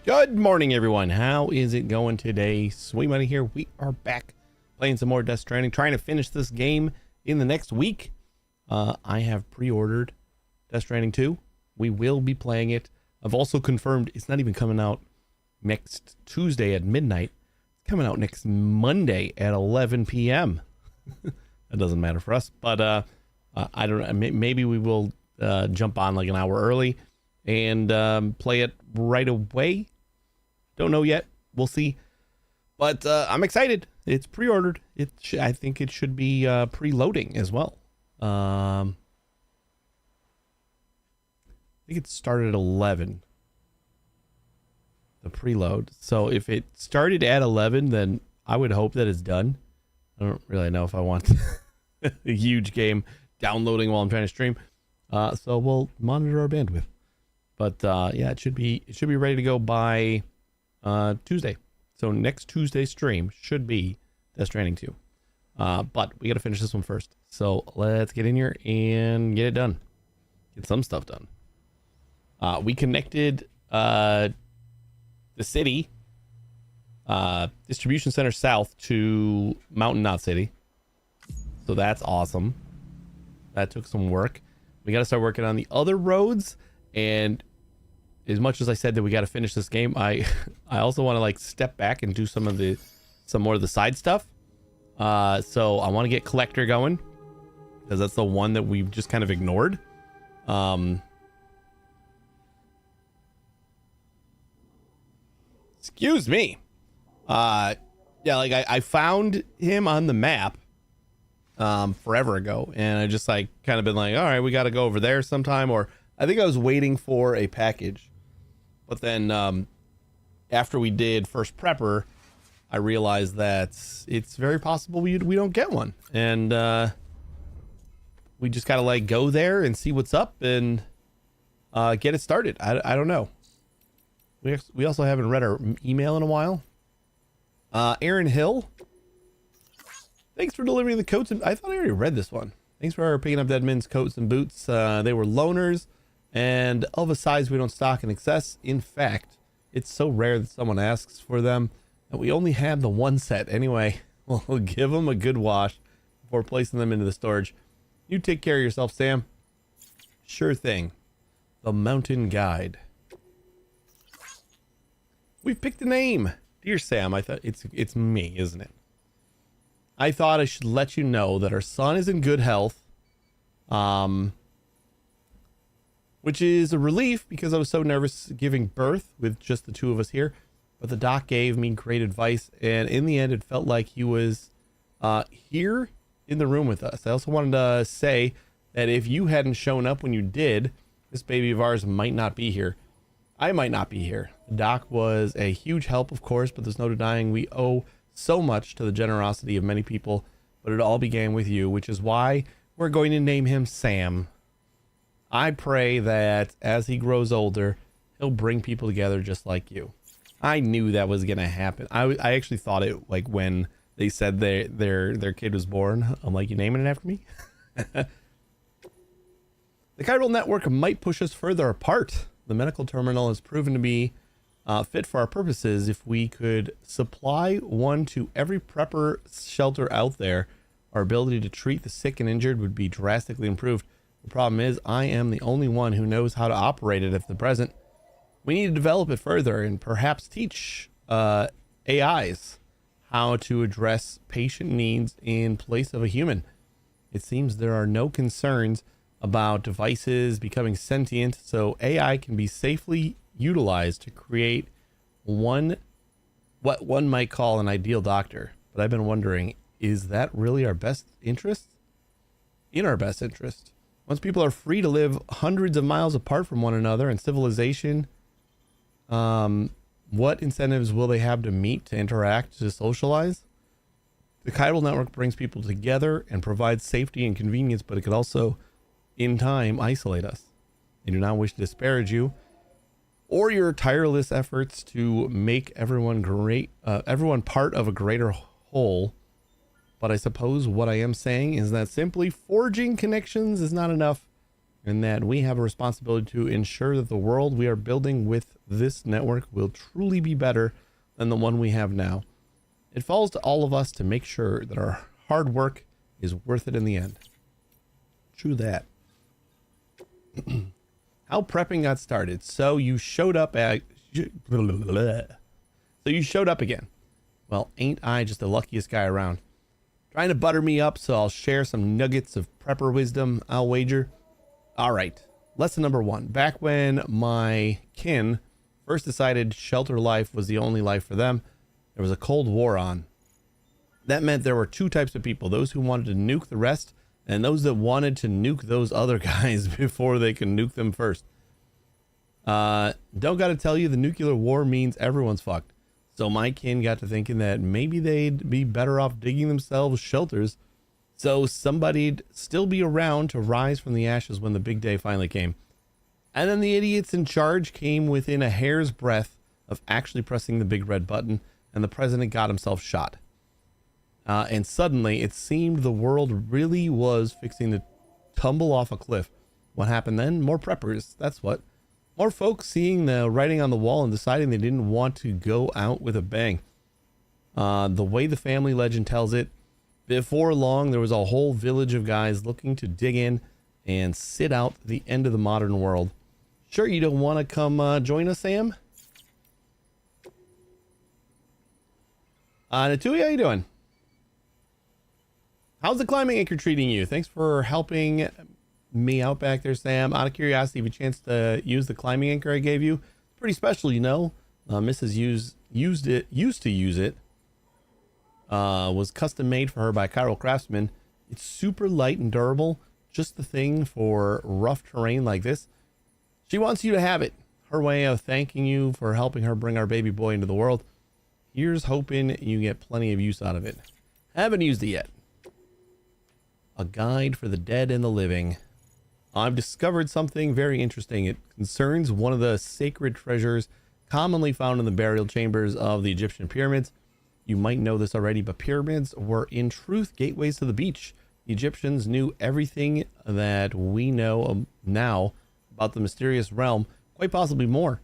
Good morning, everyone. How is it going today? Sweet Money here. We are back playing some more Death Stranding, trying to finish this game in the next week. I have pre-ordered Death Stranding 2. We will be playing it. I've also confirmed it's not even coming out next Tuesday at midnight. It's coming out next Monday at 11 p.m. That doesn't matter for us, but I don't know. Maybe we will jump on like an hour early and play it right away. Don't know yet. We'll see. But I'm excited. It's pre-ordered. I think it should be preloading as well. I think it started at 11. The preload. So if it started at 11, then I would hope that it's done. I don't really know if I want a huge game downloading while I'm trying to stream. So we'll monitor our bandwidth. But yeah, it should be ready to go by Tuesday. So next Tuesday's stream should be Death Stranding 2. But we got to finish this one first. So let's get in here and get it done. Get some stuff done. We connected the city, distribution center south to Mountain Knot City. So that's awesome. That took some work. We got to start working on the other roads. And as much as I said that we got to finish this game, I also want to like step back and do some more of the side stuff. So I want to get Collector going because that's the one that we've just kind of ignored. Excuse me. Yeah, like I found him on the map forever ago, and I just like kind of been like, all right, we got to go over there sometime, or I think I was waiting for a package, but then after we did First Prepper, I realized that it's very possible we don't get one, and we just gotta like go there and see what's up and get it started. I don't know. We also haven't read our email in a while. Aaron Hill, thanks for delivering the coats. I thought I already read this one. Thanks for picking up Deadman's coats and boots. They were loaners and of a size we don't stock in excess. In fact, it's so rare that someone asks for them that we only have the one set. Anyway, we'll give them a good wash before placing them into the storage. You take care of yourself, Sam. Sure thing. The Mountain Guide. We've picked a name. Dear Sam, I thought it's me, isn't it? I thought I should let you know that our son is in good health. Which is a relief because I was so nervous giving birth with just the two of us here. But the doc gave me great advice, and in the end, it felt like he was here in the room with us. I also wanted to say that if you hadn't shown up when you did, this baby of ours might not be here. I might not be here. The doc was a huge help, of course, but there's no denying we owe so much to the generosity of many people, but it all began with you, which is why we're going to name him Sam. I pray that as he grows older, he'll bring people together just like you. I knew that was going to happen. I actually thought it like when they said their kid was born. I'm like, you naming it after me? The chiral network might push us further apart. The medical terminal has proven to be fit for our purposes. If we could supply one to every prepper shelter out there, our ability to treat the sick and injured would be drastically improved. The problem is I am the only one who knows how to operate it at the present. We need to develop it further and perhaps teach AIs how to address patient needs in place of a human. It seems there are no concerns about devices becoming sentient, so AI can be safely utilized to create what one might call an ideal doctor. But I've been wondering, is that really our best interest? In our best interest. Once people are free to live hundreds of miles apart from one another and civilization, what incentives will they have to meet, to interact, to socialize? The chiral network brings people together and provides safety and convenience, but it could also, in time, isolate us. I do not wish to disparage you or your tireless efforts to make everyone part of a greater whole. But I suppose what I am saying is that simply forging connections is not enough. and that we have a responsibility to ensure that the world we are building with this network will truly be better than the one we have now. It falls to all of us to make sure that our hard work is worth it in the end. True that. How prepping got started. So you showed up again. Well, ain't I just the luckiest guy around? Trying to butter me up so I'll share some nuggets of prepper wisdom, I'll wager. All right, lesson number 1. Back when my kin first decided shelter life was the only life for them, there was a Cold War on. That meant there were 2 types of people, those who wanted to nuke the rest and those that wanted to nuke those other guys before they can nuke them first. Don't gotta tell you, the nuclear war means everyone's fucked. So my kin got to thinking that maybe they'd be better off digging themselves shelters so somebody'd still be around to rise from the ashes when the big day finally came. And then the idiots in charge came within a hair's breadth of actually pressing the big red button, and the president got himself shot. And suddenly it seemed the world really was fixing to tumble off a cliff. What happened then? More preppers, that's what. More folks seeing the writing on the wall and deciding they didn't want to go out with a bang. The way the family legend tells it, before long there was a whole village of guys looking to dig in and sit out the end of the modern world. Sure you don't want to come join us, Sam? Natui, how you doing? How's the climbing anchor treating you? Thanks for helping me out back there, Sam. Out of curiosity, if you chance to use the climbing anchor I gave you, pretty special, you know. Mrs. used to use it. Was custom made for her by Chiral Craftsman. It's super light and durable, just the thing for rough terrain like this. She wants you to have it. Her way of thanking you for helping her bring our baby boy into the world. Here's hoping you get plenty of use out of it. Haven't used it yet. A guide for the dead and the living. I've discovered something very interesting. It concerns one of the sacred treasures commonly found in the burial chambers of the Egyptian pyramids. You might know this already, but pyramids were in truth gateways to the beach. The Egyptians knew everything that we know now about the mysterious realm, quite possibly more.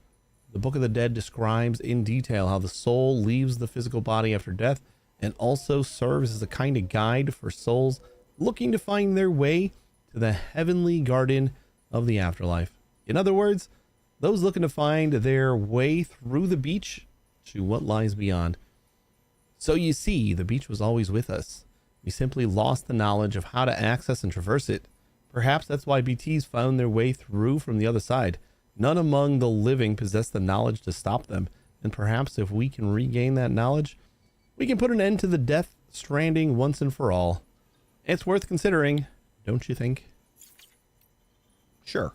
The Book of the Dead describes in detail how the soul leaves the physical body after death and also serves as a kind of guide for souls looking to find their way to the heavenly garden of the afterlife. In other words, those looking to find their way through the beach to what lies beyond. So you see, the beach was always with us. We simply lost the knowledge of how to access and traverse it. Perhaps that's why BTs found their way through from the other side. None among the living possess the knowledge to stop them. And perhaps if we can regain that knowledge, we can put an end to the death stranding once and for all. It's worth considering, don't you think? Sure.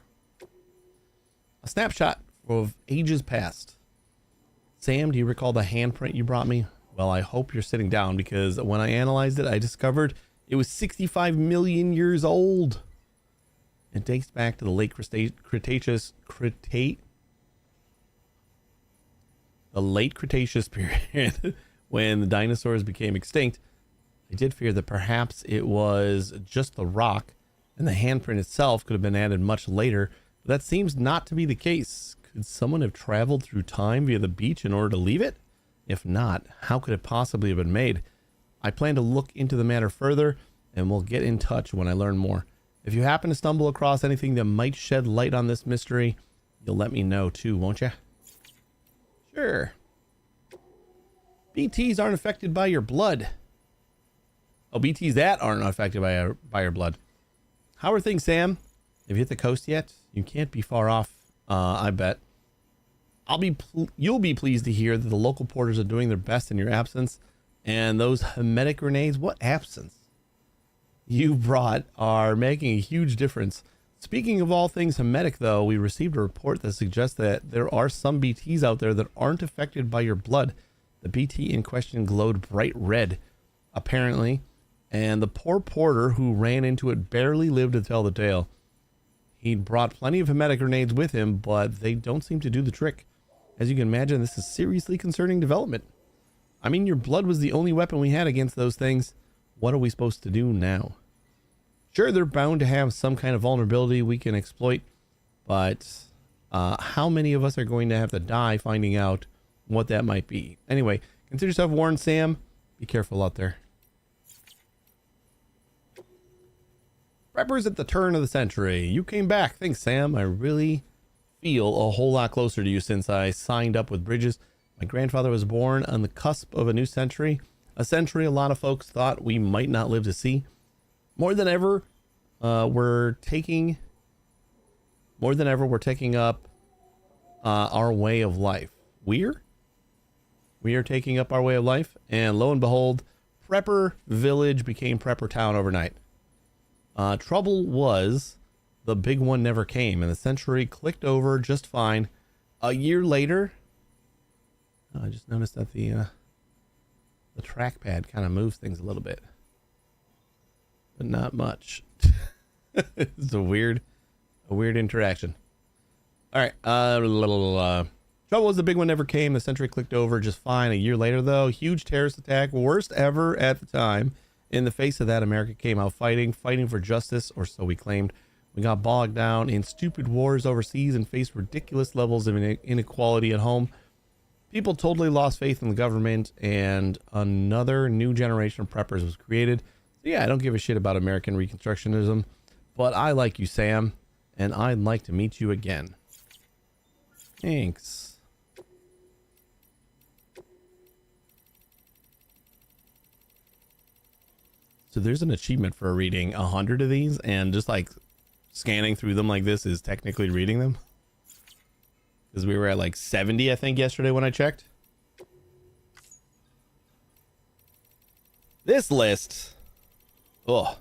A snapshot of ages past. Sam, do you recall the handprint you brought me? Well, I hope you're sitting down, because when I analyzed it, I discovered it was 65 million years old. It dates back to the late Cretaceous period when the dinosaurs became extinct. I did fear that perhaps it was just the rock and the handprint itself could have been added much later, but that seems not to be the case. Could someone have traveled through time via the beach in order to leave it? If not, how could it possibly have been made? I plan to look into the matter further, and we'll get in touch when I learn more. If you happen to stumble across anything that might shed light on this mystery, you'll let me know too, won't you? Sure. BTs aren't affected by your blood. Oh, BTs that aren't affected by your blood. How are things, Sam? Have you hit the coast yet? You can't be far off, I bet. You'll be pleased to hear that the local porters are doing their best in your absence. And those Hermetic grenades, what absence you brought, are making a huge difference. Speaking of all things Hermetic, though, we received a report that suggests that there are some BTs out there that aren't affected by your blood. The BT in question glowed bright red, apparently, and the poor porter who ran into it barely lived to tell the tale. He'd brought plenty of Hermetic grenades with him, but they don't seem to do the trick. As you can imagine, this is seriously concerning development. I mean, your blood was the only weapon we had against those things. What are we supposed to do now? Sure, they're bound to have some kind of vulnerability we can exploit, but how many of us are going to have to die finding out what that might be? Anyway, consider yourself warned, Sam. Be careful out there. Preppers at the turn of the century. You came back. Thanks, Sam. I really feel a whole lot closer to you since I signed up with Bridges. My grandfather was born on the cusp of a new century. A century a lot of folks thought we might not live to see. More than ever, we're taking up our way of life. We are taking up our way of life, and lo and behold, Prepper Village became Prepper Town overnight. Trouble was, the big one never came, and the century clicked over just fine. A year later, I just noticed that the trackpad kind of moves things a little bit, but not much. It's a weird interaction. All right. Trouble was, the big one never came. The century clicked over just fine. A year later, though, huge terrorist attack, worst ever at the time. In the face of that, America came out fighting for justice, or so we claimed. We got bogged down in stupid wars overseas and faced ridiculous levels of inequality at home. People totally lost faith in the government, and another new generation of preppers was created. So yeah, I don't give a shit about American Reconstructionism, but I like you, Sam, and I'd like to meet you again. Thanks. So there's an achievement for reading 100 of these, and just like scanning through them like this is technically reading them. Because we were at like 70, I think, yesterday when I checked. This list. Ugh.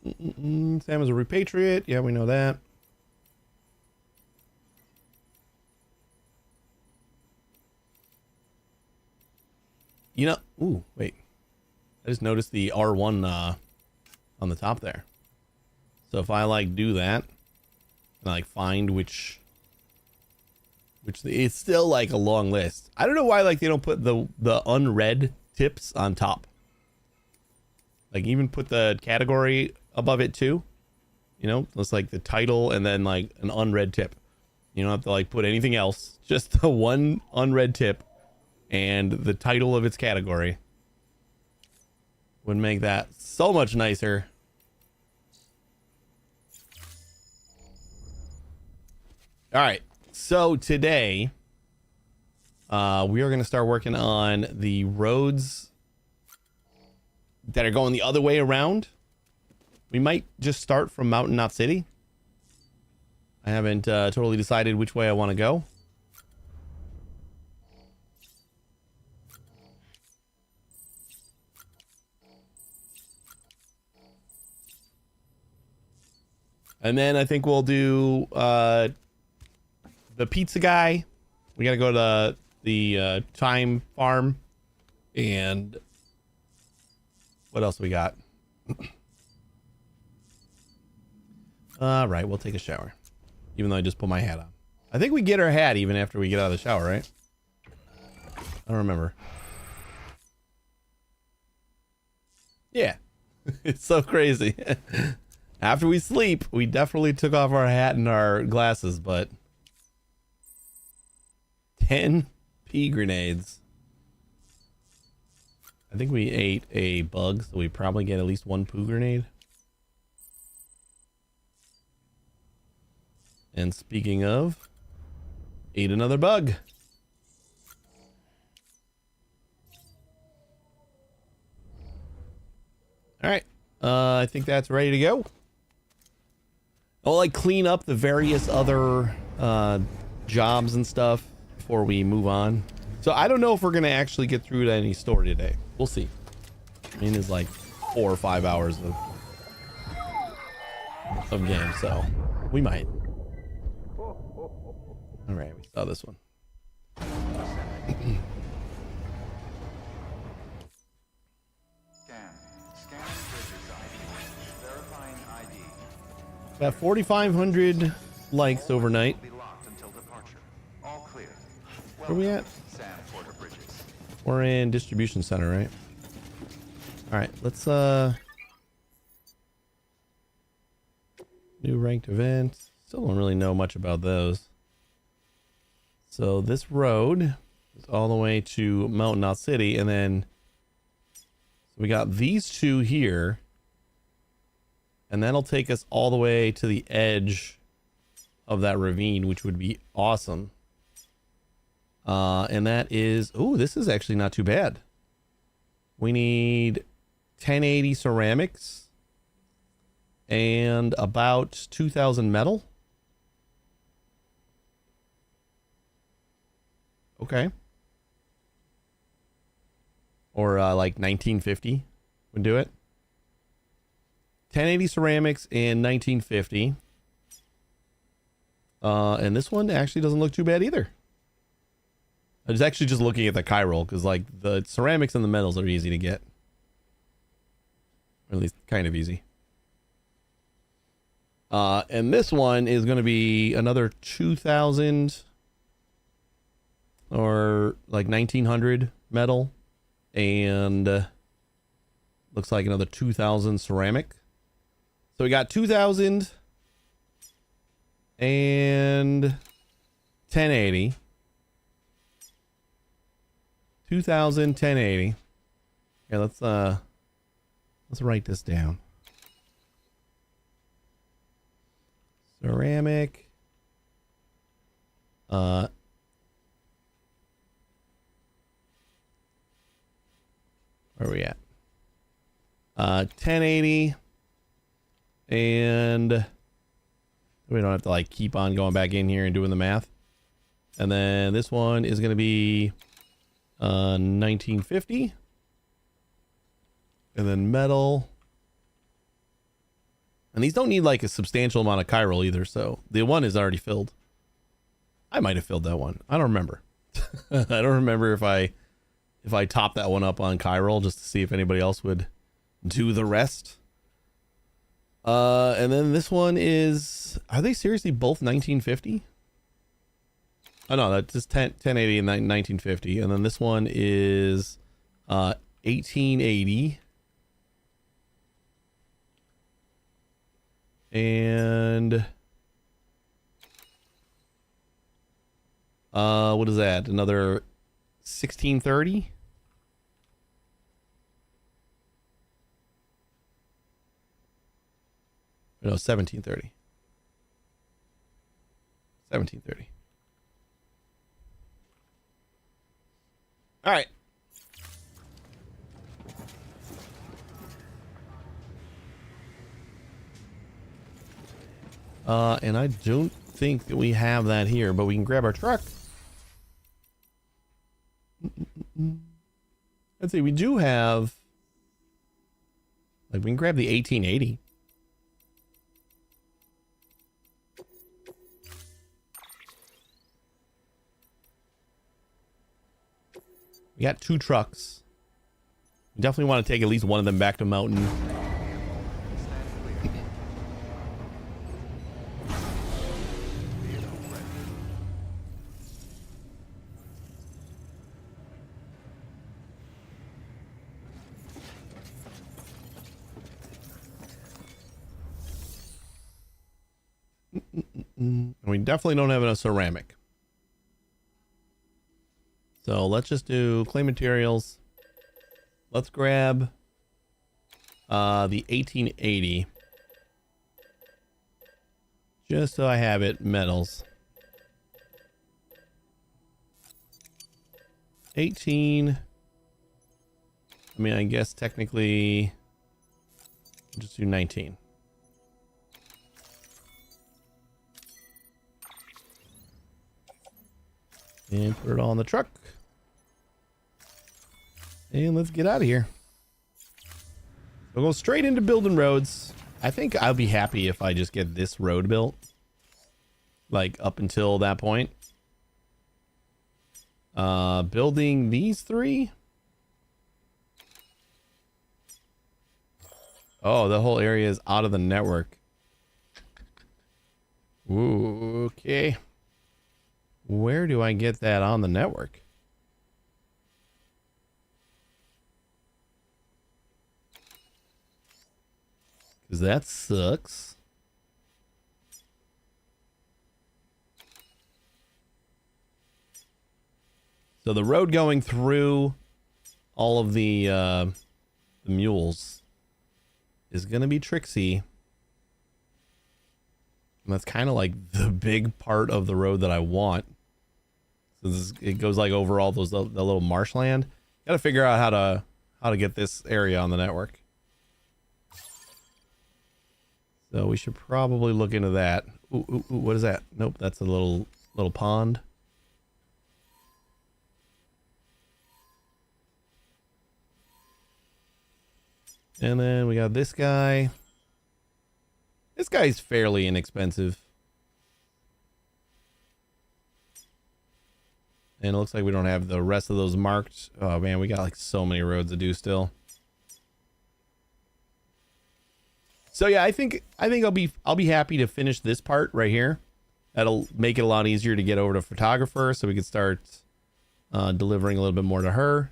Sam is a repatriate. Yeah, we know that. You know, ooh, wait. I just noticed the R1 on the top there. So if I like do that, and like find which it's still like a long list. I don't know why like they don't put the unread tips on top. Like even put the category above it too. You know, it's like the title and then like an unread tip. You don't have to like put anything else, just the one unread tip and the title of its category. Would make that so much nicer. All right, so today we are going to start working on the roads that are going the other way around. We might just start from Mountain Knot City. I haven't totally decided which way I want to go. And then I think we'll do the pizza guy. We got to go to the Time Farm. And what else we got? All right, we'll take a shower. Even though I just put my hat on. I think we get our hat even after we get out of the shower, right? I don't remember. Yeah. It's so crazy. After we sleep, we definitely took off our hat and our glasses, but 10 pea grenades. I think we ate a bug, so we probably get at least one poo grenade. And speaking of, ate another bug. All right, I think that's ready to go. I'll like clean up the various other jobs and stuff before we move on. So I don't know if we're gonna actually get through to any store today. We'll see. I mean, it's like 4 or 5 hours of game, so we might. All right, we saw this one. Got 4,500 likes overnight. Where are we at? We're in distribution center, right? All right, let's new ranked events. Still don't really know much about those. So this road is all the way to Mountain Knot City, and then so we got these two here, and that'll take us all the way to the edge of that ravine, which would be awesome. And that is, oh, this is actually not too bad. We need 1080 ceramics and about 2,000 metal. Okay. Or like 1950 would do it. 1080 ceramics and 1950. And this one actually doesn't look too bad either. I was actually just looking at the chiral because like the ceramics and the metals are easy to get. Or at least kind of easy. And this one is going to be another 2,000 or like 1,900 metal, and looks like another 2,000 ceramic. So we got 2,000 and 1080. 2,000, 1080. Here, let's write this down. Ceramic. Where are we at? 1080. And we don't have to like keep on going back in here and doing the math. And then this one is going to be 1950. And then metal. And these don't need like a substantial amount of chiral either, so the one is already filled. I might have filled that one. I don't remember. I don't remember if I topped that one up on chiral just to see if anybody else would do the rest. And then this one is, are they seriously both 1950? Oh no, that's just 1080 and 1950. And then this one is 1880. And what is that? Another 1630? No, 1730. 1730. All right. And I don't think that we have that here, but we can grab our truck. Let's see, we do have, like, we can grab the 1880. We got 2 trucks. We definitely want to take at least one of them back to Mountain. And we definitely don't have enough ceramic. So let's just do clay materials. Let's grab the 1880. Just so I have it, metals. 18. I mean, I guess technically we'll just do 19. And put it all in the truck. And let's get out of here. We'll go straight into building roads. I think I'll be happy if I just get this road built. Like up until that point. Building these 3. Oh, the whole area is out of the network. Ooh, okay. Where do I get that on the network? because that sucks. So the road going through all of the mules is going to be tricksy. And that's kind of like the big part of the road that I want. So it goes like over all those the little marshland. Got to figure out how to get this area on the network. So we should probably look into that. Ooh, what is that? Nope, that's a little pond. And then we got this guy. This guy's fairly inexpensive. And it looks like we don't have the rest of those marked. Oh man, we got like so many roads to do still. So yeah, I think I'll be happy to finish this part right here. That'll make it a lot easier to get over to photographer, so we can start delivering a little bit more to her.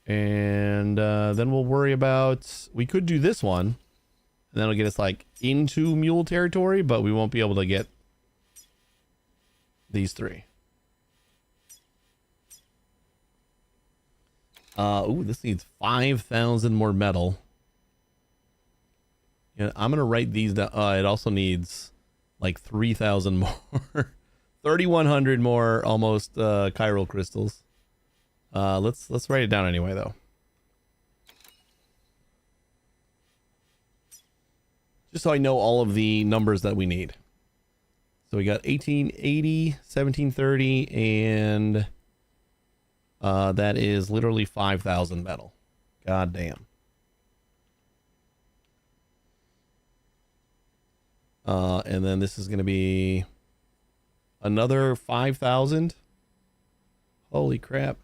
And then we'll worry about, we could do this one, and that'll get us like into mule territory, but we won't be able to get these three. Ooh, this needs 5,000 more metal. Yeah, I'm gonna write these down. It also needs like 3,000 more, 3,100 more almost chiral crystals. Let's write it down anyway, though. Just so I know all of the numbers that we need. So we got 1880, 1730, and that is literally 5,000 metal. God damn. And then this is going to be another 5,000. Holy crap.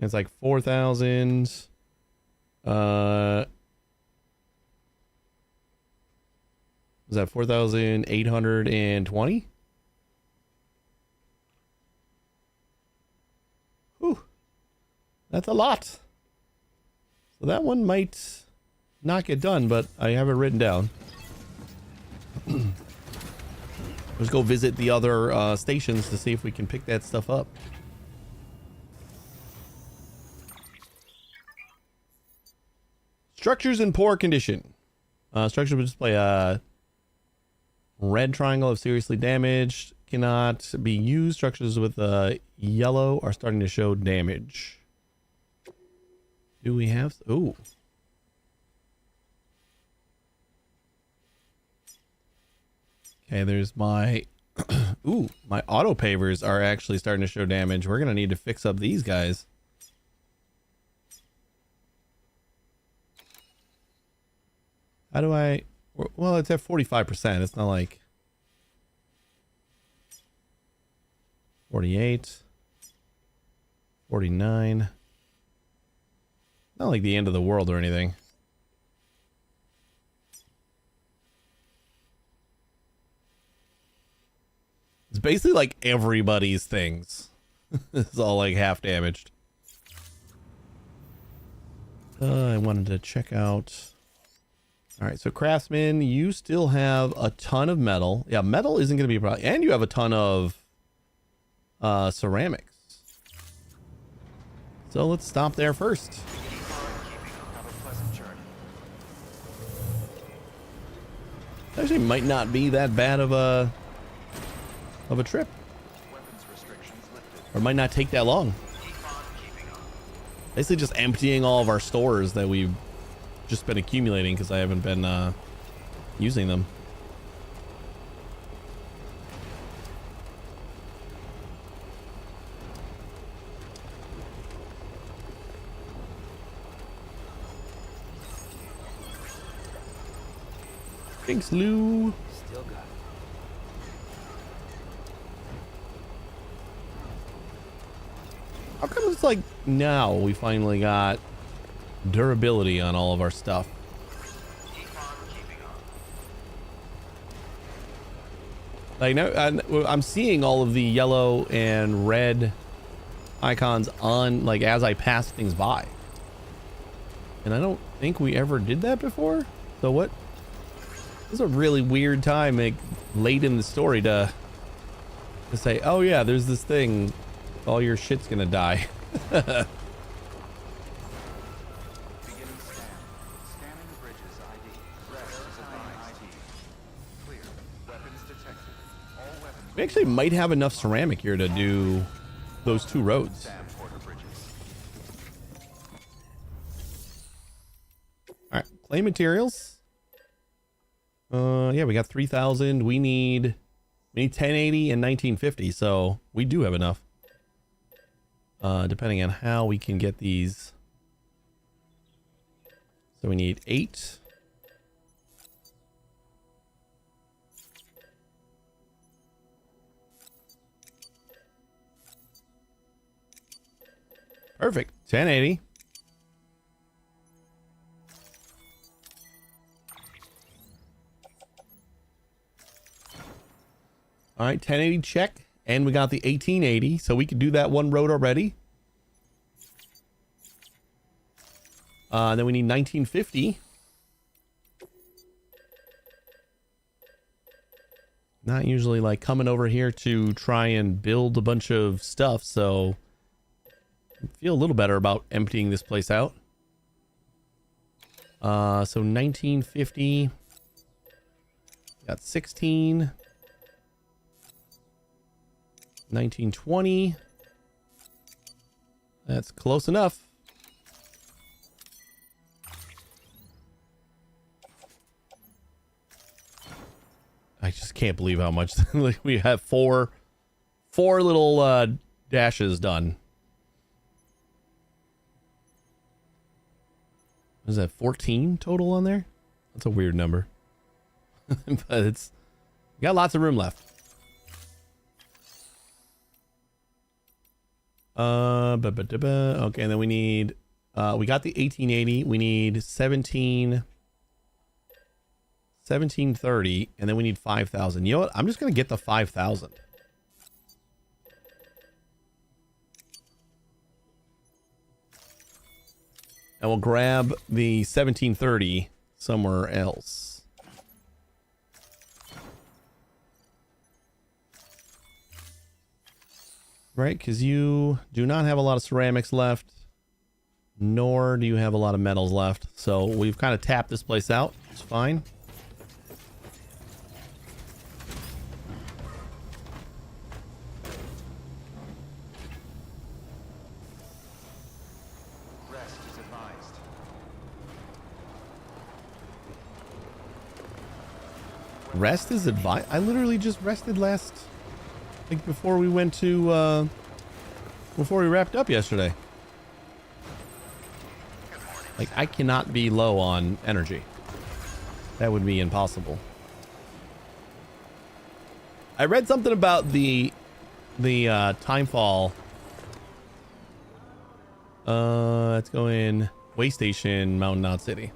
It's like 4,000. Was that 4,820? Whew. That's a lot. So that one might not get done, but I have it written down. Let's go visit the other stations to see if we can pick that stuff up. Structures in poor condition. Structures will display a red triangle if seriously damaged. Cannot be used. Structures with yellow are starting to show damage. Do we have... Ooh. Okay, there's my... Ooh, my auto pavers are actually starting to show damage. We're going to need to fix up these guys. How do I... Well, it's at 45%. It's not like... 48. 49. Not like the end of the world or anything. It's basically like everybody's things. It's all like half damaged. I wanted to check out... Alright, so craftsman, you still have a ton of metal. Yeah, metal isn't going to be a problem. And you have a ton of ceramics. So let's stop there first. Actually might not be that bad of a trip. Or it might not take that long. Basically just emptying all of our stores that we've just been accumulating because I haven't been using them. Thanks, Lou. Still got it. How come it's like now we finally got durability on all of our stuff? Like now, I'm seeing all of the yellow and red icons on, like, as I pass things by. And I don't think we ever did that before. So what? This is a really weird time, like, late in the story to say, oh yeah, there's this thing. All your shit's gonna die. We actually might have enough ceramic here to do those 2 roads. All right, clay materials. Yeah, we got 3,000. We need 1080 and 1950, so we do have enough. Depending on how we can get these. So we need 8. Perfect. 1080. All right, 1080 check. And we got the 1880, so we could do that 1 road already. Then we need 1950. Not usually like coming over here to try and build a bunch of stuff, so I feel a little better about emptying this place out. So 1950. Got 16. 1920. That's close enough. I just can't believe how much we have four little dashes done. Is that 14 total on there? That's a weird number. But it's got lots of room left. Okay, and then we need we got the 1880, we need 1730, and then we need 5,000. You know what? I'm just gonna get the 5,000. And we'll grab the 1730 somewhere else. Right, because you do not have a lot of ceramics left, nor do you have a lot of metals left. So we've kind of tapped this place out. It's fine. Rest is advised. Rest is advised? I literally just rested last... like before we went to before we wrapped up yesterday. Like, I cannot be low on energy. That would be impossible. I read something about the timefall. Let's go in Way Station, Mountain Knot City.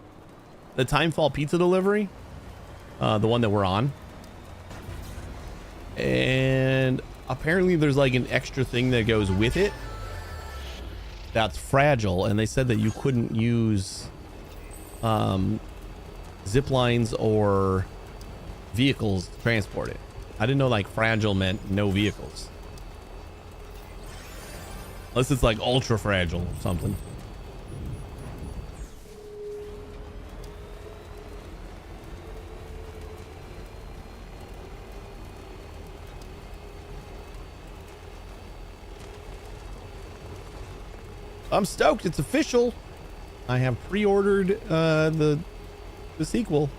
The timefall pizza delivery, the one that we're on. And apparently there's like an extra thing that goes with it that's fragile, and they said that you couldn't use zip lines or vehicles to transport it. I didn't know like fragile meant no vehicles, unless it's like ultra fragile or something. I'm stoked. It's official. I have pre-ordered the sequel.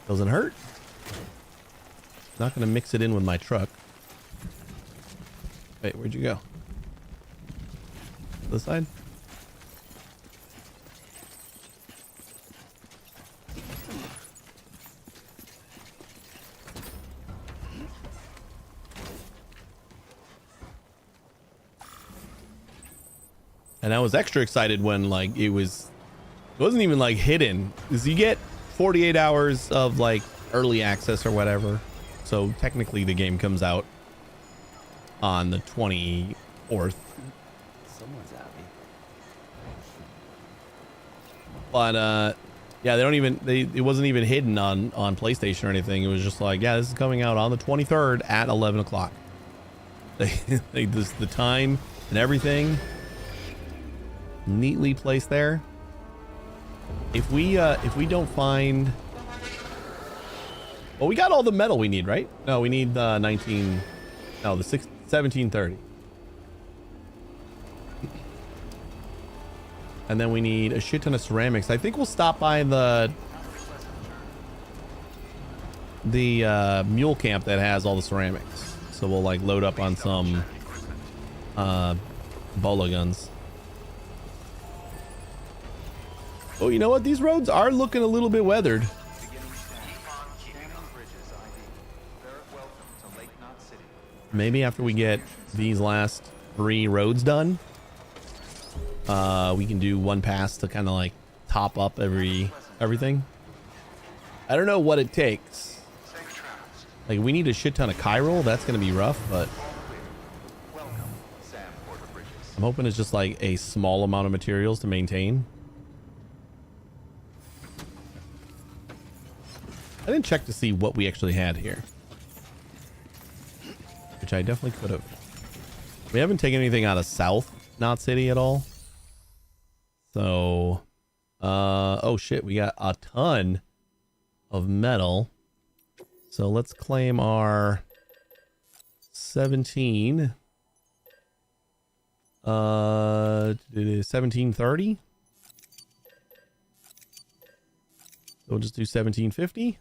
Doesn't hurt. Not gonna mix it in with my truck. Wait, where'd you go? This side? And I was extra excited when like it wasn't even like hidden, because you get 48 hours of like early access or whatever. So technically the game comes out on the 24th. Someone's at me. But yeah, they don't even it wasn't even hidden on PlayStation or anything. It was just like, yeah, this is coming out on the 23rd at 11 o'clock. The time and everything neatly placed there. If we don't find, well, we got all the metal we need, right? No, we need the 1730. And then we need a shit ton of ceramics. I think we'll stop by the mule camp that has all the ceramics. So we'll like load up on some bola guns. Oh, you know what? These roads are looking a little bit weathered. Maybe after we get these last 3 roads done, we can do one pass to kind of like top up everything. I don't know what it takes. Like, we need a shit ton of Chiral. That's going to be rough, but I'm hoping it's just like a small amount of materials to maintain. I didn't check to see what we actually had here, which I definitely could have. We haven't taken anything out of South Knot City at all. So, oh shit, we got a ton of metal. So let's claim our 1730. So we'll just do 1750.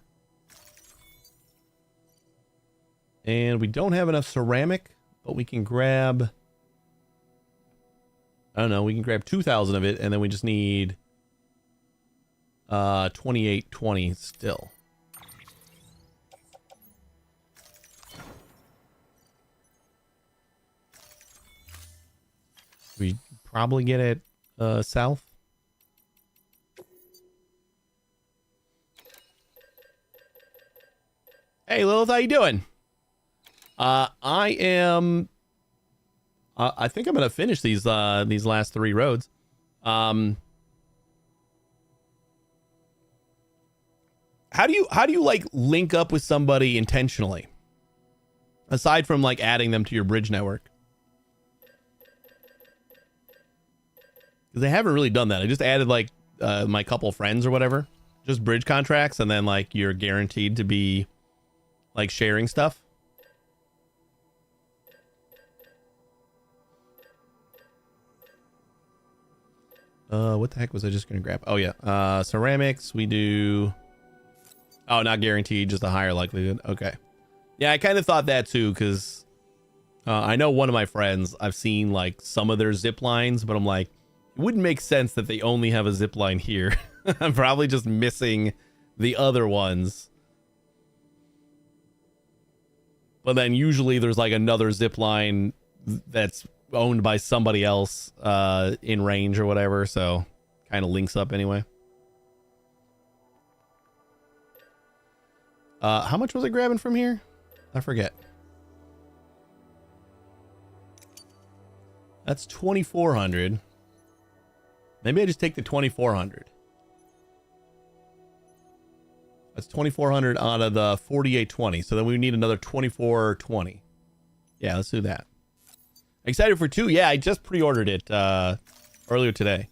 And we don't have enough ceramic, but we can grab, I don't know, we can grab 2,000 of it, and then we just need 2820 still. We probably get it south. Hey Lilith, how you doing? I am I think I'm gonna finish these last 3 roads. How do you like link up with somebody intentionally, aside from like adding them to your bridge network? Because I haven't really done that. I just added like my couple friends or whatever, just bridge contracts, and then like you're guaranteed to be like sharing stuff. What the heck was I just gonna grab? Oh yeah, ceramics we do. Oh, not guaranteed, just a higher likelihood. Okay. Yeah, I kind of thought that too, because I know one of my friends, I've seen like some of their zip lines, but I'm like, it wouldn't make sense that they only have a zip line here. I'm probably just missing the other ones. But then usually there's like another zip line that's owned by somebody else in range or whatever, so kind of links up anyway. How much was I grabbing from here? I forget. That's 2,400. Maybe I just take the 2,400. That's 2,400 out of the 4,820. So then we need another 2,420. Yeah, let's do that. Excited for 2. Yeah, I just pre-ordered it earlier today.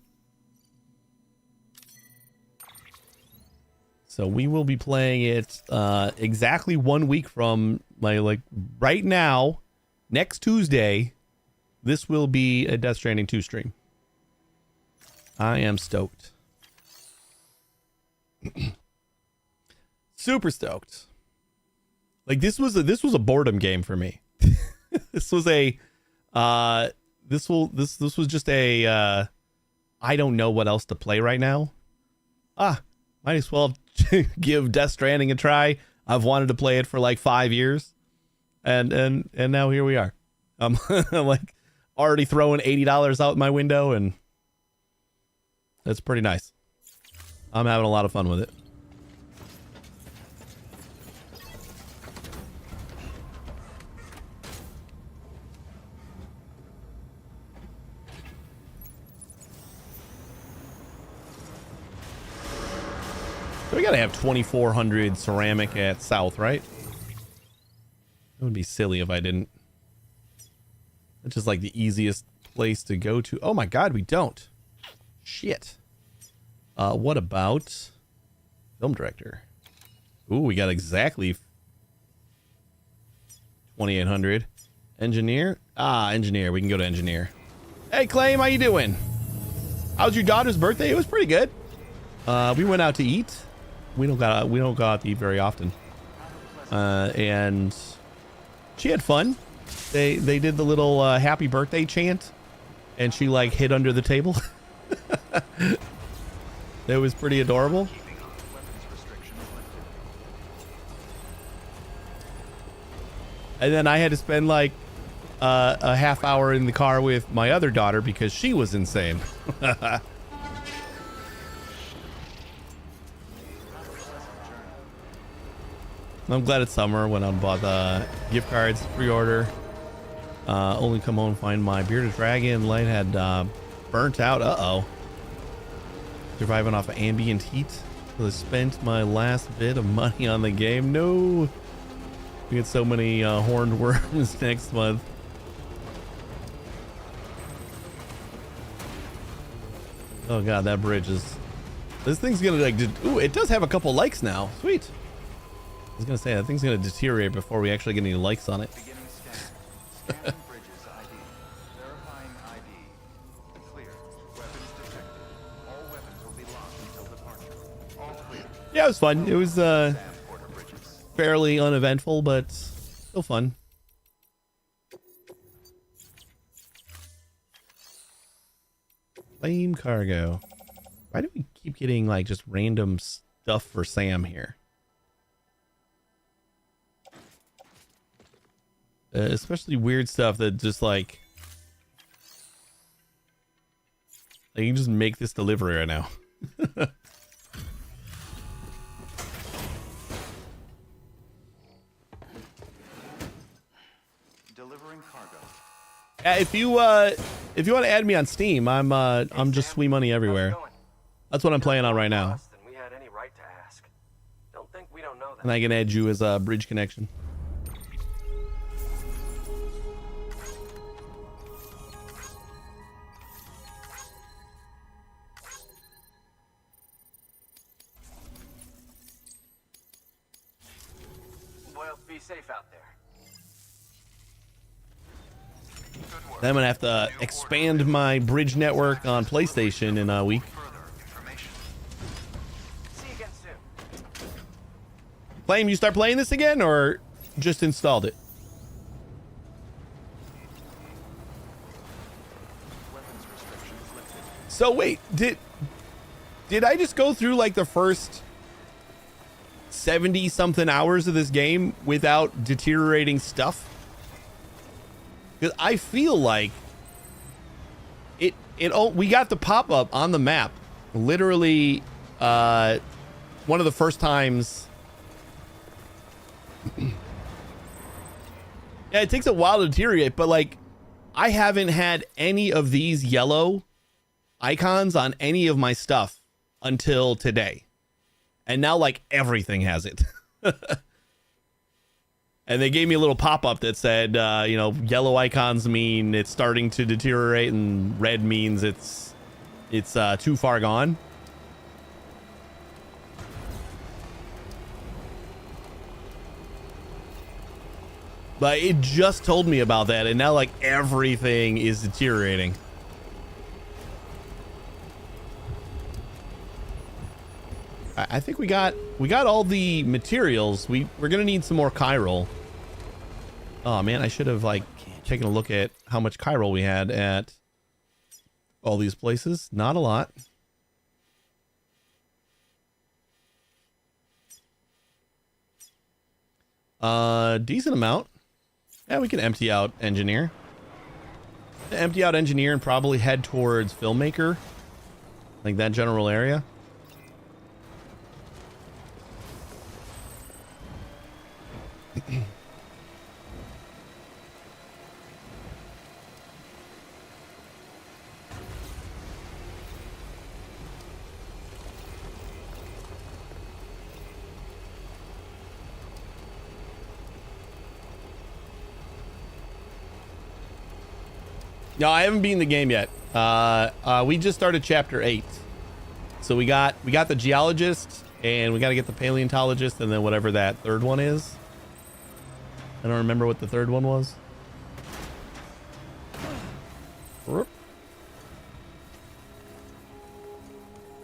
So we will be playing it exactly 1 week from like right now, next Tuesday. This will be a Death Stranding 2 stream. I am stoked. Super stoked. Like this was a boredom game for me. This was a this was just a I don't know what else to play right now. Might as well give Death Stranding a try. I've wanted to play it for like 5 years, and now here we are. I'm like already throwing $80 out my window, and that's pretty nice. I'm having a lot of fun with it. So we gotta have 2,400 ceramic at south, right? It would be silly if I didn't. It's just like the easiest place to go to. Oh my god, we don't. Shit. What about film director? Ooh, we got exactly 2,800. Engineer? Engineer. We can go to engineer. Hey, Claim, how you doing? How's your daughter's birthday? It was pretty good. We went out to eat. We don't go out to eat very often. And she had fun. They did the little happy birthday chant, and she like hid under the table. That was pretty adorable. And then I had to spend like a half hour in the car with my other daughter because she was insane. I'm glad it's summer. Went out and bought the gift cards, pre-order. Only come home and find my bearded dragon light had burnt out. Uh-oh. Surviving off of ambient heat. So I spent my last bit of money on the game. No. We get so many horned worms next month. Oh god, that bridge is... This thing's gonna like... Ooh, it does have a couple likes now. Sweet. I was gonna say, that thing's gonna deteriorate before we actually get any likes on it. Beginning scan. Scanning bridges ID. Verifying ID. Clear. Weapons detected. All weapons will be locked until departure. All clear. Yeah, it was fun. It was Sam Porter bridges. fairly uneventful, but still fun. Flame cargo. Why do we keep getting like just random stuff for Sam here? Especially weird stuff that just like you can just make this delivery right now. Delivering cargo. If you want to add me on Steam, I'm just sweet money everywhere. That's what I'm playing on right now, We had any right to ask. Don't think we don't know that. and I can add you as a bridge connection. Well, be safe out there. Good work. Then I'm gonna have to expand my bridge network on PlayStation in a week. Further information. See you again soon. Flame, you start playing this again, or just installed it? Weapons restrictions lifted. So wait, did I just go through like the first 70 something hours of this game without deteriorating stuff? Because I feel like we got the pop-up on the map literally one of the first times. Yeah, it takes a while to deteriorate, but like I haven't had any of these yellow icons on any of my stuff until today. And now like everything has it. And they gave me a little pop-up that said, yellow icons mean it's starting to deteriorate, and red means it's too far gone. But it just told me about that, and now like everything is deteriorating. I think we got all the materials. We're gonna need some more chiral. Oh man, I should have like taken a look at how much chiral we had at all these places. Not a lot. Decent amount. Yeah, we can empty out engineer. Empty out engineer and probably head towards filmmaker, like that general area. No, I haven't beaten the game yet. We just started chapter 8. So we got the geologist, and we got to get the paleontologist, and then whatever that third one is. I don't remember what the third one was.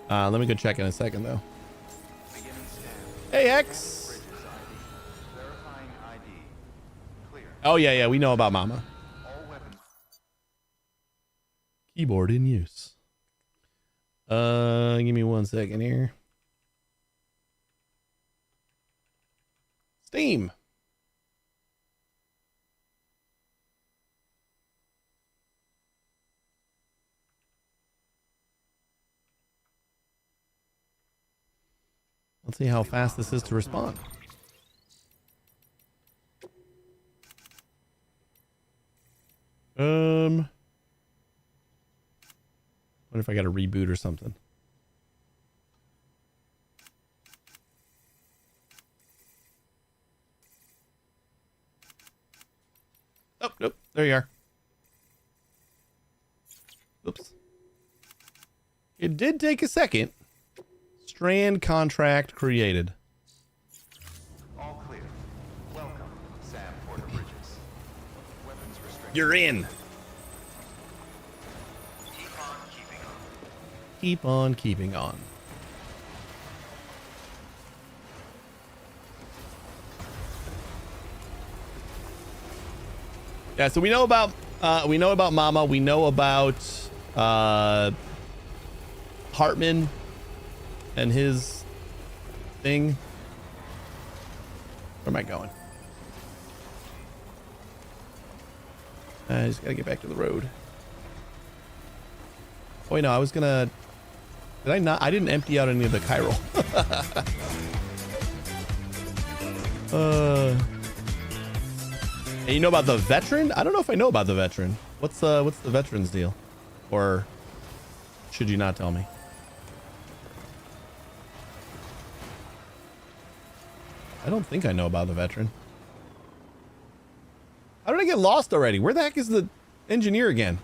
Let me go check in a second, though. Beginning scan. Hey, X. Bridges ID. Verifying ID. Clear. Oh, yeah, we know about Mama. All weapons. Keyboard in use. Give me 1 second here. Steam. Let's see how fast this is to respond. What if I got to reboot or something? Oh, nope. There you are. Oops. It did take a second. Strand contract created. All clear. Welcome, Sam Porter Bridges. Weapons restricted. You're in. Keep on keeping on. Keep on keeping on. Yeah, so we know about Mama. We know about Hartman and his thing. Where am I going? I just gotta get back to the road. Oh wait, no, I was gonna. Did I not? I didn't empty out any of the chiral. Hey, you know about the veteran? I don't know if I know about the veteran. What's the veteran's deal? Or should you not tell me? I don't think I know about the veteran. How did I get lost already? Where the heck is the engineer again?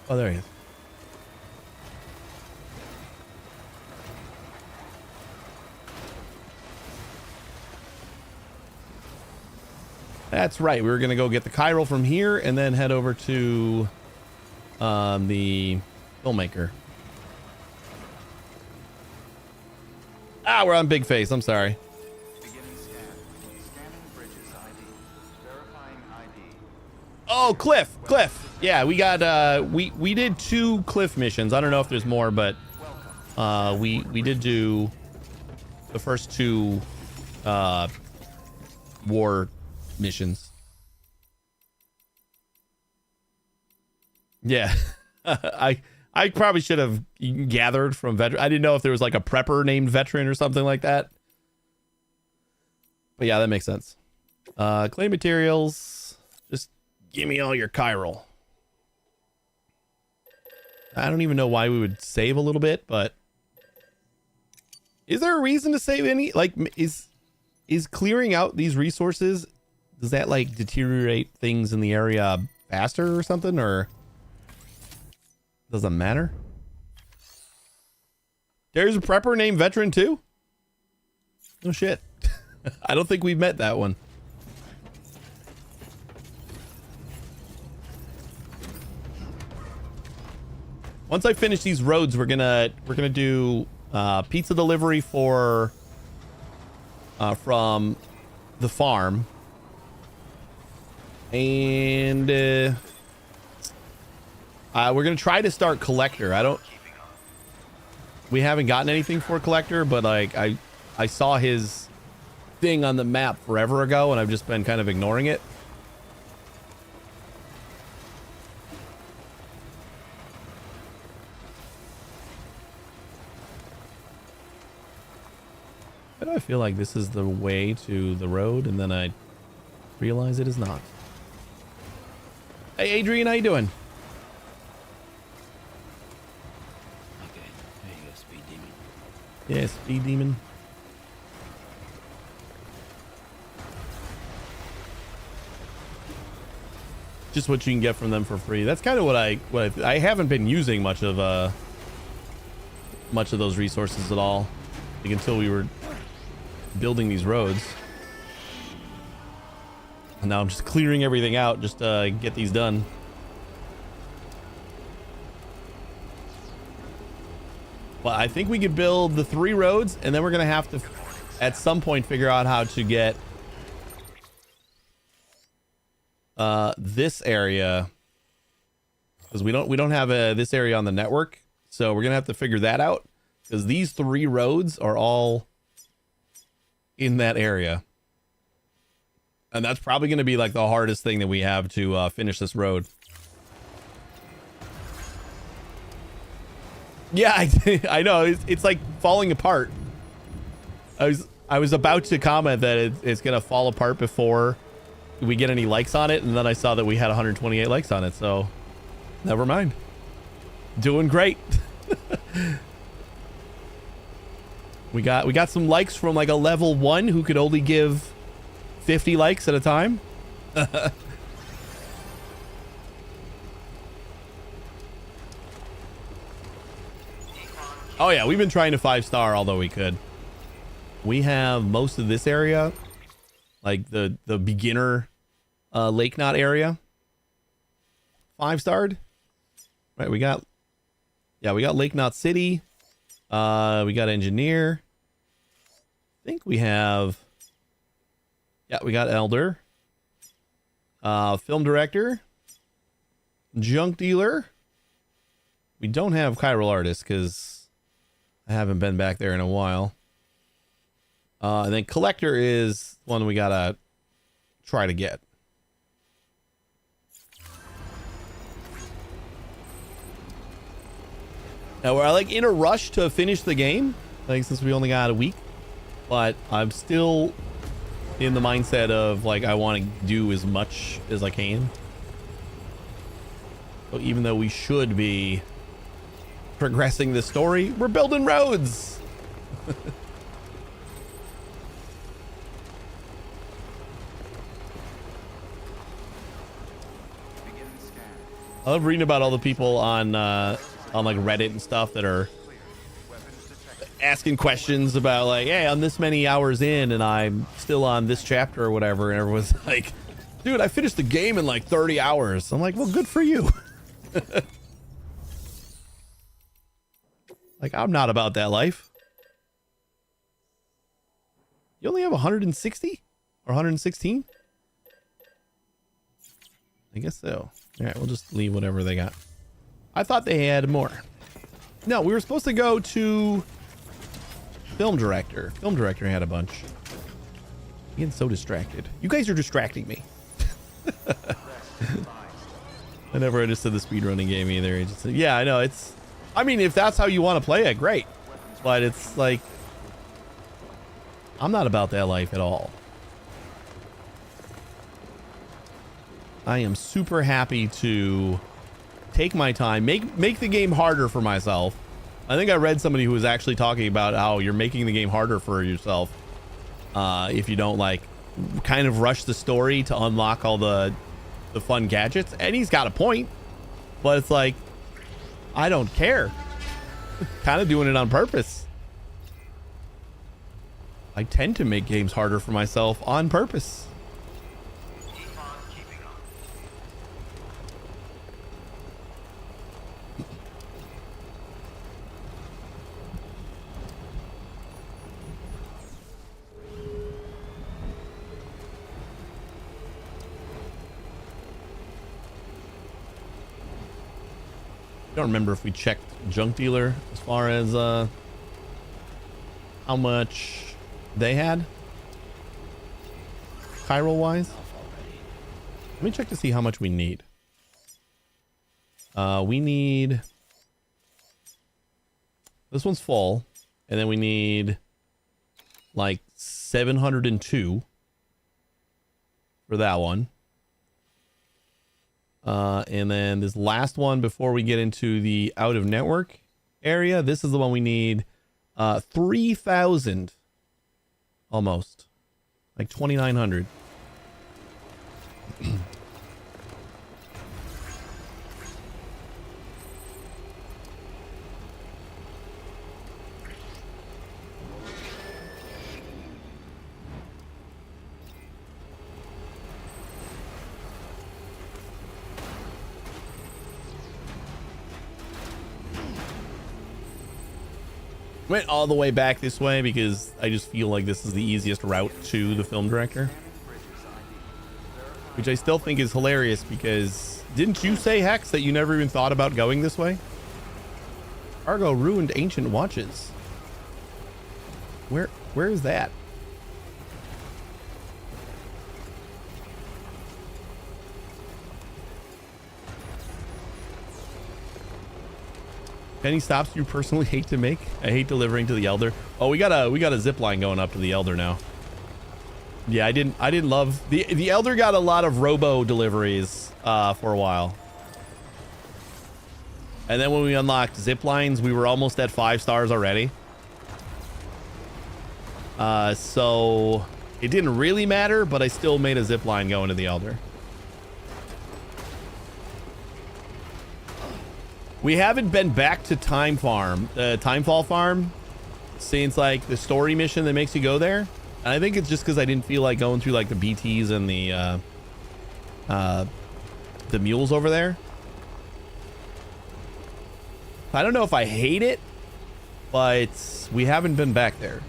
Oh, there he is. That's right. We were going to go get the chiral from here and then head over to the filmmaker. Ah, we're on Big Face. I'm sorry. Beginning scan. Scanning Bridges ID. Verifying ID. Oh, Cliff. Yeah, we got we did 2 Cliff missions. I don't know if there's more, but we did do the first 2 war missions. Yeah. I probably should have gathered from veteran. I didn't know if there was like a prepper named Veteran or something like that. But yeah, that makes sense. Clay materials. Just give me all your chiral. I don't even know why we would save a little bit, but is there a reason to save any? Like, is clearing out these resources, does that like deteriorate things in the area faster or something, or doesn't matter? There's a prepper named Veteran too? No shit. I don't think we've met that one. Once I finish these roads, we're gonna do pizza delivery for from the farm, and we're gonna try to start collector. We haven't gotten anything for collector, but like I saw his thing on the map forever ago, and I've just been kind of ignoring it. Why do I feel like this is the way to the road, and then I realize it is not? Hey, Adrian, how you doing? Okay, there you go, Speed Demon. Yeah, Speed Demon. just what you can get from them for free. That's kind of what I haven't been using much of those resources at all, like until we were building these roads. And now I'm just clearing everything out just to get these done. But I think we could build the 3 roads, and then we're gonna have to at some point figure out how to get this area, because we don't have this area on the network, so we're gonna have to figure that out, because these 3 roads are all in that area, and that's probably going to be like the hardest thing that we have to finish this road. Yeah, I know it's like falling apart. I was about to comment that it's gonna fall apart before we get any likes on it, and then I saw that we had 128 likes on it, so never mind. Doing great. we got some likes from like a level 1 who could only give 50 likes at a time. Oh yeah, we've been trying to 5-star although we could. We have most of this area, like the beginner Lake Knot area, 5-starred. Right, we got Lake Knot City. We got Engineer. I think we have, we got Elder. Film Director. Junk Dealer. We don't have Chiral Artist because I haven't been back there in a while. And then Collector is one we gotta try to get. Now we're like in a rush to finish the game, like since we only got a week, but I'm still in the mindset of like I want to do as much as I can. So even though we should be progressing the story, we're building roads. I love reading about all the people on like Reddit and stuff that are asking questions about like, hey, I'm this many hours in and I'm still on this chapter or whatever, and everyone's like, dude, I finished the game in like 30 hours. I'm like, well, good for you. Like, I'm not about that life. You only have 160 or 116? I guess so. All right, we'll just leave whatever they got. I thought they had more. No, we were supposed to go to Film Director. Film Director had a bunch. I'm getting so distracted. You guys are distracting me. I never understood the speedrunning game either. I just said, yeah, I know. I mean, if that's how you want to play it, great. But it's like, I'm not about that life at all. I am super happy to take my time, make the game harder for myself. I think I read somebody who was actually talking about how you're making the game harder for yourself if you don't like kind of rush the story to unlock all the fun gadgets. And he's got a point, but it's like, I don't care. Kind of doing it on purpose. I tend to make games harder for myself on purpose. I don't remember if we checked Junk Dealer as far as how much they had chiral wise. Let me check to see how much we need. We need, this one's full, and then we need like 702 for that one. And then this last one before we get into the out of network area, this is the one we need 3,000 almost, like 2,900. Went all the way back this way because I just feel like this is the easiest route to the film director. Which I still think is hilarious because didn't you say, Hex, that you never even thought about going this way? Cargo ruined ancient watches. Where is that? Any stops you personally hate to make? I hate delivering to the Elder. Oh, we got a zip line going up to the Elder now. Yeah, I didn't love the Elder got a lot of robo deliveries for a while. And then when we unlocked zip lines, we were almost at 5 stars already. So it didn't really matter, but I still made a zip line going to the Elder. We haven't been back to Timefall Farm since like the story mission that makes you go there. And I think it's just because I didn't feel like going through like the BTs and the mules over there. I don't know if I hate it, but we haven't been back there.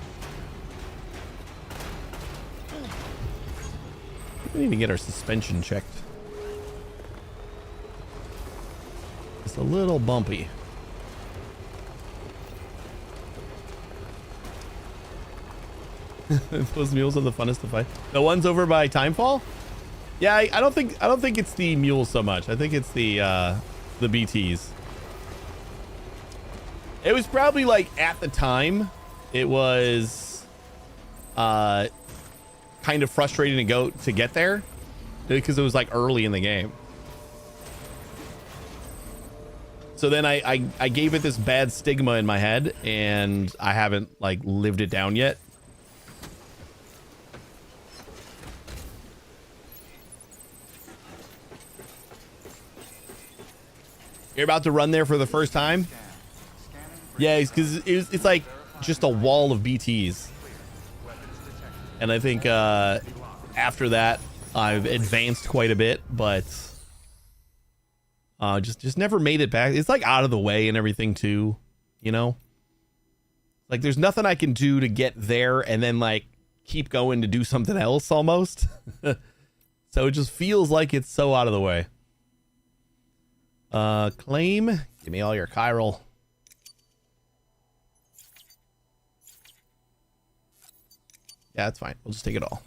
We need to get our suspension checked. It's a little bumpy. Those mules are the funnest to fight. The ones over by Timefall? Yeah, I don't think it's the mules so much. I think it's the BTs. It was probably like at the time, it was kind of frustrating to get there because it was like early in the game. So then I gave it this bad stigma in my head, and I haven't like lived it down yet. You're about to run there for the first time? Yeah, because it's like just a wall of BTs. And I think after that, I've advanced quite a bit, but just never made it back. It's like out of the way and everything too, you know? Like there's nothing I can do to get there and then like keep going to do something else almost. So it just feels like it's so out of the way. Claim. Give me all your chiral. Yeah, that's fine. We'll just take it all.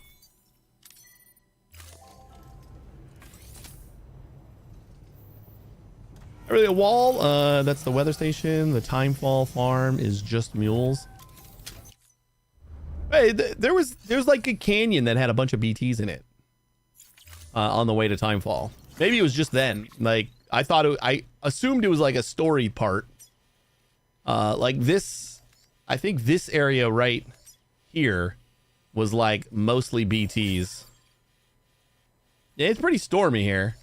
Really, a wall. That's the weather station. The Timefall farm is just mules. Hey, there's like a canyon that had a bunch of BTs in it. On the way to Timefall. Maybe it was just then. Like I assumed it was like a story part. Like this, I think this area right here was like mostly BTs. Yeah, it's pretty stormy here.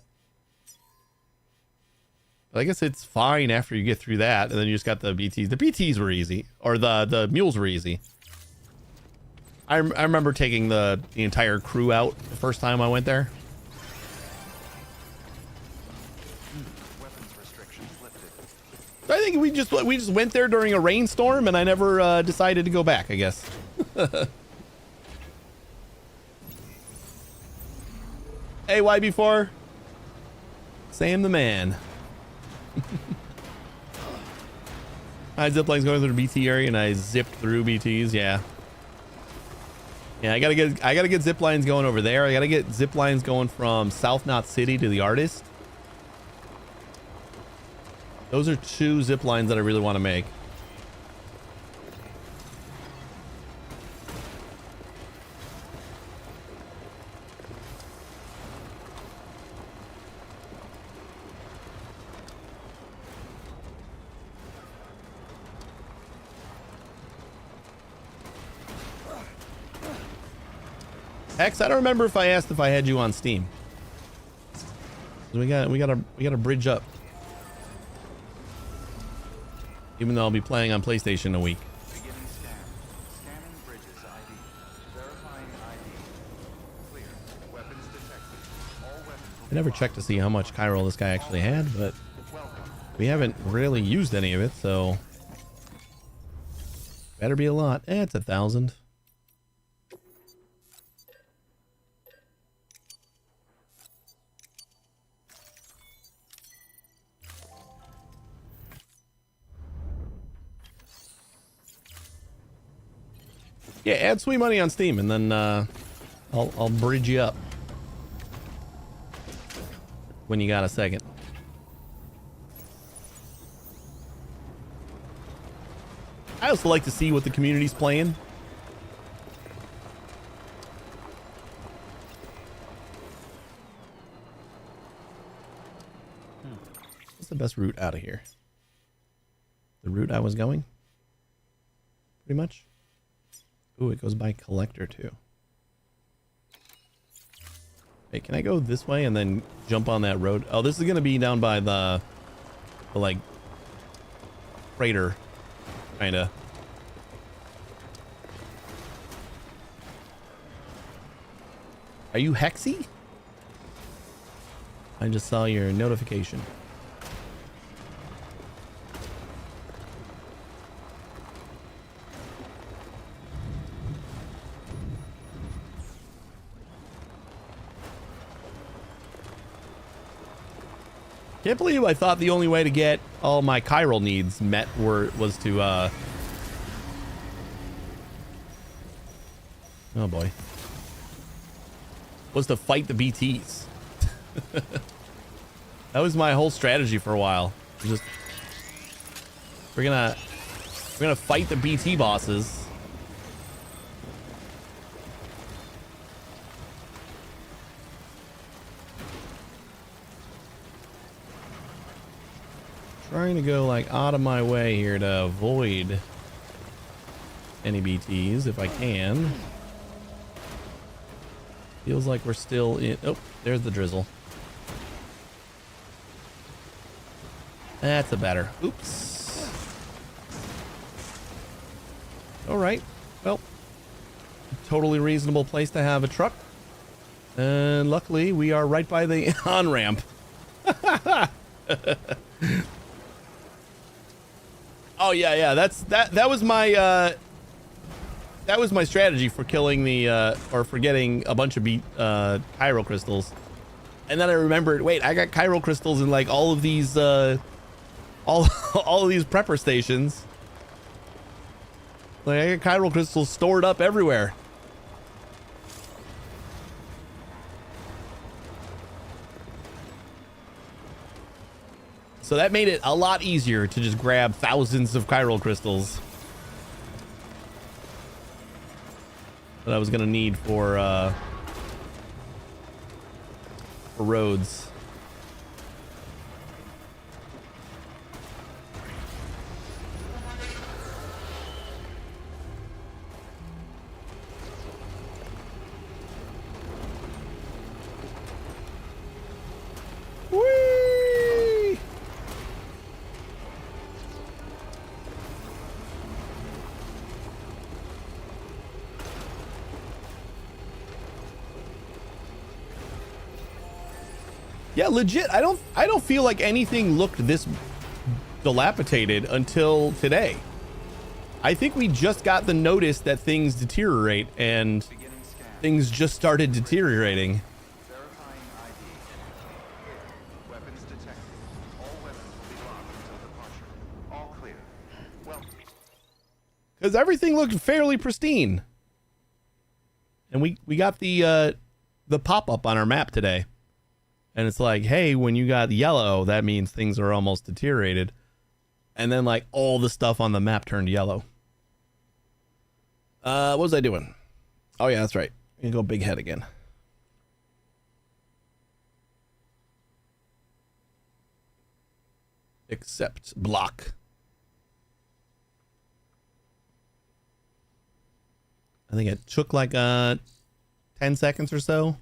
But I guess it's fine after you get through that, and then you just got the BTs. The BTs were easy, or the mules were easy. I remember taking the entire crew out the first time I went there. I think we just went there during a rainstorm, and I never decided to go back, I guess. Hey, YB4. Sam the man. I zipline's going through the BT area, and I zipped through BTs. Yeah. Yeah, I gotta get zip lines going over there. I gotta get zip lines going from South Knot City to the Artist. Those are 2 zip lines that I really want to make. Hex, I don't remember if I asked if I had you on Steam. We got a bridge up. Even though I'll be playing on PlayStation in a week. Beginning scan. Scanning bridges ID. Verifying ID. Clear. Weapons detected. All weapons will I never checked to see how much chiral this guy actually had, but welcome. we haven't really used any of it, so Better be a lot. It's 1,000. Yeah, add sweet money on Steam, and then I'll bridge you up when you got a second. I also like to see what the community's playing. What's the best route out of here? The route I was going? Pretty much. Ooh, it goes by collector too. Hey, can I go this way and then jump on that road? Oh, this is gonna be down by the like crater, kinda. Are you Hexy? I just saw your notification. Can't believe I thought the only way to get all my chiral needs met was to oh boy. Was to fight the BTs. That was my whole strategy for a while. Just we're gonna fight the BT bosses. Trying to go like out of my way here to avoid any BTs if I can. Feels like we're still in. Oh, there's the drizzle. That's a better. Oops. All right. Well, totally reasonable place to have a truck. And luckily, we are right by the on-ramp. Oh yeah. That was my strategy for killing the or for getting a bunch of chiral crystals. And then I remembered, wait, I got chiral crystals in like all of these all of these prepper stations. Like I got chiral crystals stored up everywhere. So that made it a lot easier to just grab thousands of chiral crystals that I was gonna need for roads. Whee! Yeah, legit. I don't feel like anything looked this dilapidated until today. I think we just got the notice that things deteriorate, and Beginning scan. things just started deteriorating. Verifying ID. Clear. Weapons detected. All weapons will be locked until departure. All clear. Well, Because everything looked fairly pristine. And we got the pop-up on our map today. And it's like, hey, when you got yellow, that means things are almost deteriorated. And then like all the stuff on the map turned yellow. What was I doing? Oh yeah, that's right. I'm gonna go big head again. Accept block. I think it took like 10 seconds or so.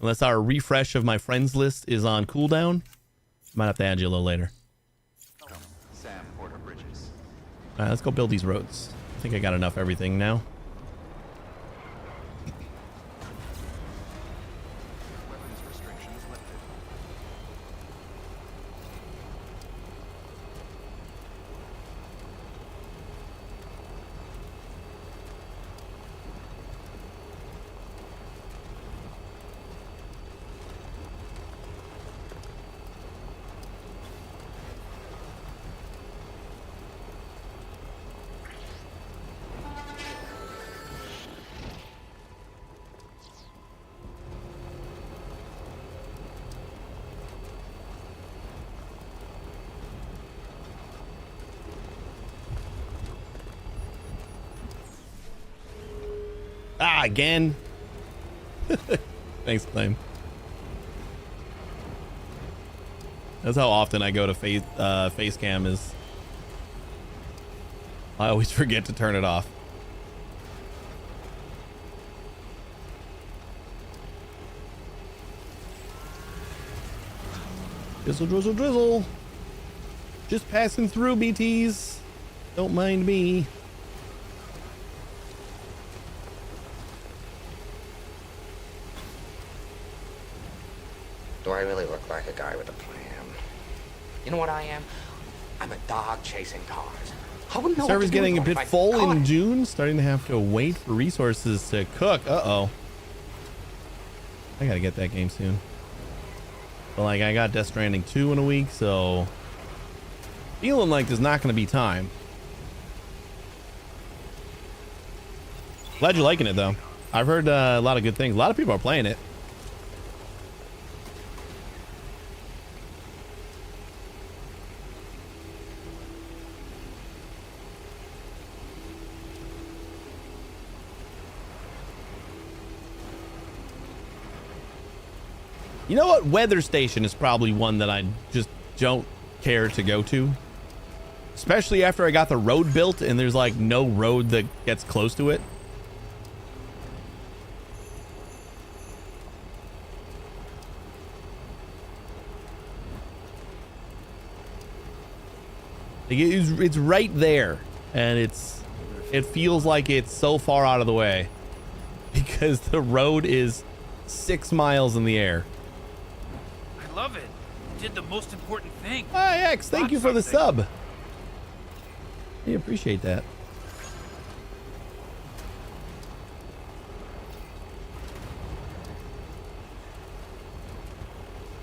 Unless our refresh of my friends list is on cooldown. Might have to add you a little later. Sam Porter Bridges. All right, let's go build these roads. I think I got enough everything now. Weapons restrictions lifted. Ah, again. Thanks, Flame. That's how often I go to face cam is I always forget to turn it off. Drizzle, drizzle, drizzle. Just passing through, BTs. Don't mind me. Do I really look like a guy with a plan? You know what I am? I'm a dog chasing cars. I wouldn't know what Server's to do getting a with one bit if I full caught in it. June. Starting to have to wait for resources to cook. Uh-oh. I gotta get that game soon. But like, I got Death Stranding 2 in a week, so feeling like there's not gonna be time. Glad you're liking it though. I've heard a lot of good things. A lot of people are playing it. You know what? Weather Station is probably one that I just don't care to go to. Especially after I got the road built and there's like no road that gets close to it. Like, it's right there, and it feels like it's so far out of the way because the road is 6 miles in the air. I love it. You did the most important thing. Hi, X, thank Got you for the something. sub. I appreciate that.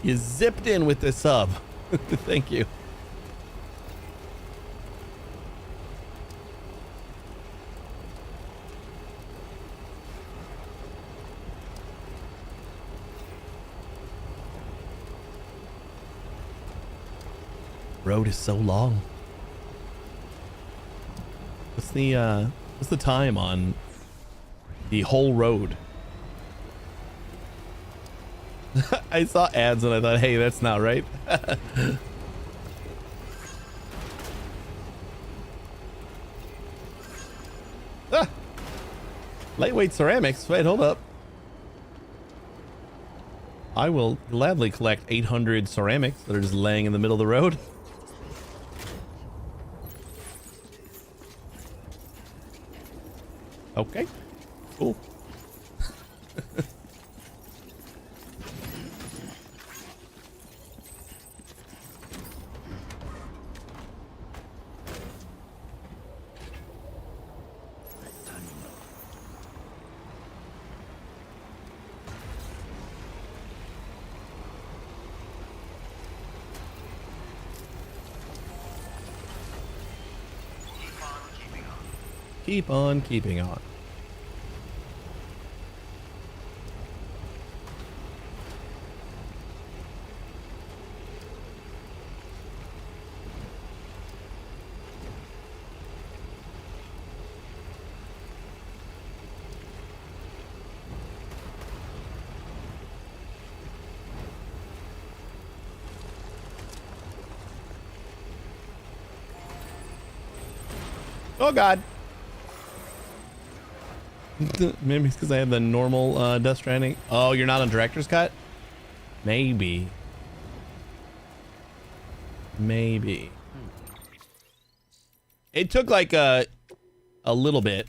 You zipped in with the sub. Thank you. Road is so long. What's the time on the whole road? I saw ads and I thought, hey, that's not right. Ah! Lightweight ceramics. Wait, hold up. I will gladly collect 800 ceramics that are just laying in the middle of the road. Okay, cool. Keep on keeping on. Oh God. Maybe it's because I have the normal Death Stranding. Oh, you're not on director's cut? Maybe. Maybe. It took like a little bit.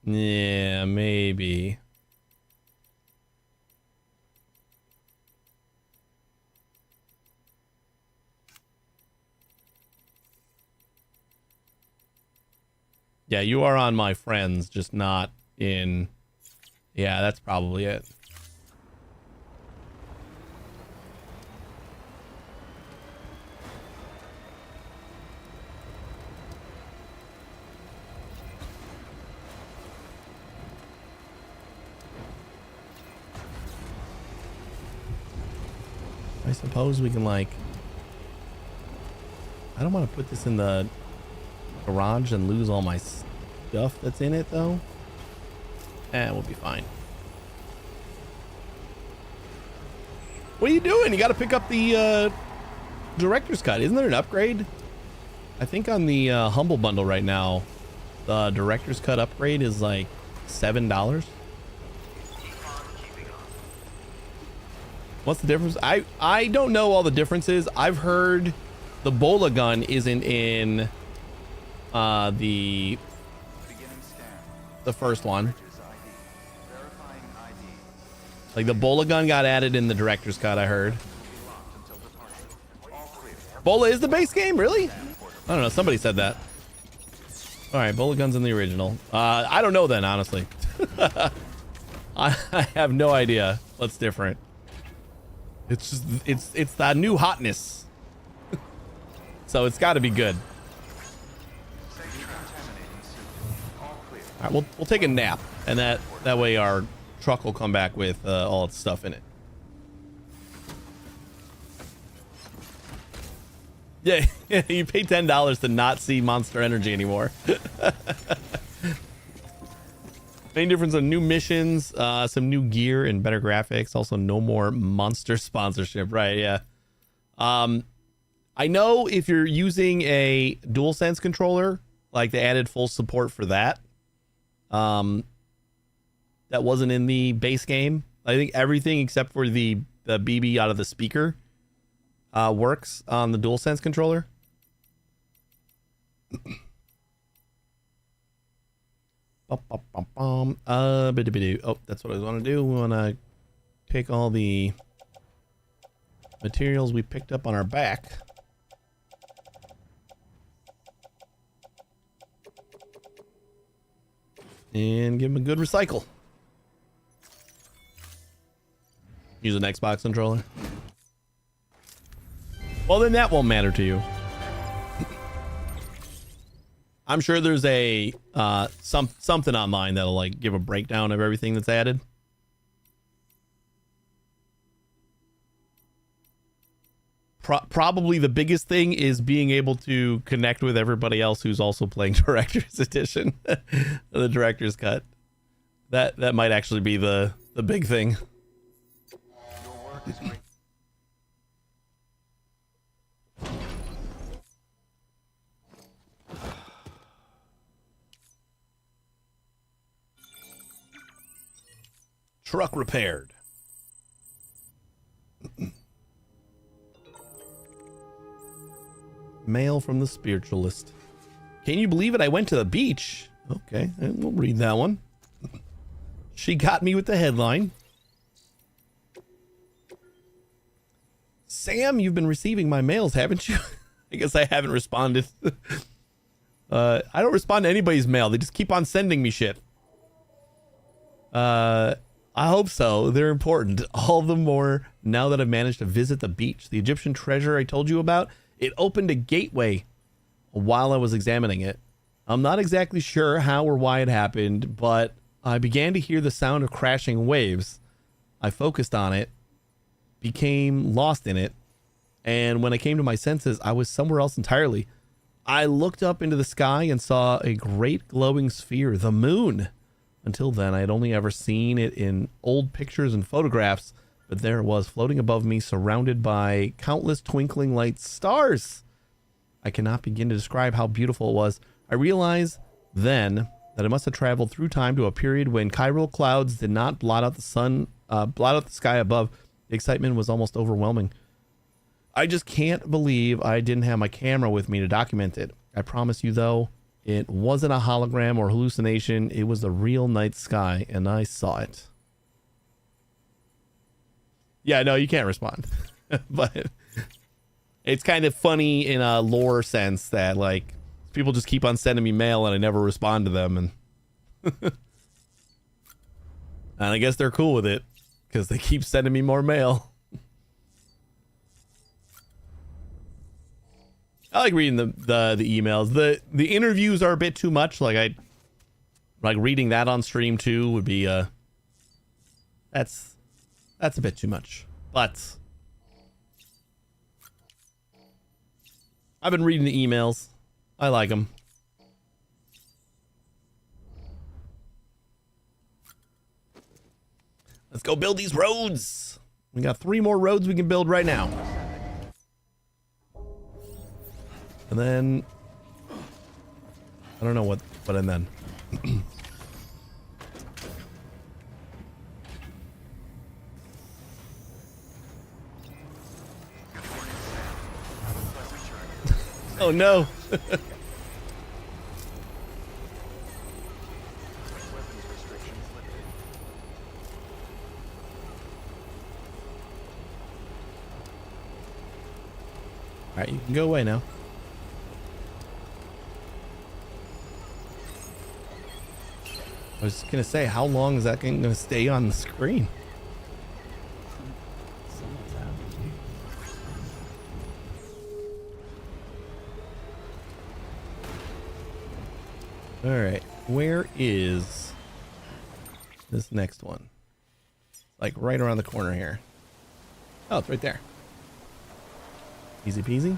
Yeah, maybe. Yeah, you are on my friends, just not in... Yeah, that's probably it. I suppose we can, like... I don't want to put this in the garage and lose all my stuff that's in it, though. We'll be fine. What are you doing? You got to pick up the director's cut. Isn't there an upgrade? I think on the Humble Bundle right now, the director's cut upgrade is like $7. What's the difference? I don't know all the differences. I've heard the Bola gun isn't in the first one. Like the Bola gun got added in the director's cut, I heard. Bola is the base game, really? I don't know. Somebody said that. All right, Bola gun's in the original. I don't know then, honestly. I have no idea what's different. It's just it's that new hotness. So it's got to be good. All right, we'll take a nap, and that way our truck will come back with all its stuff in it. Yeah, you pay $10 to not see Monster Energy anymore. Main difference on new missions, some new gear and better graphics. Also, no more Monster sponsorship. Right? Yeah. I know if you're using a DualSense controller, like they added full support for that. That wasn't in the base game. I think everything except for the BB out of the speaker works on the DualSense controller. Oh, that's what I want to do. We want to take all the materials we picked up on our back. And give them a good recycle. Use an Xbox controller. Well, then that won't matter to you. I'm sure there's a something online that'll like give a breakdown of everything that's added. Probably the biggest thing is being able to connect with everybody else who's also playing Director's Edition, the Director's Cut. That might actually be the big thing. Your work is great. Truck repaired. Mail from the spiritualist. Can you believe it? I went to the beach. Okay, we'll read that one. She got me with the headline. Sam, you've been receiving my mails, haven't you? I guess I haven't responded. I don't respond to anybody's mail. They just keep on sending me shit. I hope so. They're important. All the more now that I've managed to visit the beach. The Egyptian treasure I told you about, it opened a gateway while I was examining it. I'm not exactly sure how or why it happened, but I began to hear the sound of crashing waves. I focused on it, became lost in it, and when I came to my senses, I was somewhere else entirely. I looked up into the sky and saw a great glowing sphere, the moon. Until then, I had only ever seen it in old pictures and photographs, but there it was, floating above me, surrounded by countless twinkling light stars. I cannot begin to describe how beautiful it was. I realized then that it must have traveled through time to a period when chiral clouds did not blot out the sun, blot out the sky above. The excitement was almost overwhelming. I just can't believe I didn't have my camera with me to document it. I promise you, though, it wasn't a hologram or hallucination. It was the real night sky, and I saw it. Yeah, no, you can't respond. But it's kind of funny in a lore sense that, like, people just keep on sending me mail and I never respond to them. And, and I guess they're cool with it because they keep sending me more mail. I like reading the emails. The interviews are a bit too much. Like reading that on stream too would be that's a bit too much. But I've been reading the emails. I like them. Let's go build these roads. We got 3 more roads we can build right now. And then I don't know what and then. Oh no. Weapons restrictions lifted. All right, you can go away now. I was gonna say, how long is that gonna stay on the screen? All right, where is this next one? Like right around the corner here. Oh, it's right there. Easy peasy.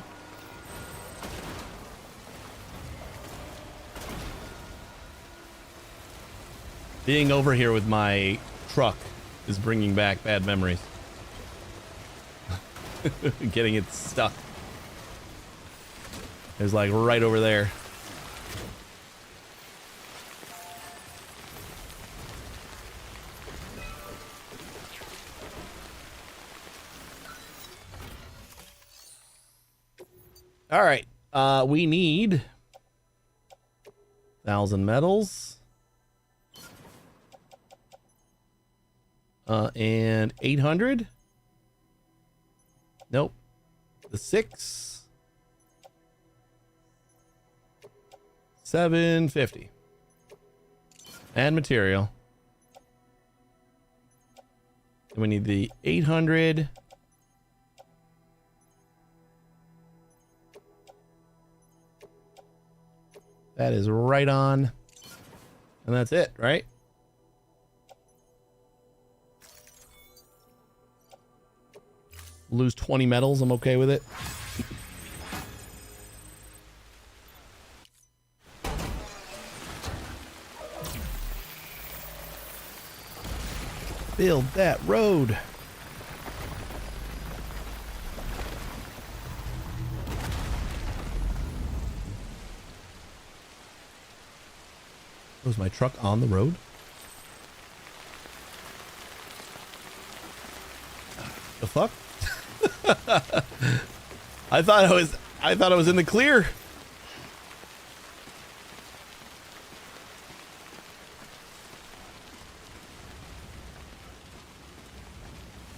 Being over here with my truck is bringing back bad memories. Getting it stuck. It's like right over there. All right. We need 1,000 metals. And 800. Nope. The 6. 750. And material. And we need the 800. That is right on. And that's it, right? Lose 20 metals. I'm okay with it. Build that road. Was my truck on the road? The fuck? I thought I was in the clear.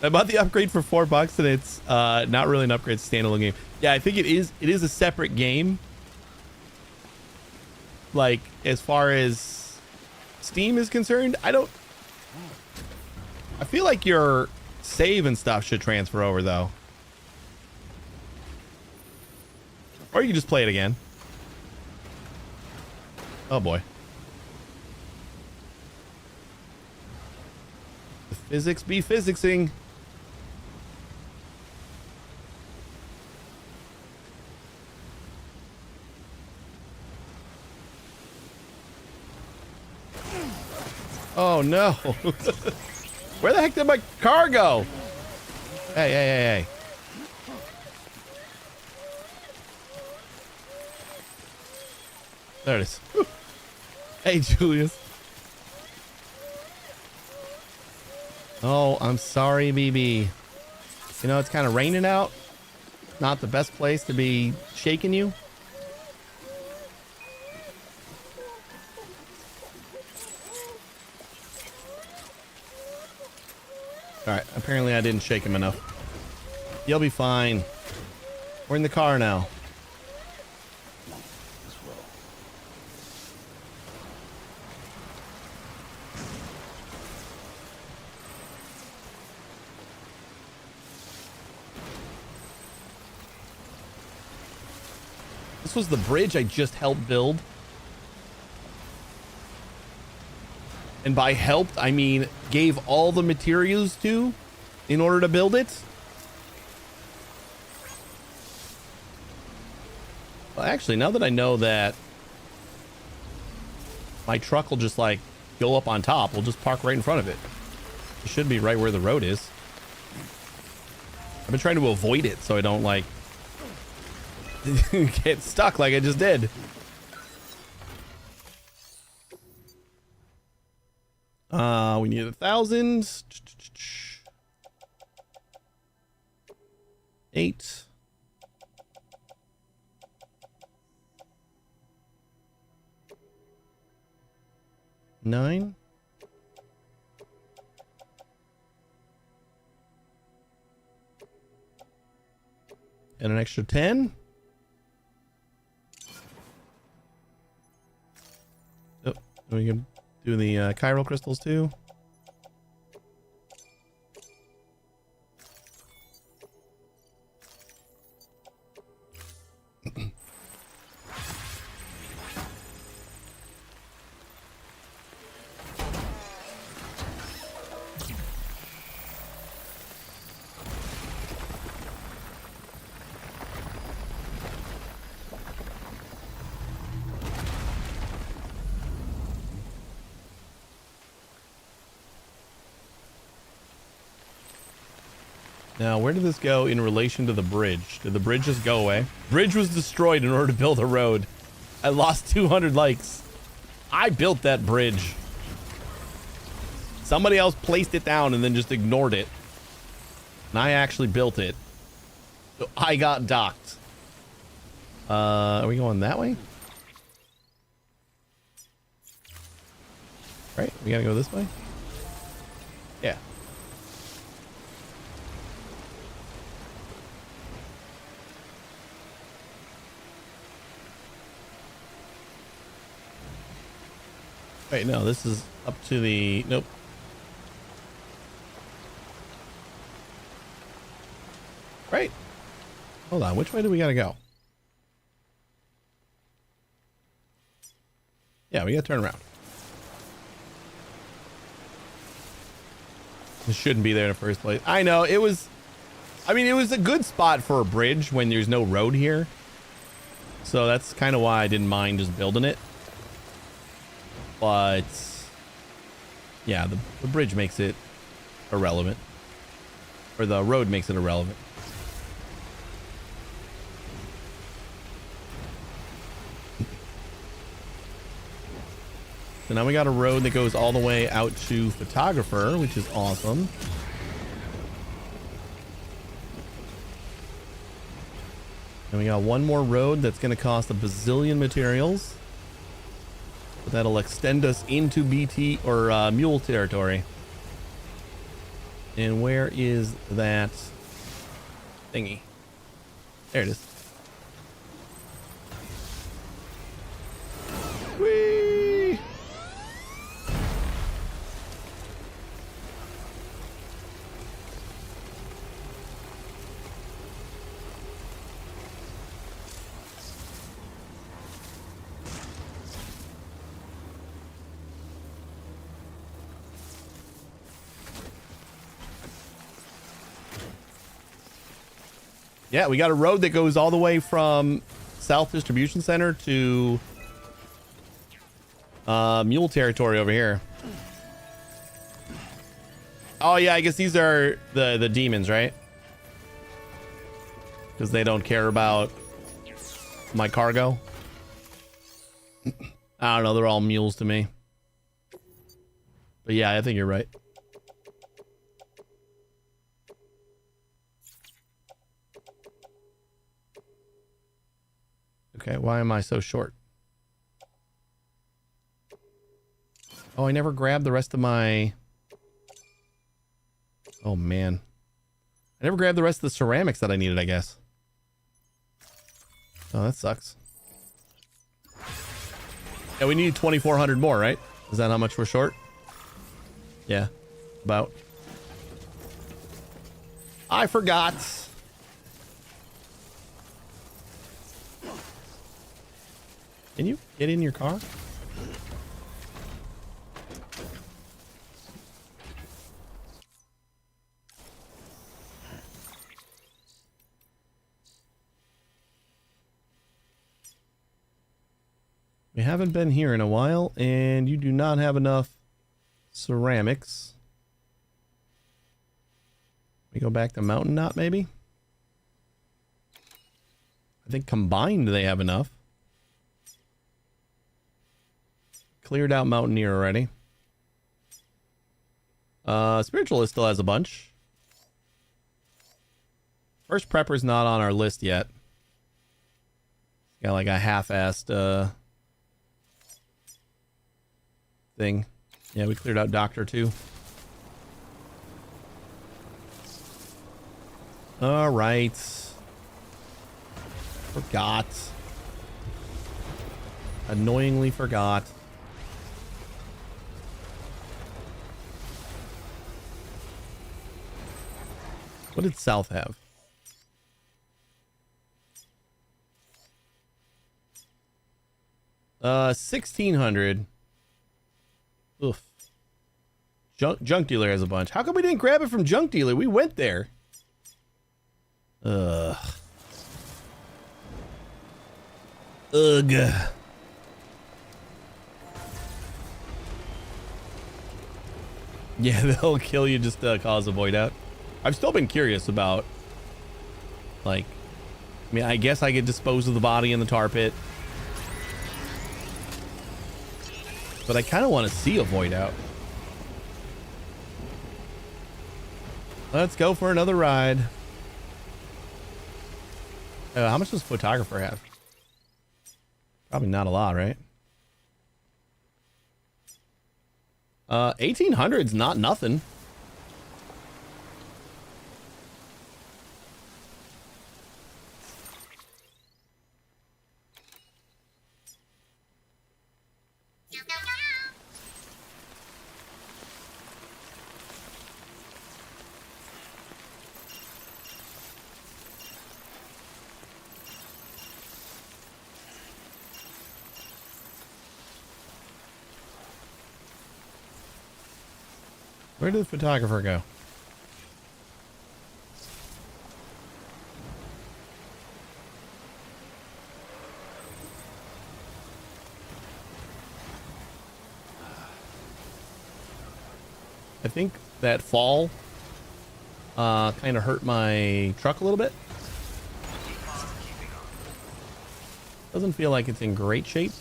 I bought the upgrade for $4 and it's not really an upgrade, it's a standalone game. Yeah, I think it is a separate game. Like as far as Steam is concerned, I feel like your save and stuff should transfer over though. Or you can just play it again. Oh boy. The physics be physicsing. Oh no. Where the heck did my car go? Hey. There it is. Whew. Hey, Julius. Oh, I'm sorry, BB. You know, it's kind of raining out. Not the best place to be shaking you. All right, apparently I didn't shake him enough. You'll be fine. We're in the car now. This was the bridge I just helped build. And by helped, I mean gave all the materials to in order to build it. Well, actually, now that I know that my truck will just like go up on top, we'll just park right in front of it. It should be right where the road is. I've been trying to avoid it so I don't like get stuck like I just did. We need 1,000. 8. Nine. And an extra 10. Oh, we can do the chiral crystals too. Now, where did this go in relation to the bridge? Did the bridge just go away? Bridge was destroyed in order to build a road. I lost 200 likes. I built that bridge. Somebody else placed it down and then just ignored it. And I actually built it. So I got docked. Are we going that way? Right, we gotta go this way? Yeah. Wait, no, this is up to the... Nope. Right. Hold on, which way do we gotta go? Yeah, we gotta turn around. This shouldn't be there in the first place. I know, it was... I mean, it was a good spot for a bridge when there's no road here. So that's kind of why I didn't mind just building it. But yeah, the bridge makes it irrelevant, or the road makes it irrelevant. So now we got a road that goes all the way out to Photographer, which is awesome. And we got one more road that's going to cost a bazillion materials. But that'll extend us into BT or mule territory. And where is that thingy? There it is. Whee! Yeah, we got a road that goes all the way from South Distribution Center to mule territory over here. Oh yeah, I guess these are the demons, right? Because they don't care about my cargo. I don't know. They're all mules to me. But yeah, I think you're right. Okay, why am I so short? Oh, I never grabbed the rest of my... Oh, man. I never grabbed the rest of the ceramics that I needed, I guess. Oh, that sucks. Yeah, we need 2,400 more, right? Is that how much we're short? Yeah, about. I forgot. Can you get in your car? We haven't been here in a while, and you do not have enough ceramics. We go back to Mountain Knot, maybe? I think combined they have enough. Cleared out Mountaineer already. Spiritualist still has a bunch. First Prepper's not on our list yet. Got like a half-assed thing. Yeah, we cleared out Doctor too. All right. Forgot. Annoyingly forgot. What did South have? Uh, 1,600. Oof. Junk Dealer has a bunch. How come we didn't grab it from Junk Dealer? We went there. Ugh. Ugh. Yeah, they'll kill you just to cause a void out. I've still been curious about, like, I mean, I guess I could dispose of the body in the tar pit. But I kind of want to see a void out. Let's go for another ride. How much does Photographer have? Probably not a lot, right? 1,800's not nothing. Where did the photographer go? I think that fall kind of hurt my truck a little bit. Doesn't feel like it's in great shape.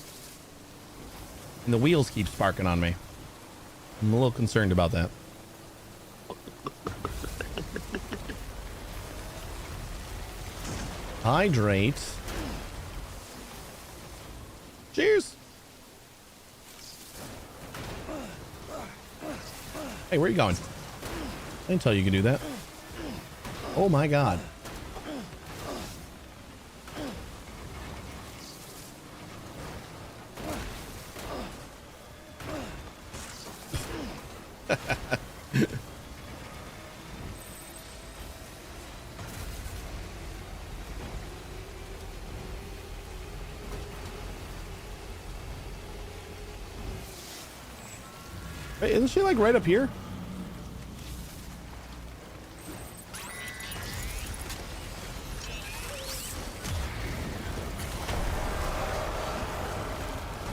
And the wheels keep sparking on me. I'm a little concerned about that. Hydrate. Cheers. Hey, where are you going? I didn't tell you could do that. Oh my God. Wait, isn't she like right up here?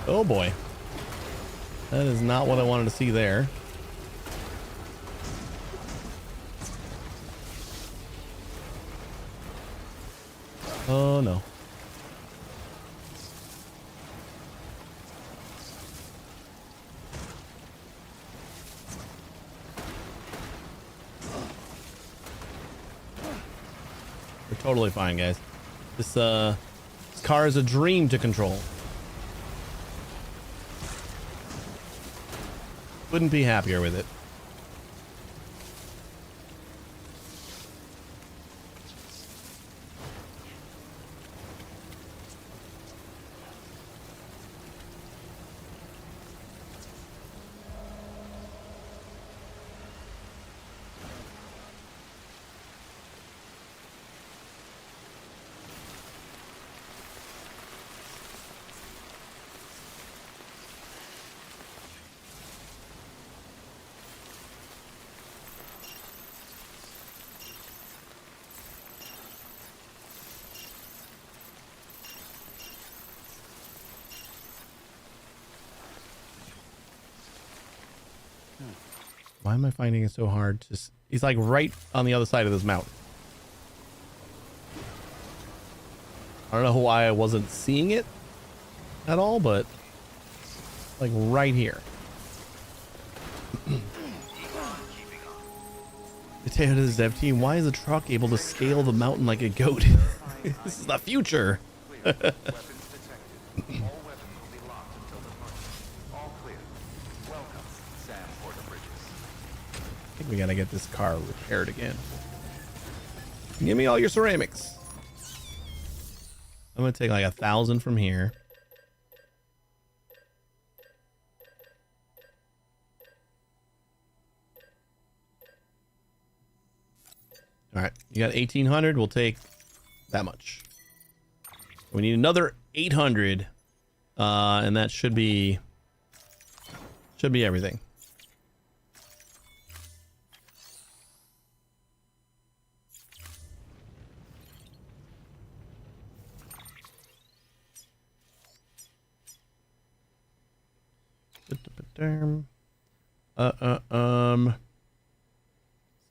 Oh boy. That is not what I wanted to see there. Oh no. Totally fine, guys. This car is a dream to control. Couldn't be happier with it. Why am I finding it so hard to... He's like right on the other side of this mountain. I don't know why I wasn't seeing it at all, but like right here. Potato to the dev team. Why is a truck able to scale the mountain like a goat? This is the future. Clear. Weapons detected. All weapons will be locked until departure. All clear. Welcome, Sam Porter-Bridges. I think we gotta get this car repaired again. Give me all your ceramics. I'm gonna take like 1,000 from here. All right, you got 1,800. We'll take that much. We need another 800, and that should be everything.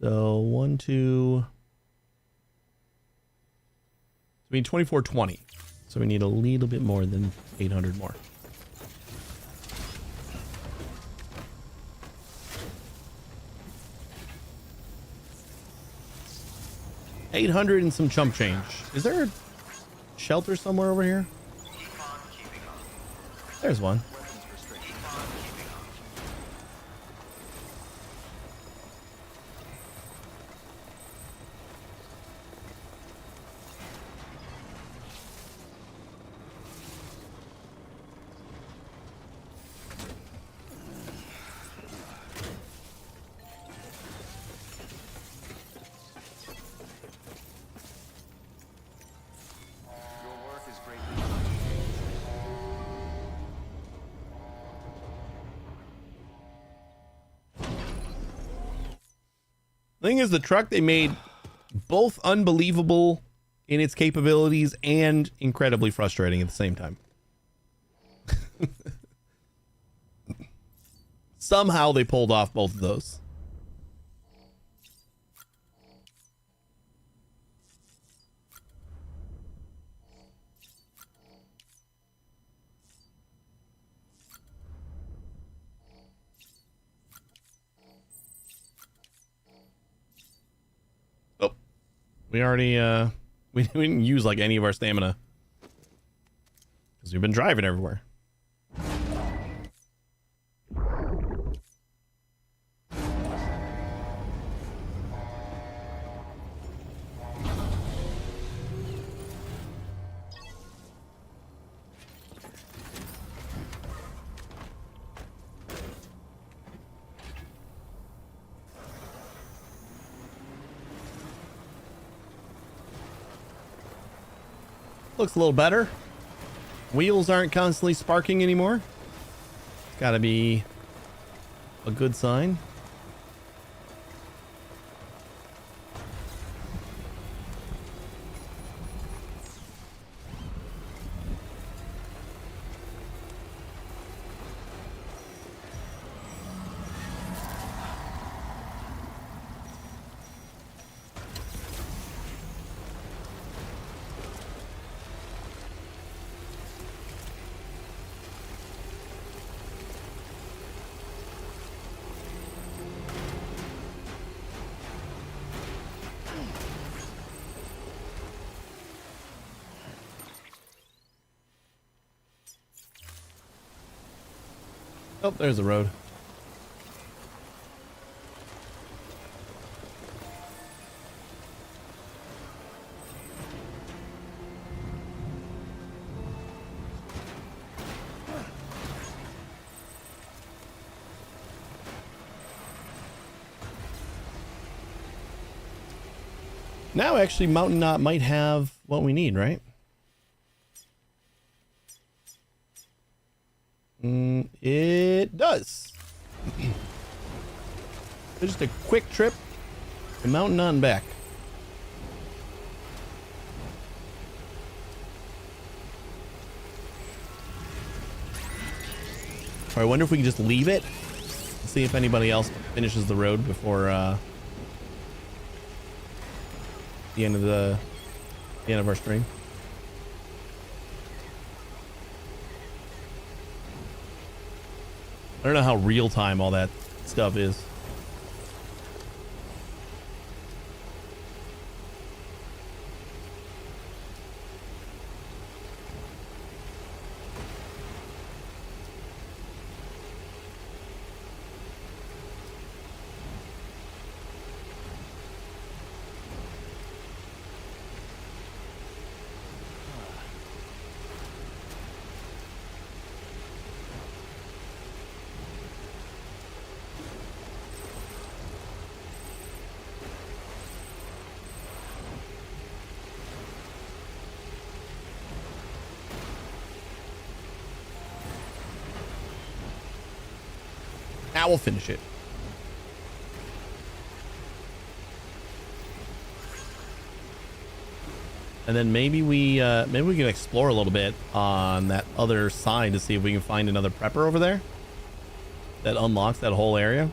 So 1, 2. So we need 2420. So we need a little bit more than 800 more. $800 and some chump change. Is there a shelter somewhere over here? There's one. Your work is greatly Thing is, the truck they made both unbelievable in its capabilities and incredibly frustrating at the same time. Somehow they pulled off both of those. Oh, we already we didn't use like any of our stamina because we've been driving everywhere. Looks a little better. Wheels aren't constantly sparking anymore. It's got to be a good sign. Oh, there's the road. Now, actually, Mountain Knot might have what we need, right? It does. Just a quick trip to Mountain Knot and back. I wonder if we can just leave it. See if anybody else finishes the road before the end of our stream. I don't know how real time all that stuff is. Now we'll finish it. And then maybe we can explore a little bit on that other side to see if we can find another prepper over there that unlocks that whole area.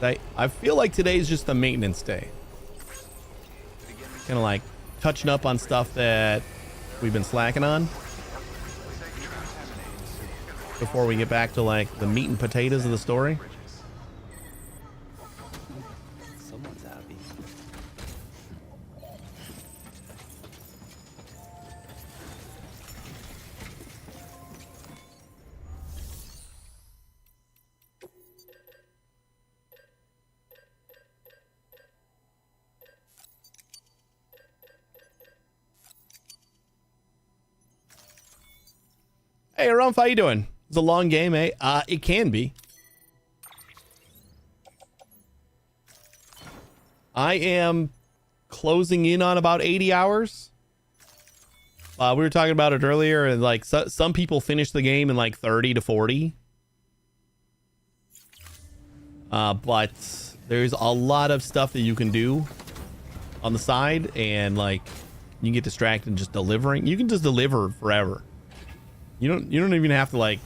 I feel like today's just a maintenance day. Kind of like touching up on stuff that we've been slacking on before we get back to like the meat and potatoes of the story. Someone's happy. Hey, Rumph, how you doing? It's a long game, eh? It can be. I am closing in on about 80 hours. We were talking about it earlier, and like some people finish the game in like 30 to 40. But there's a lot of stuff that you can do on the side, and like you can get distracted just delivering. You can just deliver forever. You don't even have to like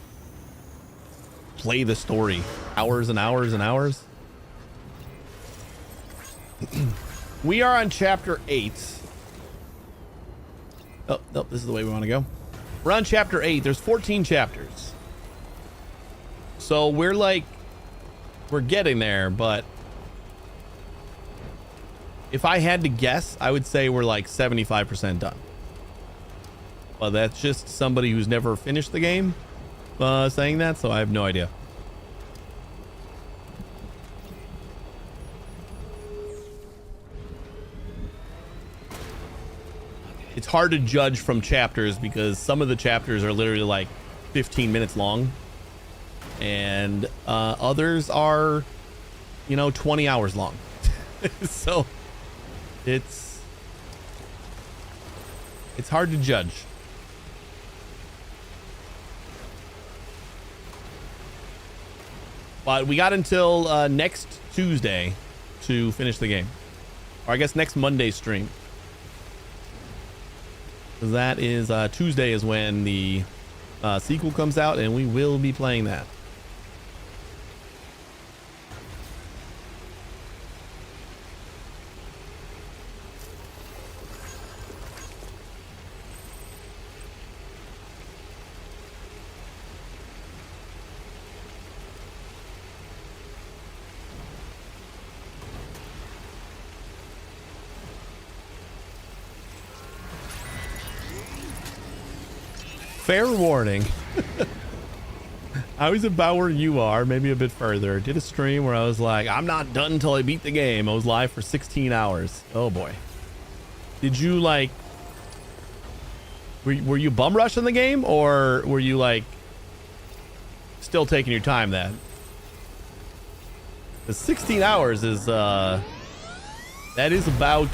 play the story hours and hours and hours. We are on chapter 8. Oh, no, this is the way we want to go. We're on chapter 8. There's 14 chapters. So we're getting there, but if I had to guess, I would say we're like 75% done. Well, that's just somebody who's never finished the game saying that, so I have no idea. It's hard to judge from chapters because some of the chapters are literally like 15 minutes long, and others are, 20 hours long. So it's hard to judge. But we got until next Tuesday to finish the game. Or I guess next Monday's stream. That is Tuesday is when the sequel comes out, and we will be playing that. Fair warning. I was about where you are, maybe a bit further. Did a stream where I was like, I'm not done until I beat the game. I was live for 16 hours. Oh boy. Did you like, were you bum rushing the game, or were you like still taking your time then? The 16 hours is, that is about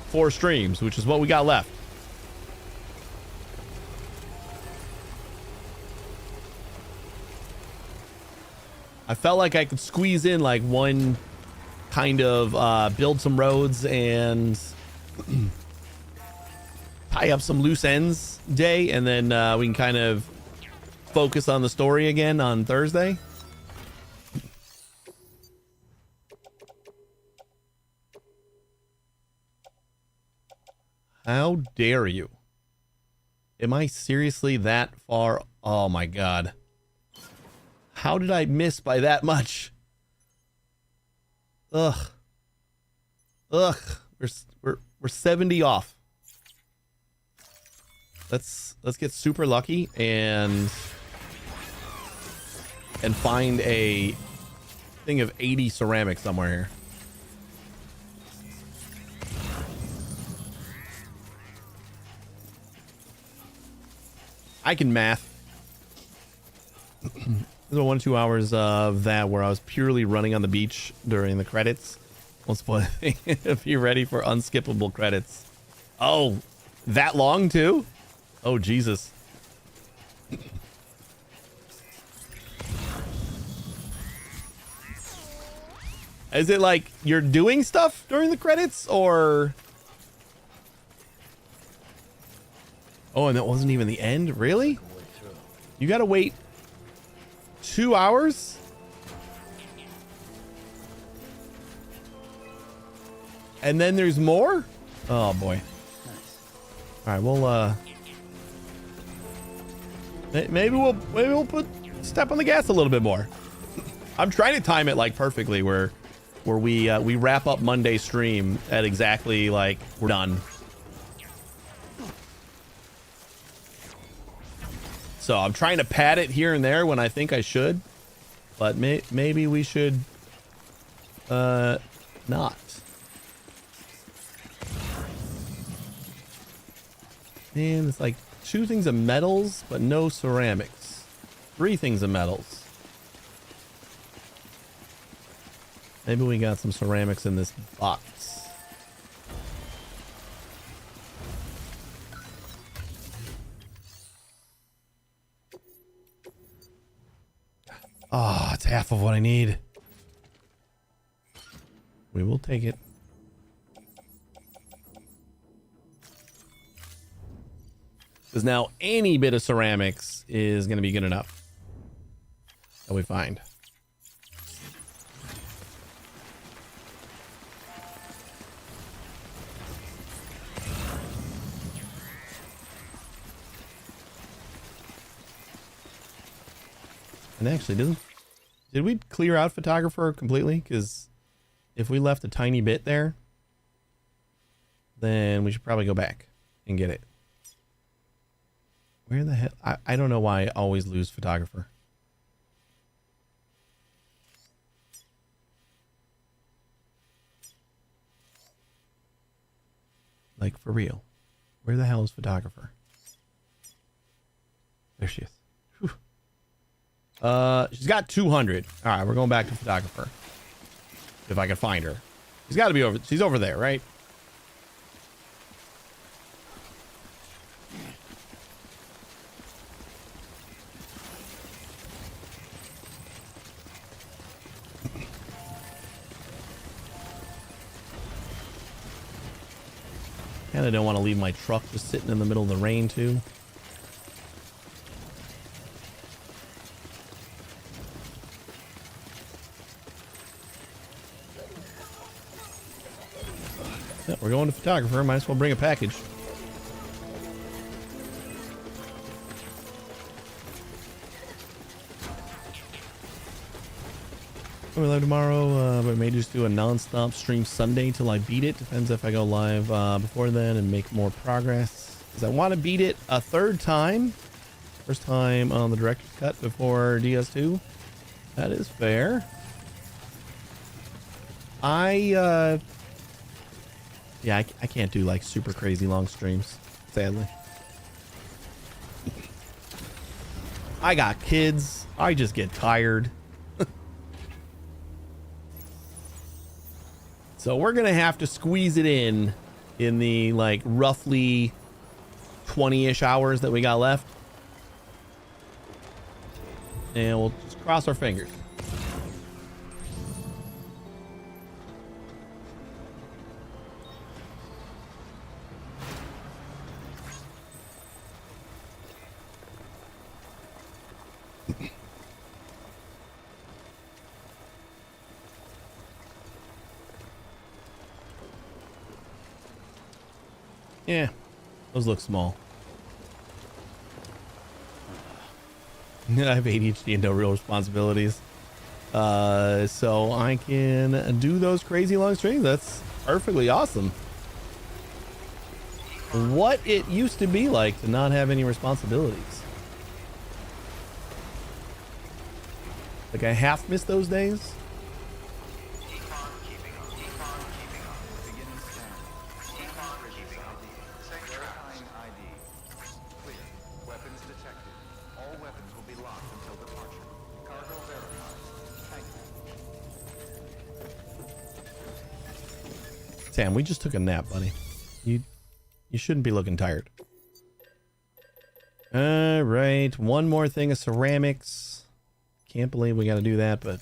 4 streams, which is what we got left. I felt like I could squeeze in like one kind of build some roads and tie up some loose ends day, and then we can kind of focus on the story again on Thursday. How dare you? Am I seriously that far? Oh my god. How did I miss by that much? Ugh. Ugh. We're 70 off. Let's get super lucky and find a thing of 80 ceramic somewhere here. I can math. There's 1 or 2 hours of that where I was purely running on the beach during the credits. Won't spoil anything if you're ready for unskippable credits. Oh, that long too? Oh, Jesus. Is it like you're doing stuff during the credits, or? Oh, and that wasn't even the end? Really? You gotta wait 2 hours? And then there's more? Oh boy. All right, well, maybe we'll step on the gas a little bit more. I'm trying to time it like perfectly where we wrap up Monday stream at exactly like we're done. So I'm trying to pad it here and there when I think I should, but maybe we should not. And it's like 2 things of metals, but no ceramics. 3 things of metals. Maybe we got some ceramics in this box. Oh, it's half of what I need. We will take it. Because now any bit of ceramics is going to be good enough that we find. And actually, did we clear out photographer completely? Because if we left a tiny bit there, then we should probably go back and get it. Where the hell? I don't know why I always lose photographer. Like, for real. Where the hell is photographer? There she is. Whew. She's got 200. All right, we're going back to photographer. If I can find her. She's got to be over. She's over there, right? Kind of don't want to leave my truck just sitting in the middle of the rain too. Yeah, we're going to photographer. Might as well bring a package. We're live tomorrow, but may just do a non-stop stream Sunday till I beat it. Depends if I go live before then and make more progress. Because I want to beat it a 3rd time First time on the director's cut before DS2. That is fair. Yeah, I can't do like super crazy long streams, sadly. I got kids. I just get tired. So we're gonna have to squeeze it in the like roughly 20-ish hours that we got left. And we'll just cross our fingers. Yeah, those look small. I have ADHD and no real responsibilities. So I can do those crazy long streams. That's perfectly awesome. What it used to be like to not have any responsibilities. Like I half miss those days. Verifying ID. Clear. Weapons detected. All weapons will be locked until departure. Cargo verified. Thank you. Sam, we just took a nap, buddy. You shouldn't be looking tired. All right, one more thing of ceramics. Can't believe we got to do that, but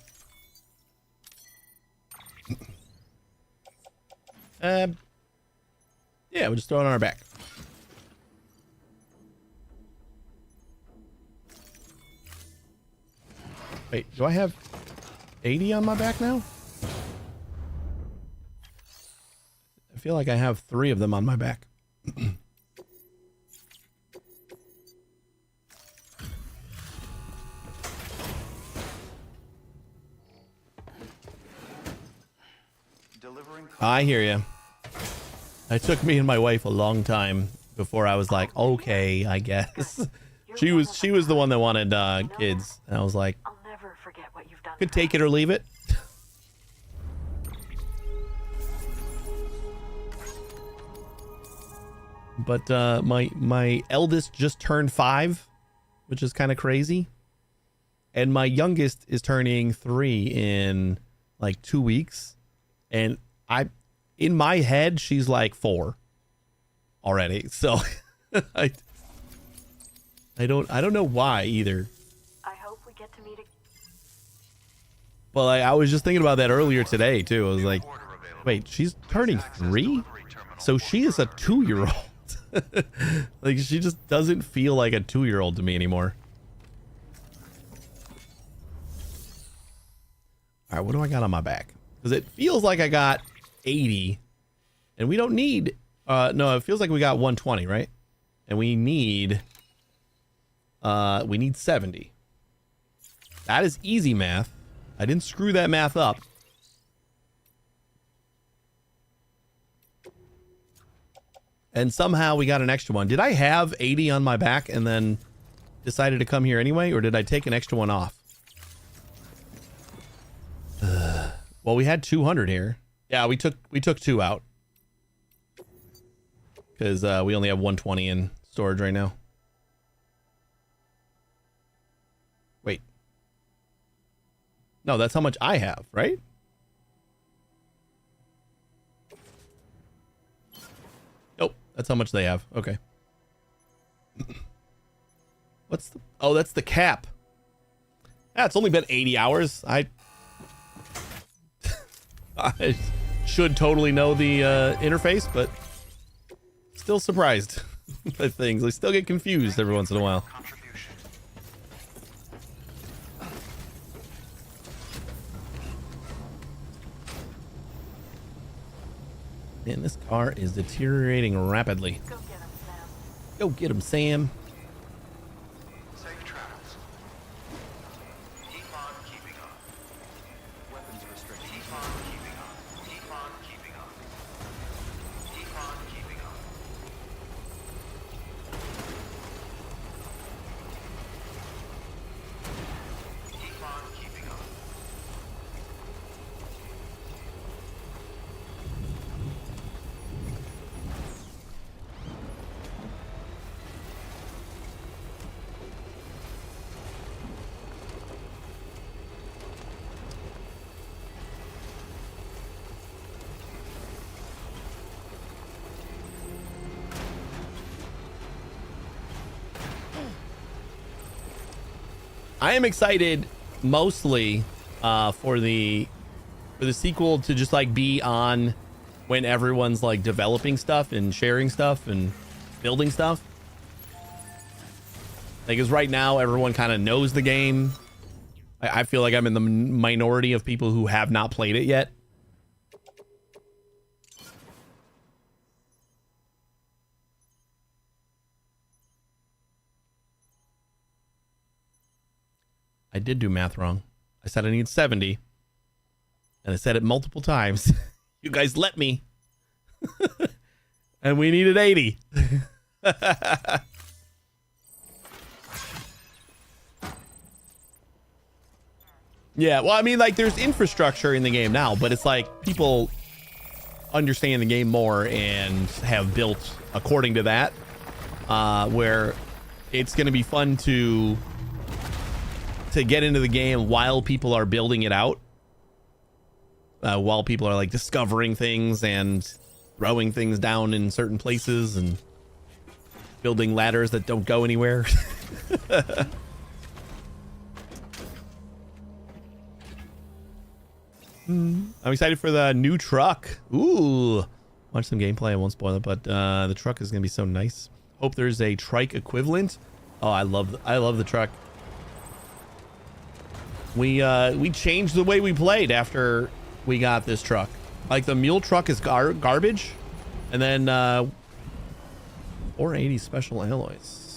yeah, we'll just throw it on our back. Wait, do I have 80 on my back now? I feel like I have 3 of them on my back. Delivering. I hear you. It took me and my wife a long time before I was like, okay, I guess. She was the one that wanted kids, and I was like, I'll never forget what you've done. could take it or leave it. But my eldest just turned 5, which is kind of crazy, and my youngest is turning 3 in like 2 weeks, and in my head she's like 4 already. So I don't know why either. I hope we get to meet again. But I was just thinking about that earlier today too. I was like, wait, she's turning 3, so she is a 2-year-old. Like she just doesn't feel like a 2-year-old to me anymore. All right, what do I got on my back? Because it feels like I got 80, and we don't need. No, it feels like we got 120, right? And we need 70. That is easy math. I didn't screw that math up. And somehow we got an extra one. Did I have 80 on my back and then decided to come here anyway, or did I take an extra one off? Well, we had 200 here. Yeah, we took 2 out because we only have 120 in storage right now. Wait. No, that's how much I have, right? Nope, that's how much they have. Okay. What's the... Oh, that's the cap. Yeah, it's only been 80 hours. I should totally know the interface, but still surprised by things. I still get confused every once in a while. Man, this car is deteriorating rapidly. Go get him, Sam. Go get him, Sam. Safe travels. Keep on keeping on. Weapons restricted. Keep on keeping on. Keep on keeping on. Keep on keeping on. I am excited mostly for the sequel to just like be on when everyone's like developing stuff and sharing stuff and building stuff. Like, because right now everyone kind of knows the game. I feel like I'm in the minority of people who have not played it yet. I did do math wrong. I said I need 70. And I said it multiple times. You guys let me. And we needed 80. Yeah, well, I mean, like, there's infrastructure in the game now, but it's like people understand the game more and have built according to that, where it's going to be fun to get into the game while people are building it out, while people are like discovering things and throwing things down in certain places and building ladders that don't go anywhere. I'm excited for the new truck. Ooh, watch some gameplay. I won't spoil it, but the truck is gonna be so nice. Hope there's a trike equivalent. Oh, I love the truck. We changed the way we played after we got this truck. Like, the mule truck is garbage, and then 480 special alloys.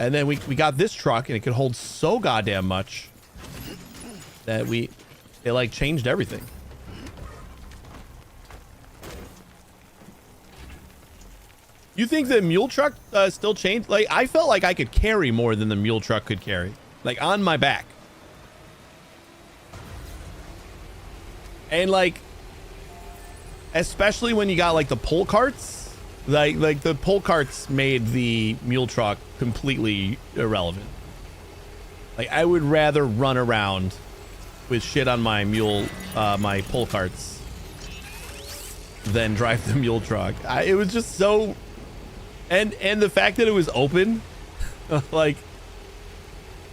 And then we got this truck, and it could hold so goddamn much that it like changed everything. You think the mule truck still changed? Like, I felt like I could carry more than the mule truck could carry, like on my back. And like, especially when you got like the pull carts. Like the pull carts made the mule truck completely irrelevant. Like, I would rather run around with shit on my my pull carts than drive the mule truck. It was just so, and the fact that it was open, like,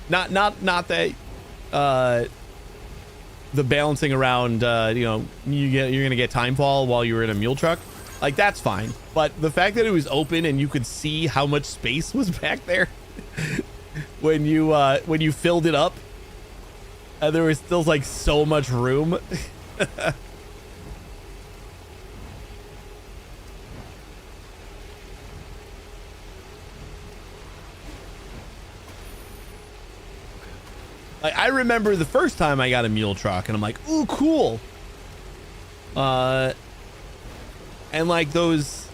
not that the balancing around, you're gonna get time fall while you're in a mule truck. Like, that's fine, but the fact that it was open and you could see how much space was back there when you filled it up, and there was still like so much room. Like, I remember the first time I got a mule truck, and I'm like, ooh, cool. And like those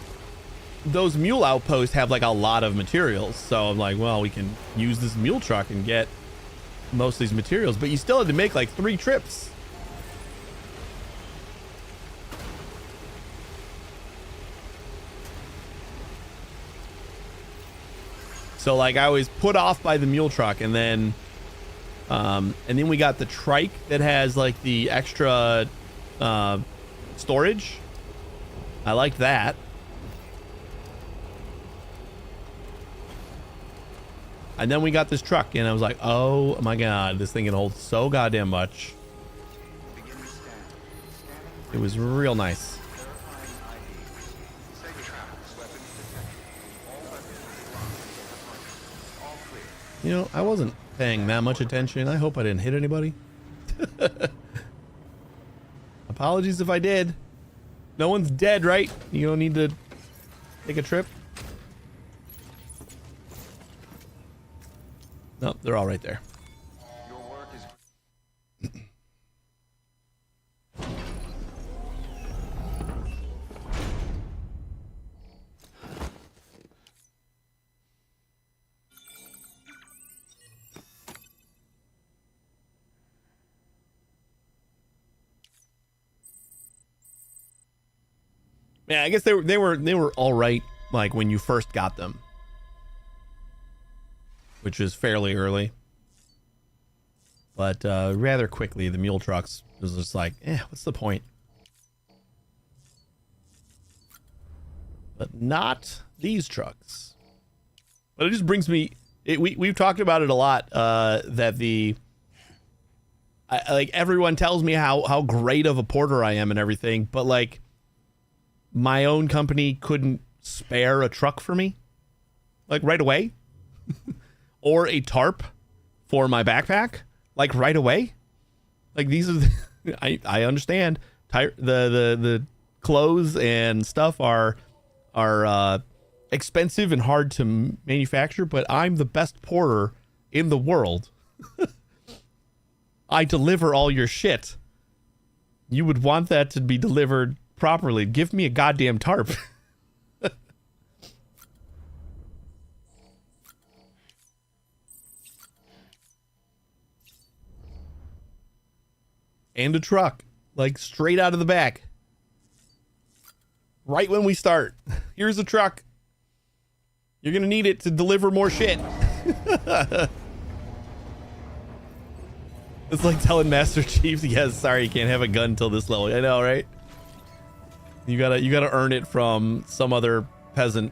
mule outposts have like a lot of materials, so I'm like, well, we can use this mule truck and get most of these materials, but you still had to make like 3 trips. So like, I was put off by the mule truck, and then we got the trike that has like the extra storage. I liked that. And then we got this truck, and I was like, oh my god, this thing can hold so goddamn much. It was real nice. You know, I wasn't paying that much attention. I hope I didn't hit anybody. Apologies if I did. No one's dead, right? You don't need to take a trip. Nope, they're all right there. Your work is Yeah, I guess they were all right, like when you first got them, which is fairly early. But rather quickly, the mule trucks was just like, what's the point? But not these trucks. But it just brings me. We've talked about it a lot. That like everyone tells me how great of a porter I am and everything, but like my own company couldn't spare a truck for me, like right away, or a tarp for my backpack, like right away. Like these are, I understand. The clothes and stuff are expensive and hard to manufacture, but I'm the best porter in the world. I deliver all your shit. You would want that to be delivered properly. Give me a goddamn tarp. And a truck, like straight out of the back. Right when we start. Here's a truck. You're gonna need it to deliver more shit. It's like telling Master Chief, yes, sorry, you can't have a gun until this level. I know, right? You gotta earn it from some other peasant.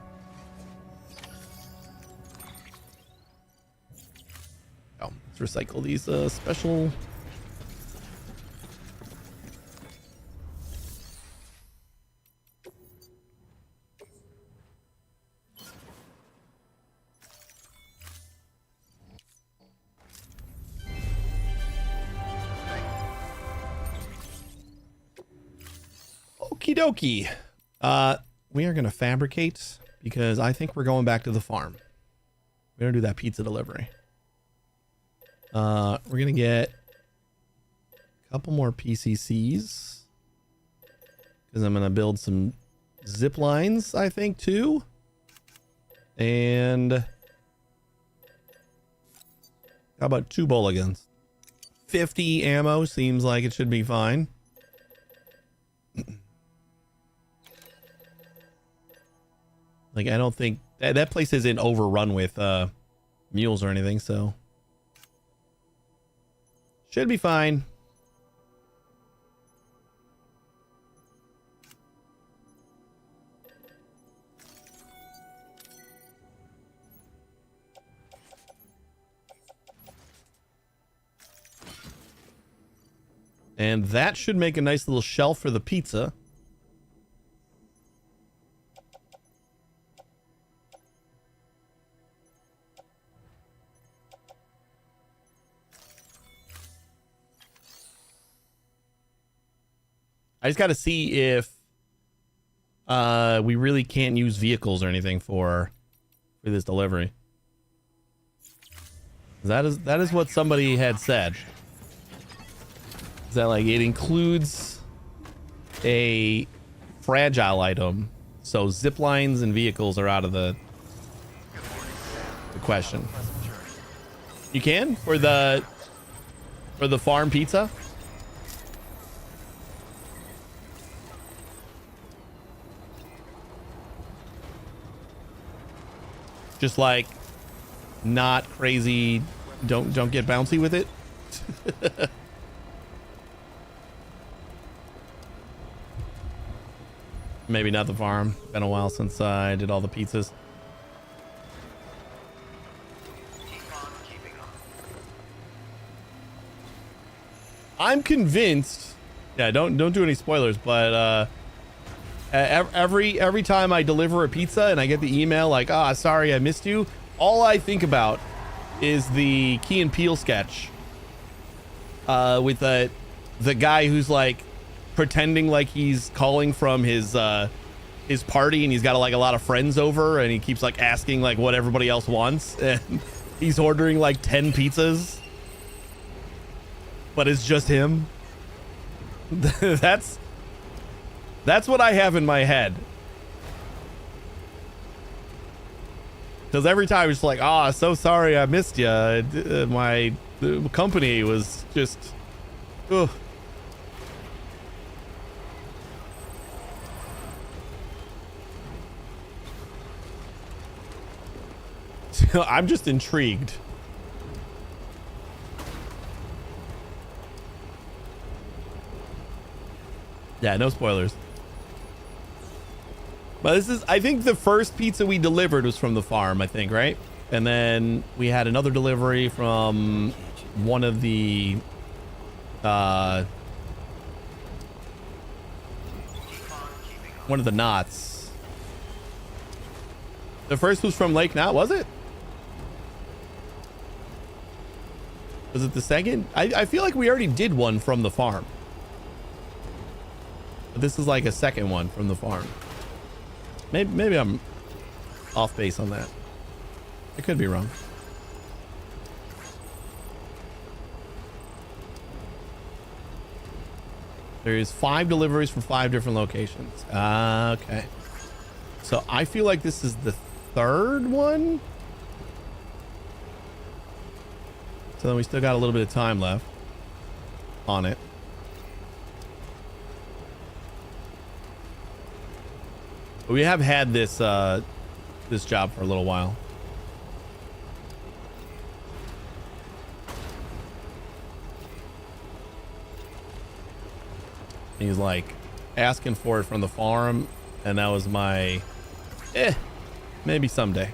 Oh, let's recycle these special. Okie dokie. We are gonna fabricate because I think we're going back to the farm. We're gonna do that pizza delivery. We're gonna get a couple more PCCs because I'm gonna build some zip lines, I think, too. And how about 2 bola guns? 50 ammo seems like it should be fine. Like, I don't think that place isn't overrun with mules or anything, so should be fine. And that should make a nice little shelf for the pizza. I just got to see if we really can't use vehicles or anything for this delivery. That is what somebody had said. Is that like it includes a fragile item, so zip lines and vehicles are out of the question. You can for the farm pizza. Just like not crazy, don't get bouncy with it. Maybe not the farm. Been a while since I did all the pizzas. I'm convinced. Yeah, don't do any spoilers, but every time I deliver a pizza and I get the email like, "Ah, sorry, I missed you," all I think about is the Key and Peele sketch with the guy who's like pretending like he's calling from his party and he's got like a lot of friends over and he keeps like asking like what everybody else wants and he's ordering like 10 pizzas, but it's just him. That's what I have in my head. Because every time it's like, "Oh, so sorry I missed you. My company was just, ugh." I'm just intrigued. Yeah, no spoilers. But this is, I think the first pizza we delivered was from the farm, I think, right? And then we had another delivery from one of the knots. The first was from Lake Knot, was it? Was it the second? I feel like we already did one from the farm. But this is like a second one from the farm. Maybe I'm off base on that. I could be wrong. There's 5 deliveries from 5 different locations. Okay. So I feel like this is the 3rd one. So then we still got a little bit of time left on it. But we have had this this job for a little while. He's like asking for it from the farm, and that was my maybe someday.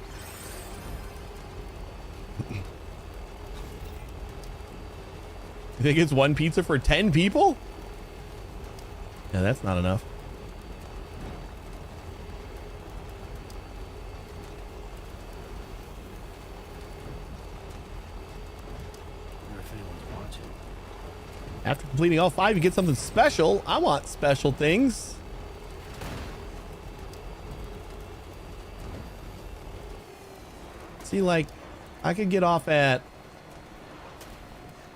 You think it's 1 pizza for 10 people? Yeah, that's not enough. Wonder if anyone's watching. After completing all 5, you get something special. I want special things. See, like, I could get off at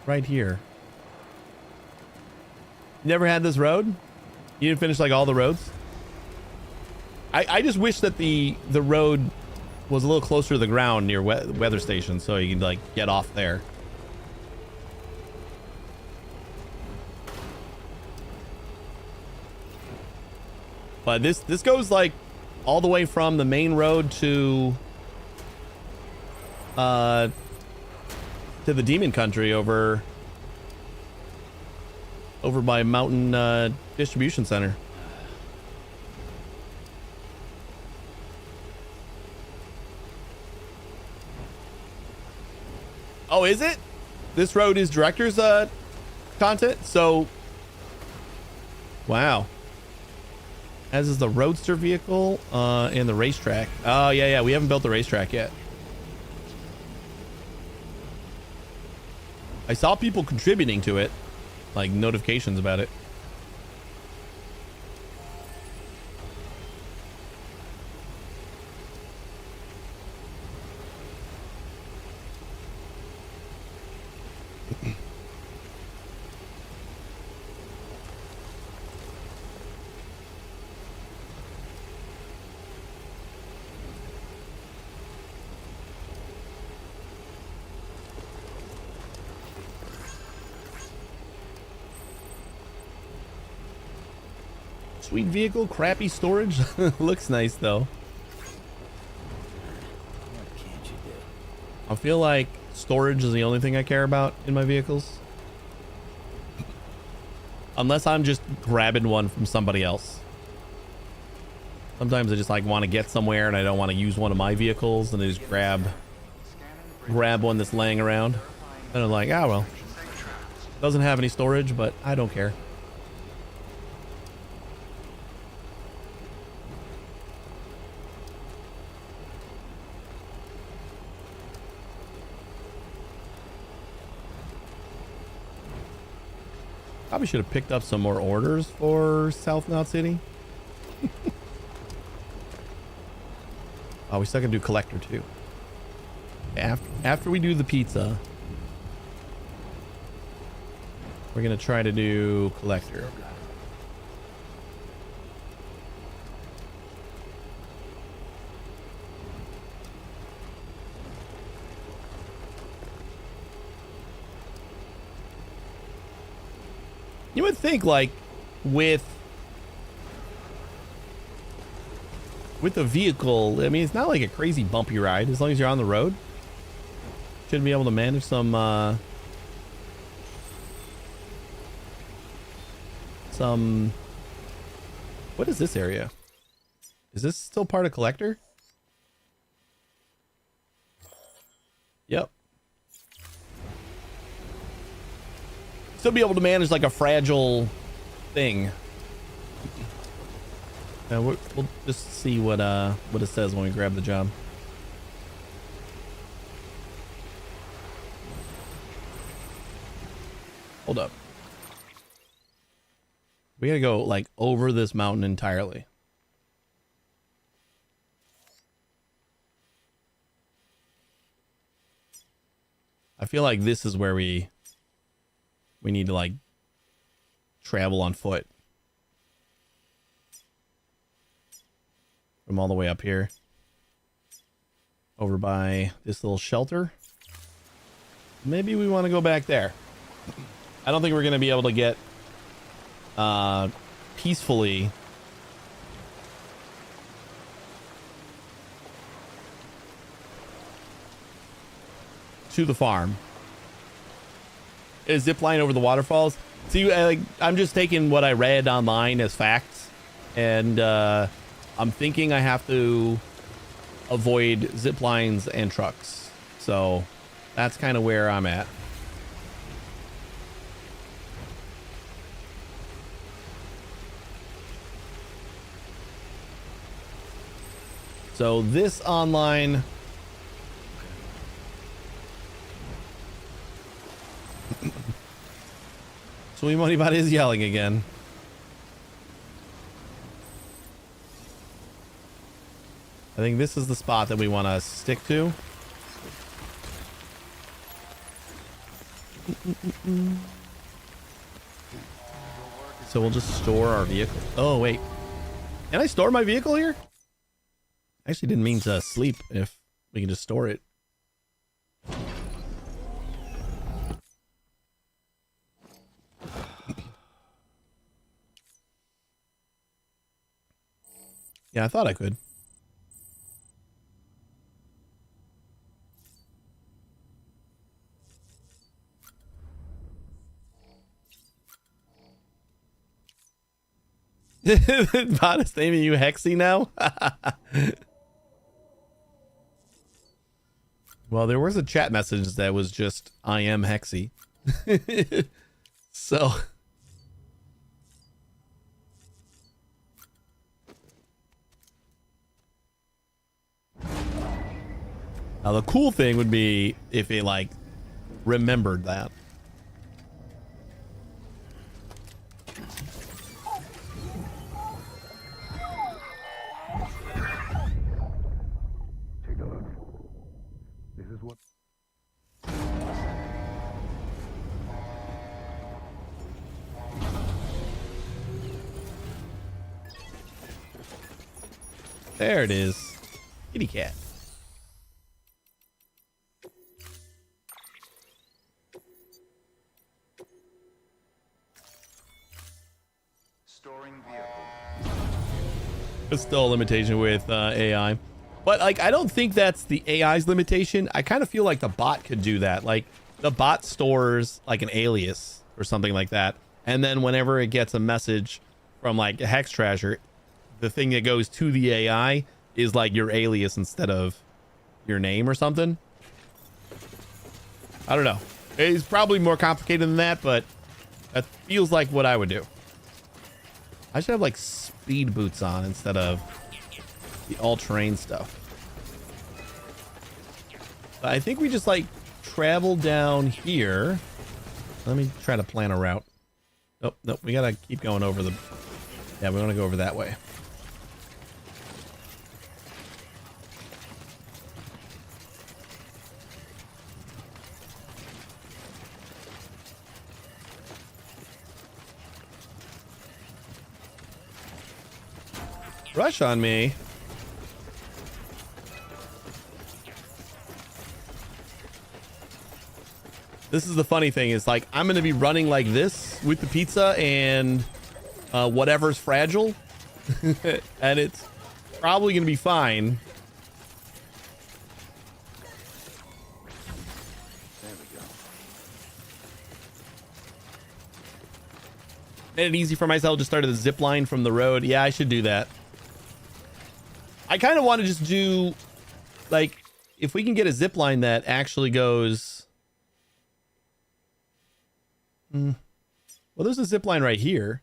right here. Never had this road? You didn't finish like all the roads? I just wish that the road was a little closer to the ground near weather station, so you can like get off there. But this goes like all the way from the main road to the demon country over by Mountain Distribution Center. Oh, is it? This road is director's content? So, wow. As is the roadster vehicle and the racetrack. Oh, yeah. We haven't built the racetrack yet. I saw people contributing to it, like notifications about it. Sweet vehicle, crappy storage. Looks nice though. What can't you do? I feel like storage is the only thing I care about in my vehicles. Unless I'm just grabbing one from somebody else. Sometimes I just like want to get somewhere and I don't want to use one of my vehicles, and I just grab one that's laying around. And I'm like, ah, well, doesn't have any storage, but I don't care. Probably should have picked up some more orders for South Knot City. Oh, we still can do collector too. After we do the pizza, we're gonna try to do collector. You would think like with a vehicle, I mean, it's not like a crazy bumpy ride as long as you're on the road. Should be able to manage some what is this area? Is this still part of collector? Yep. Still be able to manage like a fragile thing. We'll just see what it says when we grab the job. Hold up. We gotta go like over this mountain entirely. I feel like this is where we need to like travel on foot from all the way up here over by this little shelter. Maybe we want to go back there. I don't think we're going to be able to get peacefully to the farm. Is zip line over the waterfalls? See, I'm just taking what I read online as facts, and I'm thinking I have to avoid zip lines and trucks. So that's kind of where I'm at. So this online. Sweet Money Bot is yelling again. I think this is the spot that we want to stick to. So we'll just store our vehicle. Oh, wait. Can I store my vehicle here? I actually didn't mean to sleep if we can just store it. Yeah, I thought I could. Bot is naming you Hexy now? Well, there was a chat message that was just, I am Hexy. So... Now the cool thing would be if it like remembered that. Take a look. This is what. There it is. Kitty cat. Storing vehicle. It's still a limitation with AI. But like, I don't think that's the AI's limitation. I kind of feel like the bot could do that. Like the bot stores like an alias or something like that. And then whenever it gets a message from like a hex treasure, the thing that goes to the AI is like your alias instead of your name or something. I don't know. It's probably more complicated than that, but that feels like what I would do. I should have like speed boots on instead of the all-terrain stuff. But I think we just like travel down here. Let me try to plan a route. Nope, nope. We gotta keep going over the... Yeah, we want to go over that way. Rush on me. This is the funny thing is like I'm gonna be running like this with the pizza and whatever's fragile and it's probably gonna be fine. There we go. Made it easy for myself. Just started the zip line from the road. Yeah, I should do that. I kind of want to just do like if we can get a zip line that actually goes. Well, there's a zip line right here.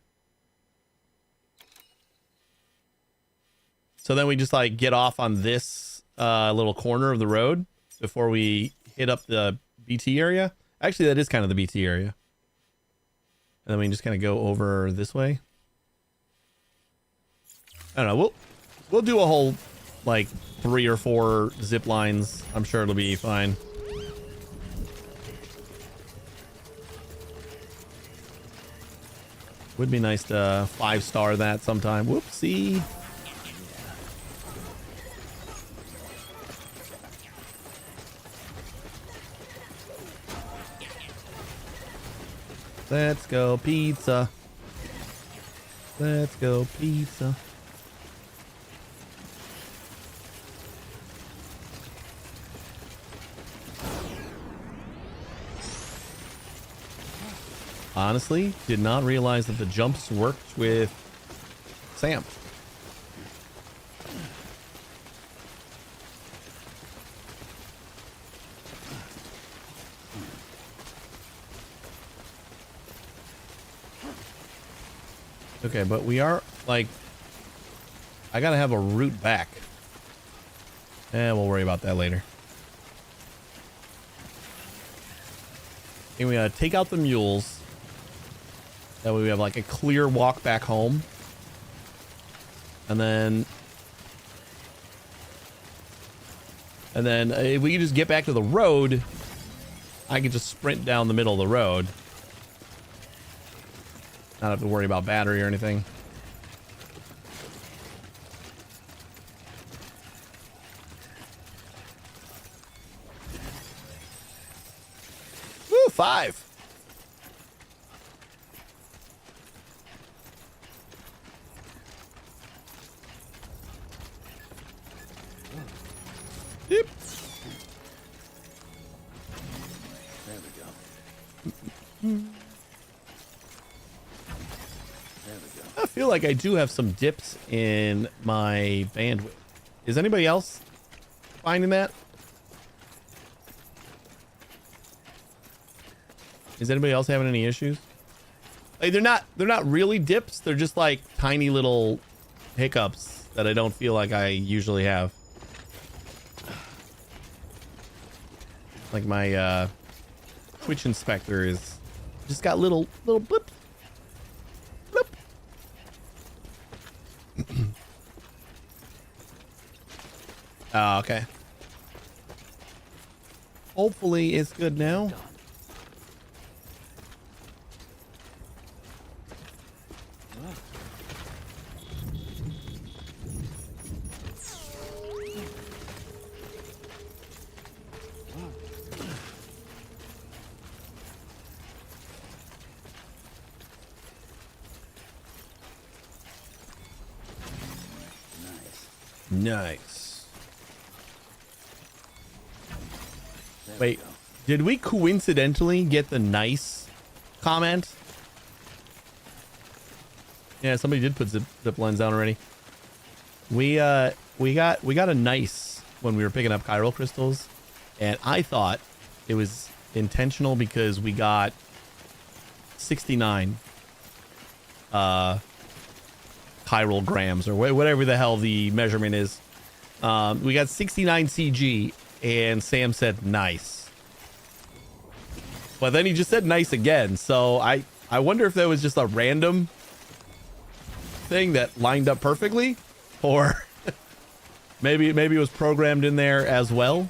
So then we just like get off on this little corner of the road before we hit up the BT area. Actually, that is kind of the BT area. And then we can just kind of go over this way. I don't know. We'll do a whole like 3 or 4 zip lines. I'm sure it'll be fine. Would be nice to 5-star that sometime. Whoopsie. Let's go pizza. Let's go pizza. Honestly, did not realize that the jumps worked with Sam. Okay, but we are like, I gotta have a route back. We'll worry about that later. And we gotta take out the mules. That way we have like a clear walk back home. And then if we can just get back to the road, I can just sprint down the middle of the road. Not have to worry about battery or anything. Woo, 5. Yep. There we go. There we go. I feel like I do have some dips in my bandwidth. Is anybody else finding that? Is anybody else having any issues? Like they're not really dips. They're just like tiny little hiccups that I don't feel like I usually have. Like my Twitch inspector is just got little blip. Blip. Oh, okay. Hopefully it's good now. Nice. Wait, did we coincidentally get the nice comment? Yeah, somebody did put zip lines down already. We got a nice when we were picking up chiral crystals, and I thought it was intentional because we got 69 chiral grams or whatever the hell the measurement is. We got 69 CG, and Sam said nice, but then he just said nice again. So I wonder if that was just a random thing that lined up perfectly, or maybe it was programmed in there as well.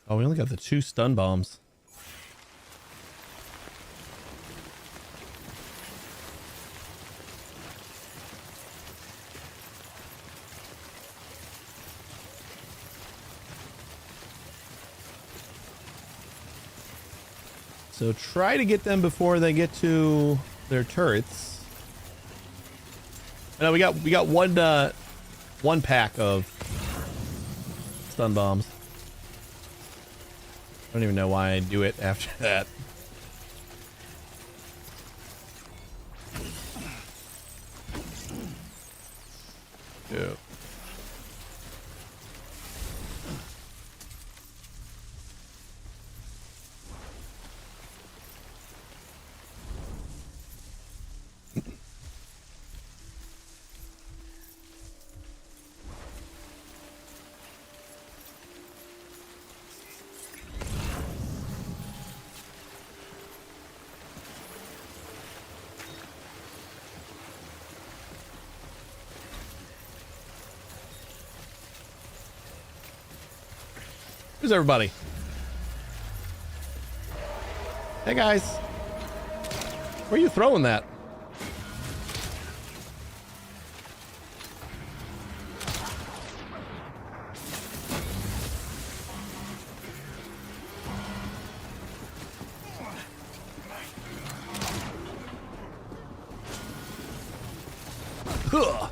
Oh, we only got the 2 stun bombs. So try to get them before they get to their turrets. No, we got one pack of stun bombs. I don't even know why I do it after that. Yeah. Where's everybody? Hey guys. Where are you throwing that? Huh.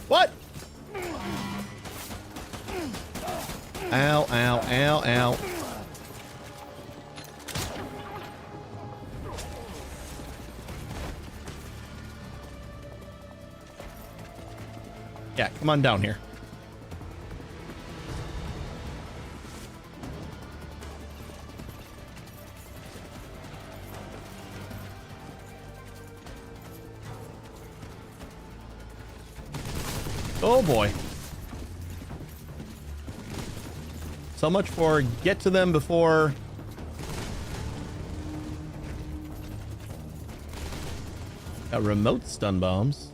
What? Ow, ow, ow, ow. Yeah, come on down here. Oh boy. So much for get to them before. Got remote stun bombs.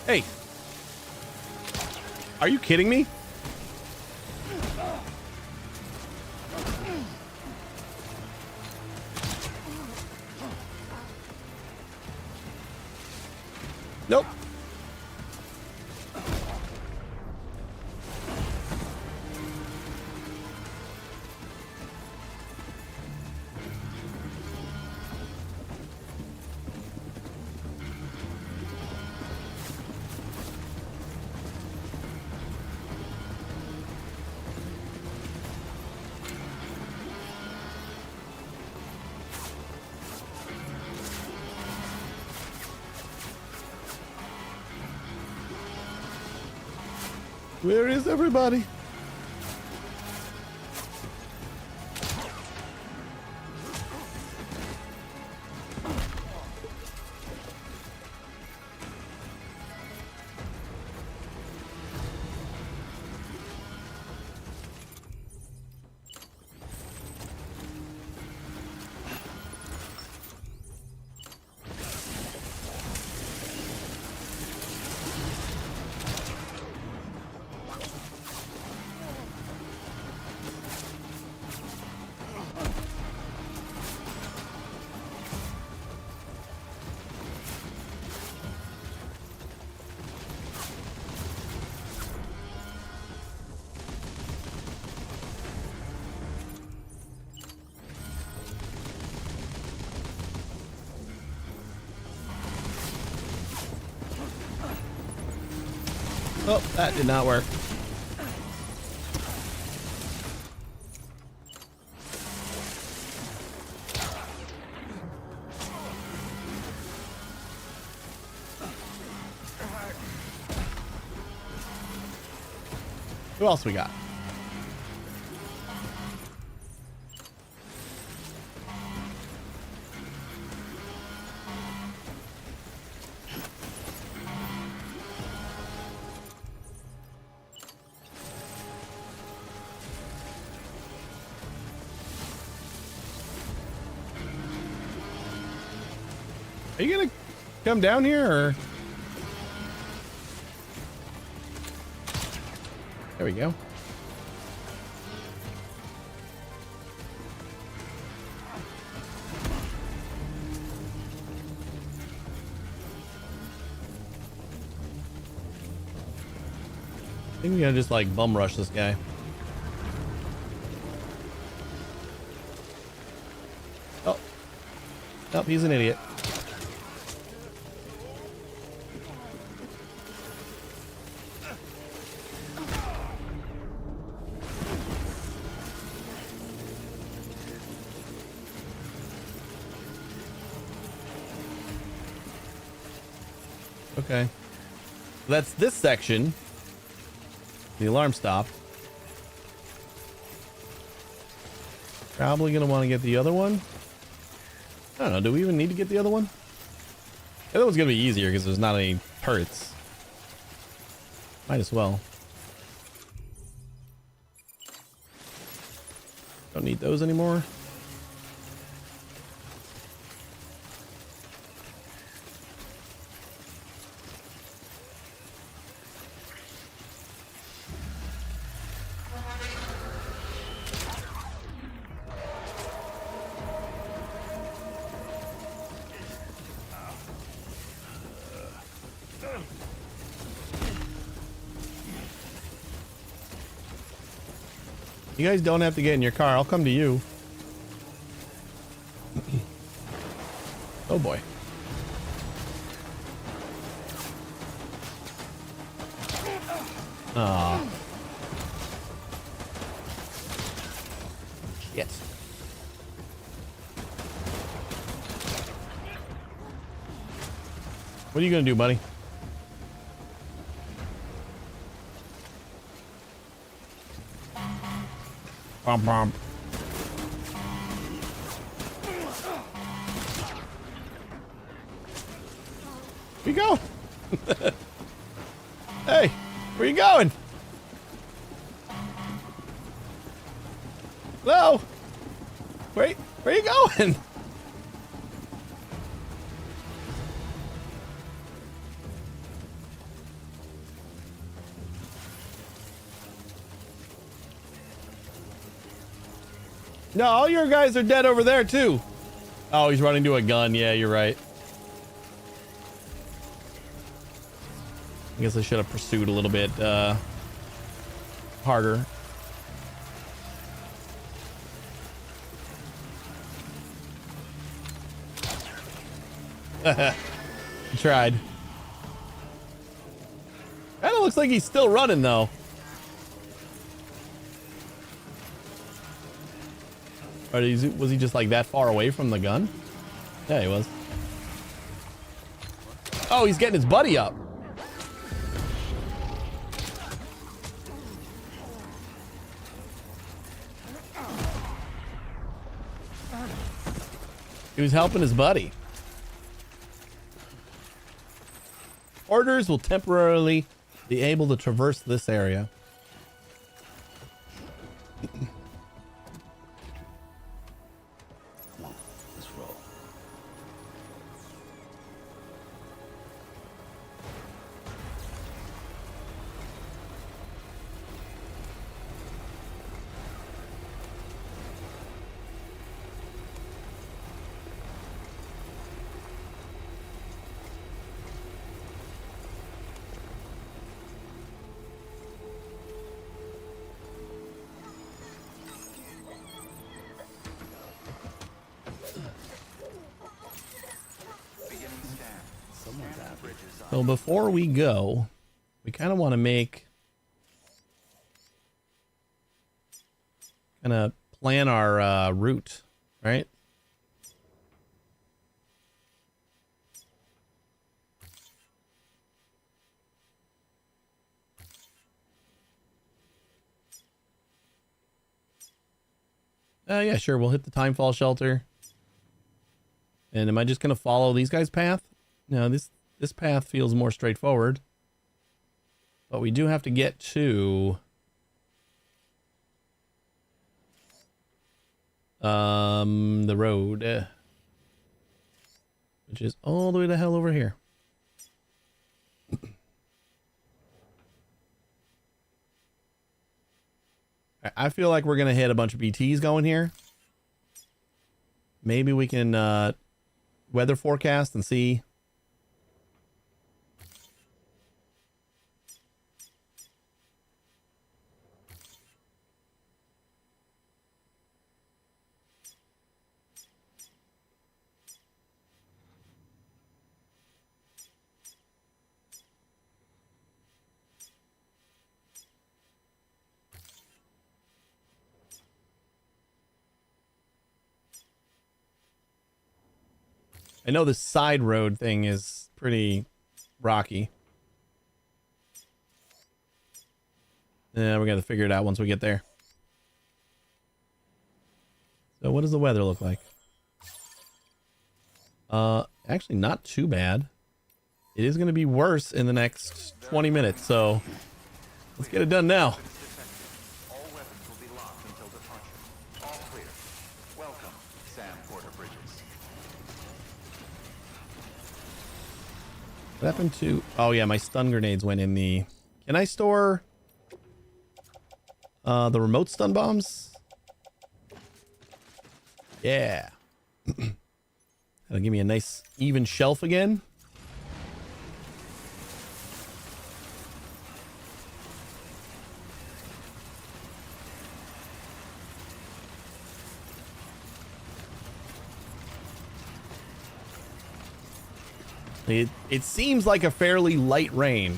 Hey. Are you kidding me? Nope. Where is everybody? Oh, that did not work. Who else we got? Are you gonna come down here or? There we go. I think we gotta just like bum rush this guy. Oh. Nope, he's an idiot. Okay. That's this section. The alarm stopped. Probably gonna want to get the other one. I don't know. Do we even need to get the other one? The other one's gonna be easier because there's not any turrets. Might as well. Don't need those anymore. You guys don't have to get in your car. I'll come to you. Oh boy. Aw. Yes. What are you gonna do, buddy? Bum, bum. Where you going? Hey, where you going? Hello? Where you going? No, all your guys are dead over there too. Oh, he's running to a gun. Yeah, you're right. I guess I should have pursued a little bit harder. Tried. Kind of looks like he's still running though. Or was he just like that far away from the gun? Yeah, he was. Oh, he's getting his buddy up. He was helping his buddy. Orders will temporarily be able to traverse this area. Let's roll. So before we go, we kind of want to plan our route, right? Yeah, sure. We'll hit the timefall shelter. And am I just going to follow these guys' path? No, this path feels more straightforward. But we do have to get to the road, which is all the way to hell over here. I feel like we're gonna hit a bunch of BTs going here. Maybe we can weather forecast and see. I know this side road thing is pretty rocky. Yeah, we got to figure it out once we get there. So what does the weather look like? Actually not too bad. It is going to be worse in the next 20 minutes, so let's get it done now. All weapons will be locked until departure. All clear. Welcome, Sam Porter Bridges. What happened to... Oh, yeah, my stun grenades went in the... Can I store the remote stun bombs? Yeah. That'll give me a nice even shelf again. It seems like a fairly light rain.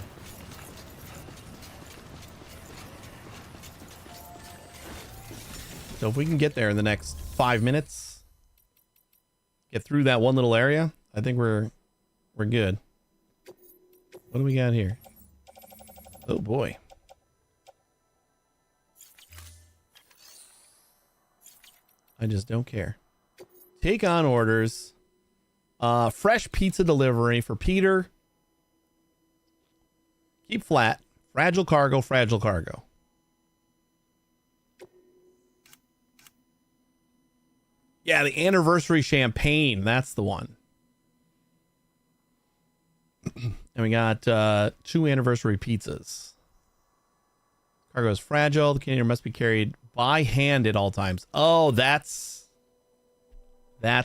So if we can get there in the next 5 minutes, get through that one little area, I think we're good. What do we got here? Oh boy. I just don't care. Take on orders. Fresh pizza delivery for Peter. Keep flat. Fragile cargo, fragile cargo. Yeah, the anniversary champagne. That's the one. And we got 2 anniversary pizzas. Cargo is fragile. The container must be carried by hand at all times. Oh, that's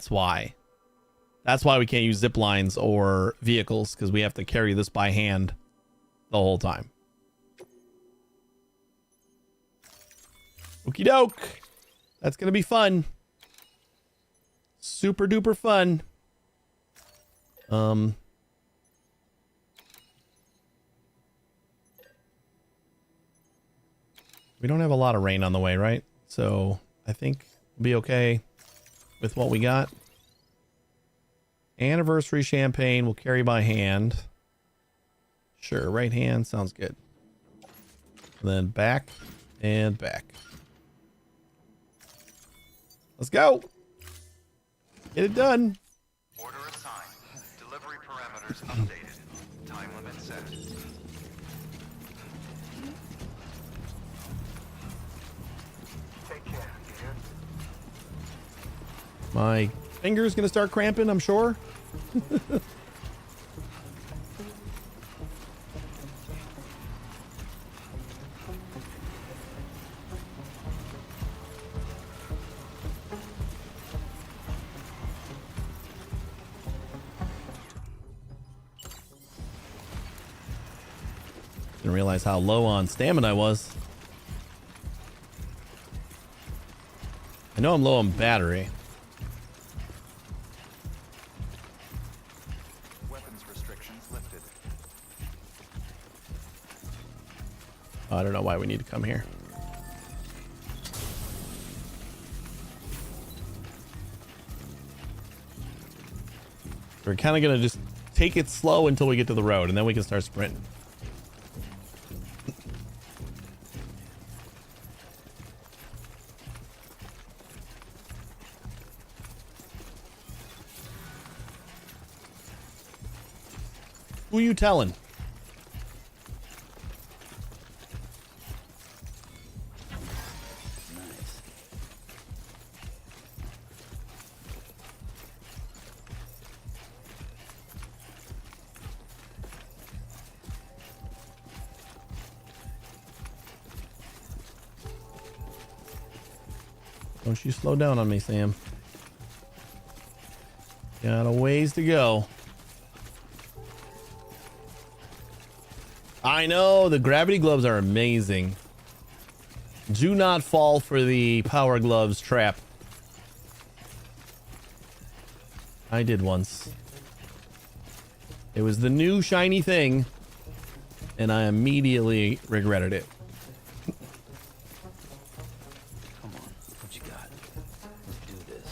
why. That's why we can't use zip lines or vehicles, because we have to carry this by hand the whole time. Okie doke. That's going to be fun. Super duper fun. We don't have a lot of rain on the way, right? So I think we'll be okay with what we got. Anniversary champagne we'll carry by hand. Sure, right hand sounds good. And then back and back. Let's go. Get it done. Order assigned. Delivery parameters updated. Time limit set. Take care, you hear? My finger's gonna start cramping, I'm sure. Didn't realize how low on stamina I was. I know I'm low on battery. Weapons restrictions lifted. I don't know why we need to come here. We're kind of going to just take it slow until we get to the road, and then we can start sprinting. Who you telling? Nice. Don't you slow down on me, Sam. Got a ways to go. I know, the gravity gloves are amazing. Do not fall for the power gloves trap. I did once. It was the new shiny thing, and I immediately regretted it. Come on, what you got? Let's do this.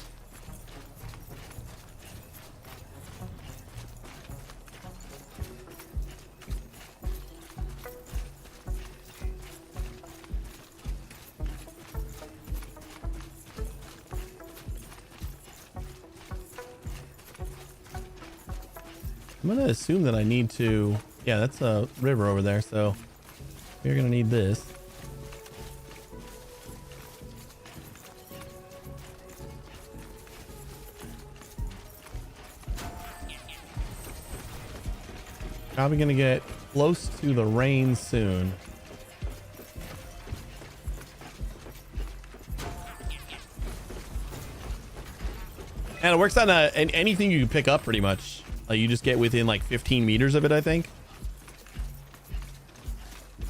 I'm gonna assume that I need to. Yeah, that's a river over there, so we're gonna need this. Probably gonna get close to the rain soon. And it works on anything you can pick up pretty much. You just get within like 15 meters of it, I think.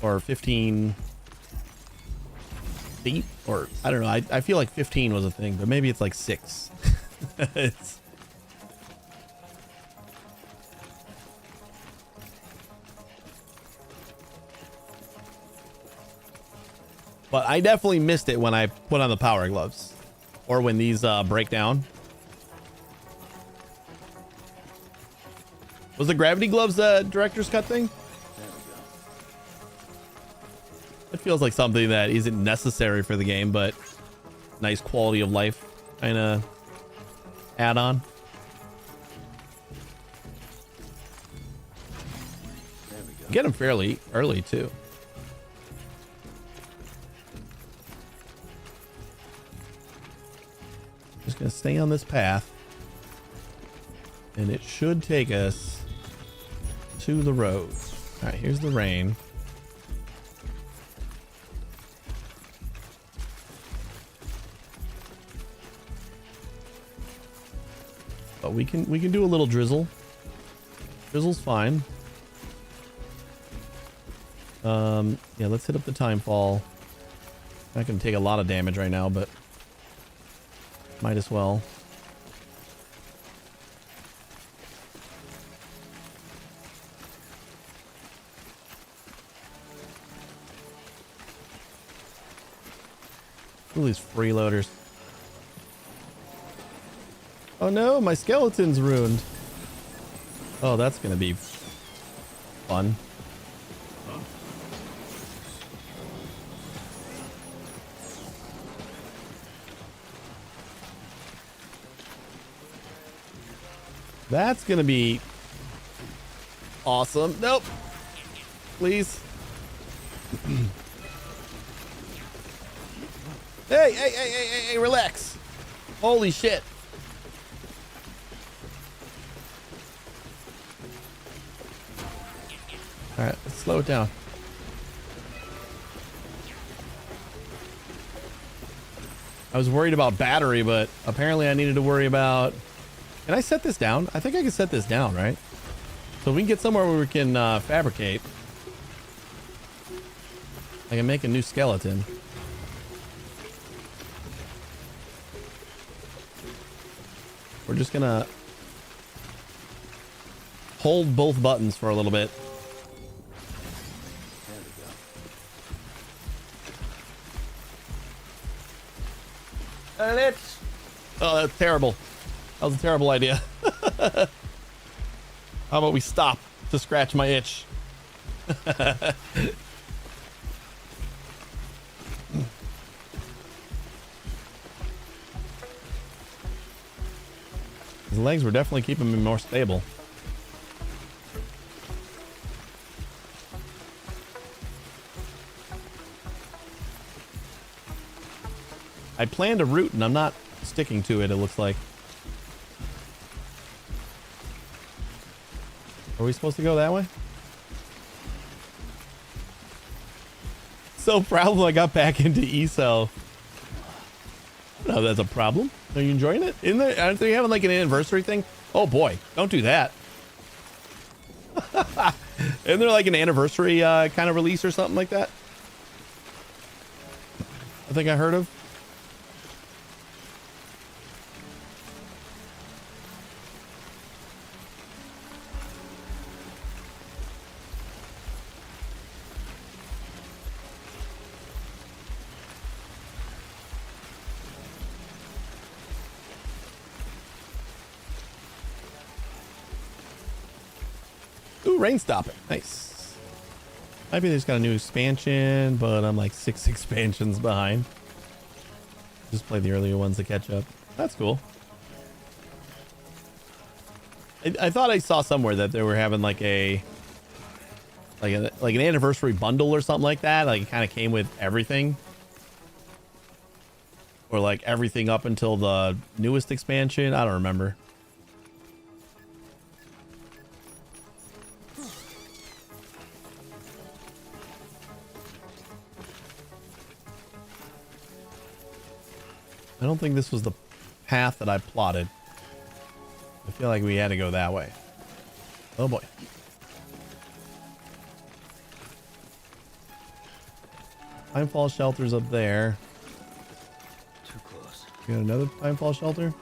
Or 15 feet, or I don't know. I feel like 15 was a thing, but maybe it's like 6. It's... But I definitely missed it when I put on the power gloves, or when these break down. Was the gravity gloves director's cut thing? There we go. It feels like something that isn't necessary for the game, but nice quality of life kind of add on. There we go. Get them fairly early too. Just gonna stay on this path, and it should take us to the road. All right, here's the rain. But we can do a little drizzle. Drizzle's fine. Yeah, let's hit up the time fall. Not gonna take a lot of damage right now, but might as well. Look at these freeloaders. Oh no, my skeleton's ruined. Oh, that's gonna be fun. That's gonna be awesome. Nope. Please. Hey, relax. Holy shit. All right, let's slow it down. I was worried about battery, but apparently I needed to worry about... Can I set this down? I think I can set this down, right? So we can get somewhere where we can fabricate. I can make a new skeleton. We're just gonna hold both buttons for a little bit. There we go. Oh, that's terrible. That was a terrible idea. How about we stop to scratch my itch? His legs were definitely keeping me more stable. I planned a route and I'm not sticking to it, it looks like. Are we supposed to go that way? So proud I got back into ESO. No, that's a problem. Are you enjoying it? Aren't they having like an anniversary thing? Oh boy, don't do that. Isn't there like an anniversary kind of release or something like that? I think I heard of. Ooh, rain stopping. Nice. Maybe there's got a new expansion, but I'm like 6 expansions behind. Just play the earlier ones to catch up. That's cool. I thought I saw somewhere that they were having like an anniversary bundle or something like that. Like it kind of came with everything. Or like everything up until the newest expansion. I don't remember. I don't think this was the path that I plotted. I feel like we had to go that way. Oh boy. Timefall shelter's up there. Too close. You got another timefall shelter?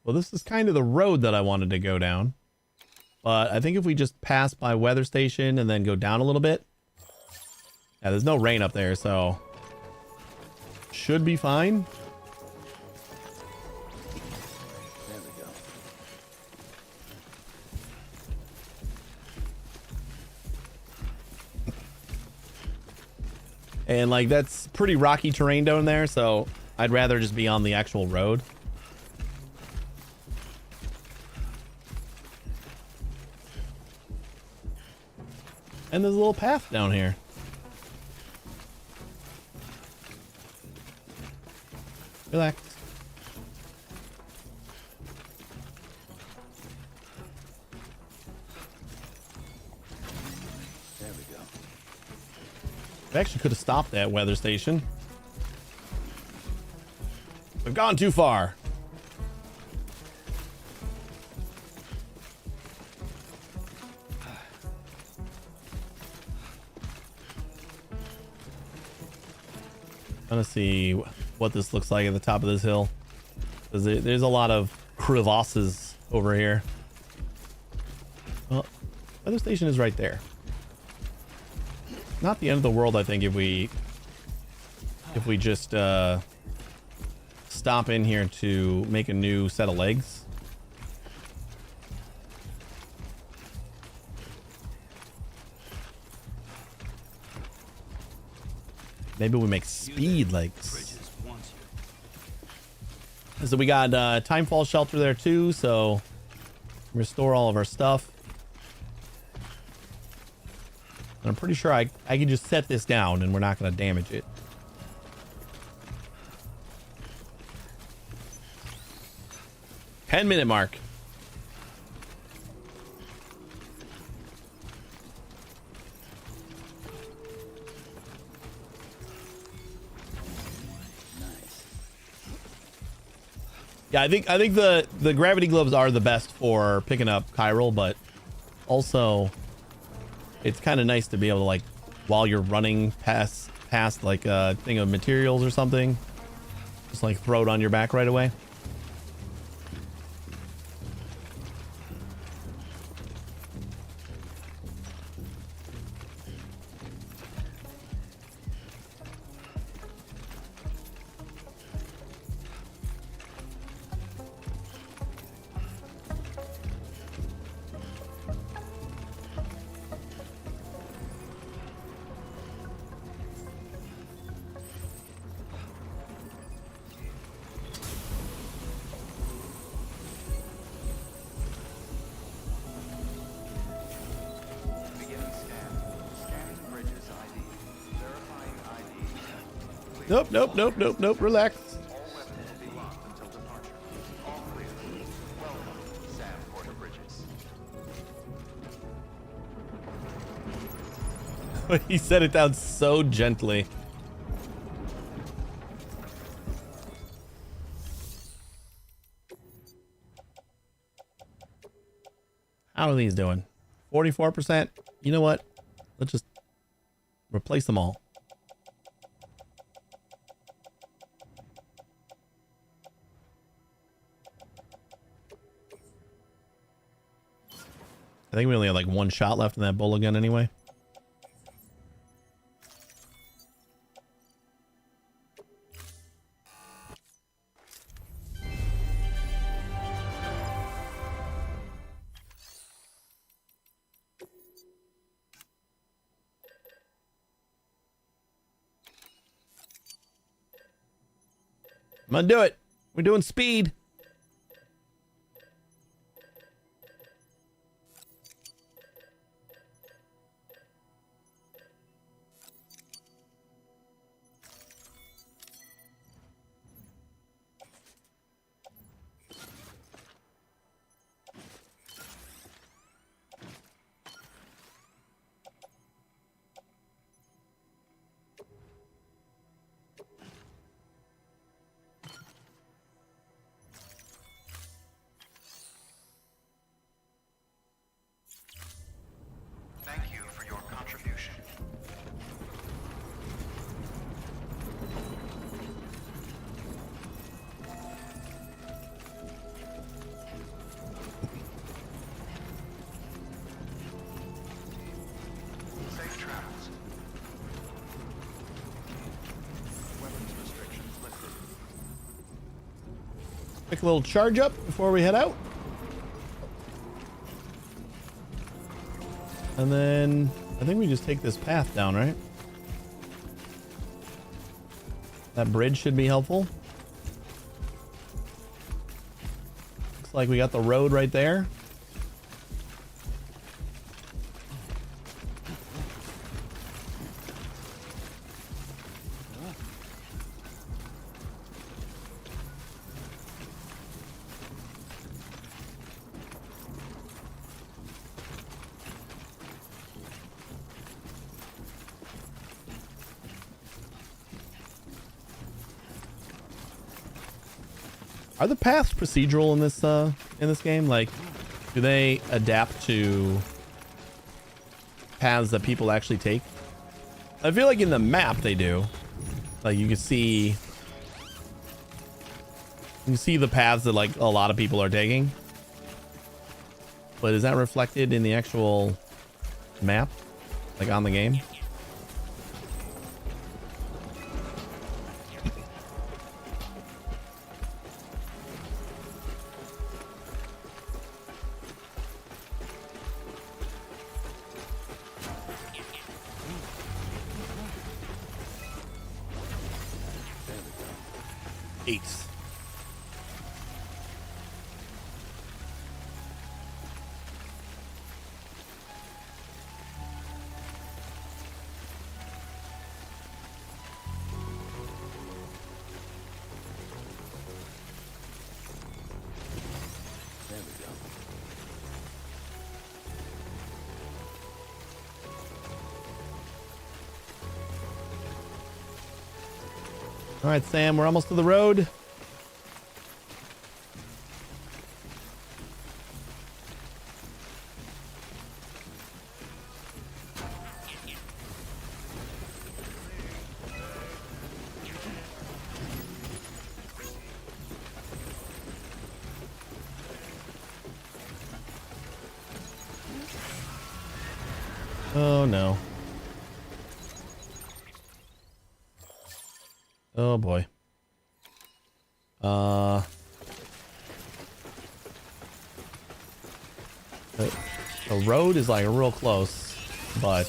Well, this is kind of the road that I wanted to go down. But I think if we just pass by weather station and then go down a little bit. Yeah, there's no rain up there, so should be fine. There we go. And like that's pretty rocky terrain down there, so I'd rather just be on the actual road. And there's a little path down here. Relax. There we go. We actually could have stopped that weather station. We've gone too far. Trying to see what this looks like at the top of this hill. Because there's a lot of crevasses over here. Well, weather station is right there. Not the end of the world, I think, if we just stop in here to make a new set of legs. Maybe we make speed legs. So we got timefall shelter there too, so restore all of our stuff. And I'm pretty sure I can just set this down and we're not going to damage it. $10-minute mark. Yeah, I think the gravity gloves are the best for picking up chiral, but also it's kind of nice to be able to, like, while you're running past like a thing of materials or something, just like throw it on your back right away. Nope, nope, nope, nope, nope. Relax. All weapons will be locked until departure. All clear. Welcome, Sam Porter Bridges. He set it down so gently. How are these doing? 44%. You know what? Let's just replace them all. I think we only have like one shot left in that bullet gun anyway. I'm gonna do it. We're doing speed. Thank you for your contribution. Safe travels. Weapons restrictions lifted. Quick little charge up before we head out. And then I think we just take this path down, right? That bridge should be helpful. Looks like we got the road right there. Are the paths procedural in this game? Like, do they adapt to paths that people actually take? I feel like in the map they do. Like you can see the paths that like a lot of people are taking. But is that reflected in the actual map? Like on the game? Ace. There we go. All right, Sam, we're almost to the road. Oh no. Oh boy. The road is like real close, but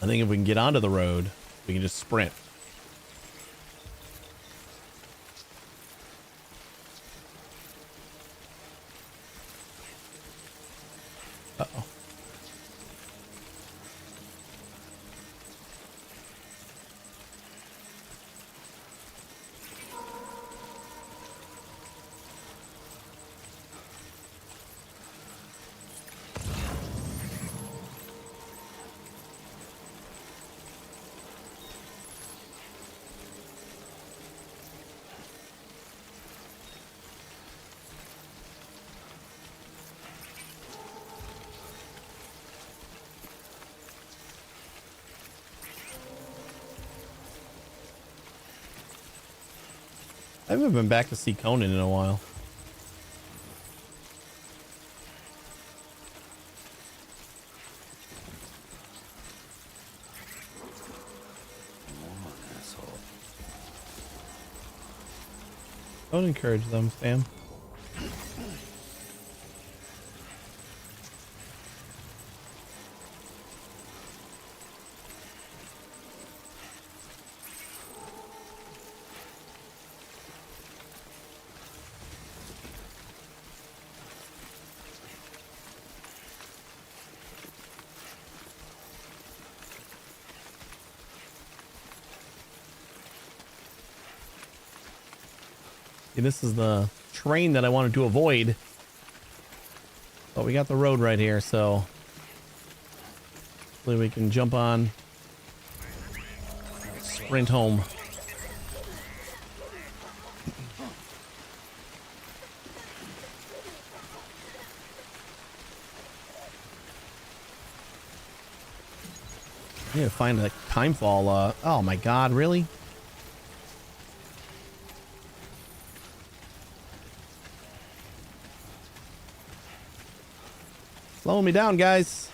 I think if we can get onto the road, We can just sprint. Uh-oh. I haven't been back to see Conan in a while. Asshole. Don't encourage them, Sam. See, this is the train that I wanted to avoid. But we got the road right here, so hopefully we can jump on, sprint home. I need to find a timefall. Oh my god, really? Slowing me down, guys.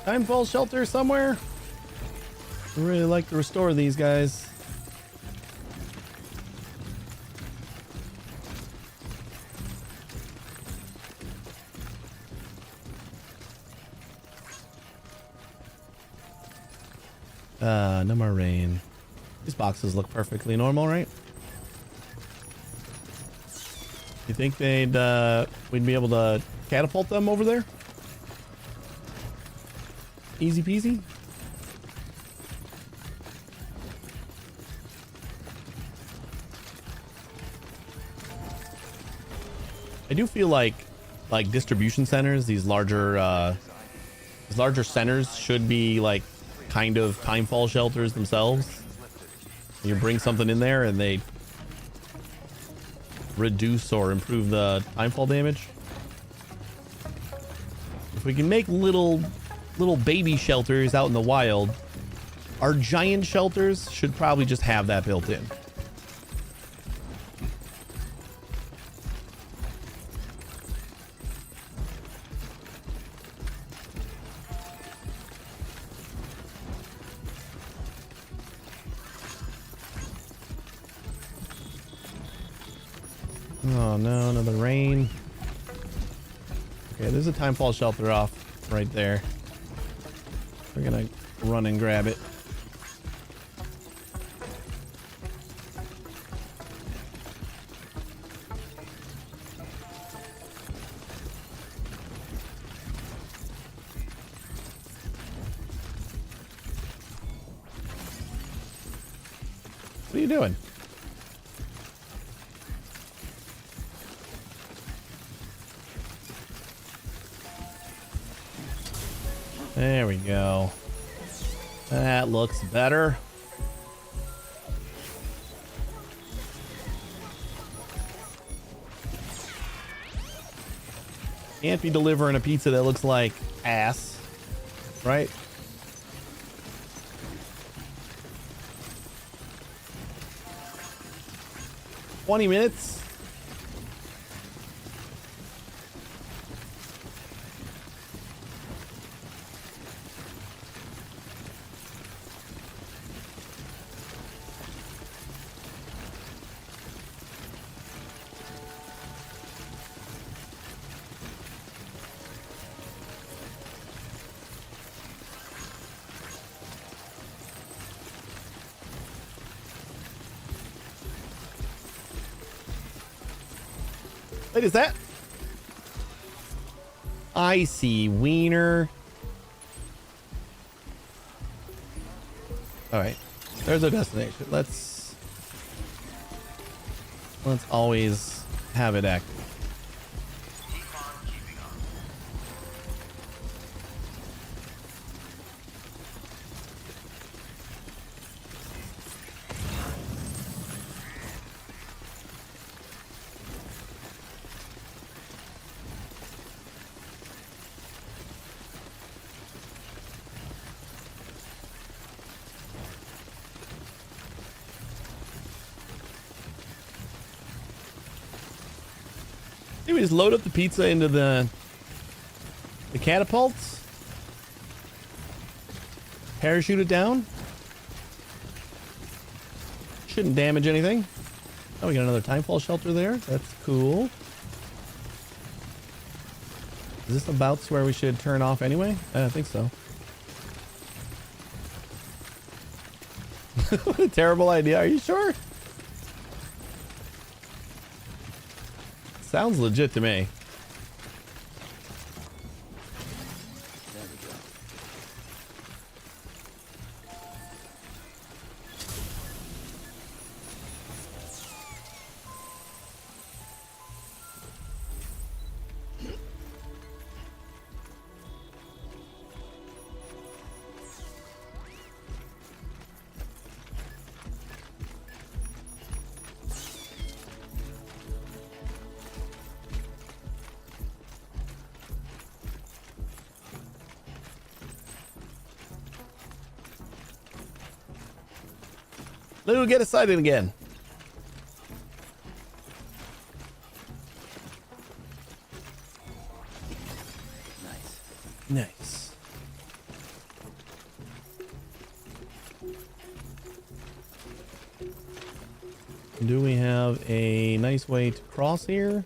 Timefall shelter somewhere. I really like to restore these guys. No more rain. These boxes look perfectly normal, right? You think we'd be able to catapult them over there? Easy peasy. I do feel like distribution centers, these larger centers should be like kind of timefall shelters themselves. You bring something in there and they reduce or improve the timefall damage. If we can make little baby shelters out in the wild, our giant shelters should probably just have that built in. Oh no, another rain. Okay, there's a timefall shelter off right there. We're gonna run and grab it. What are you doing? There we go. That looks better. Can't be delivering a pizza that looks like ass, right? $20 minutes. Wait, is that? I see wiener. All right, there's our destination. Let's always have it active. Keep on keeping on. Do we just load up the pizza into the catapults? Parachute it down? Shouldn't damage anything. Oh, we got another timefall shelter there. That's cool. Is this about where we should turn off anyway? I think so. What a terrible idea. Are you sure? Sounds legit to me. There we go. Lou, get excited again. Nice. Do we have a nice way to cross here?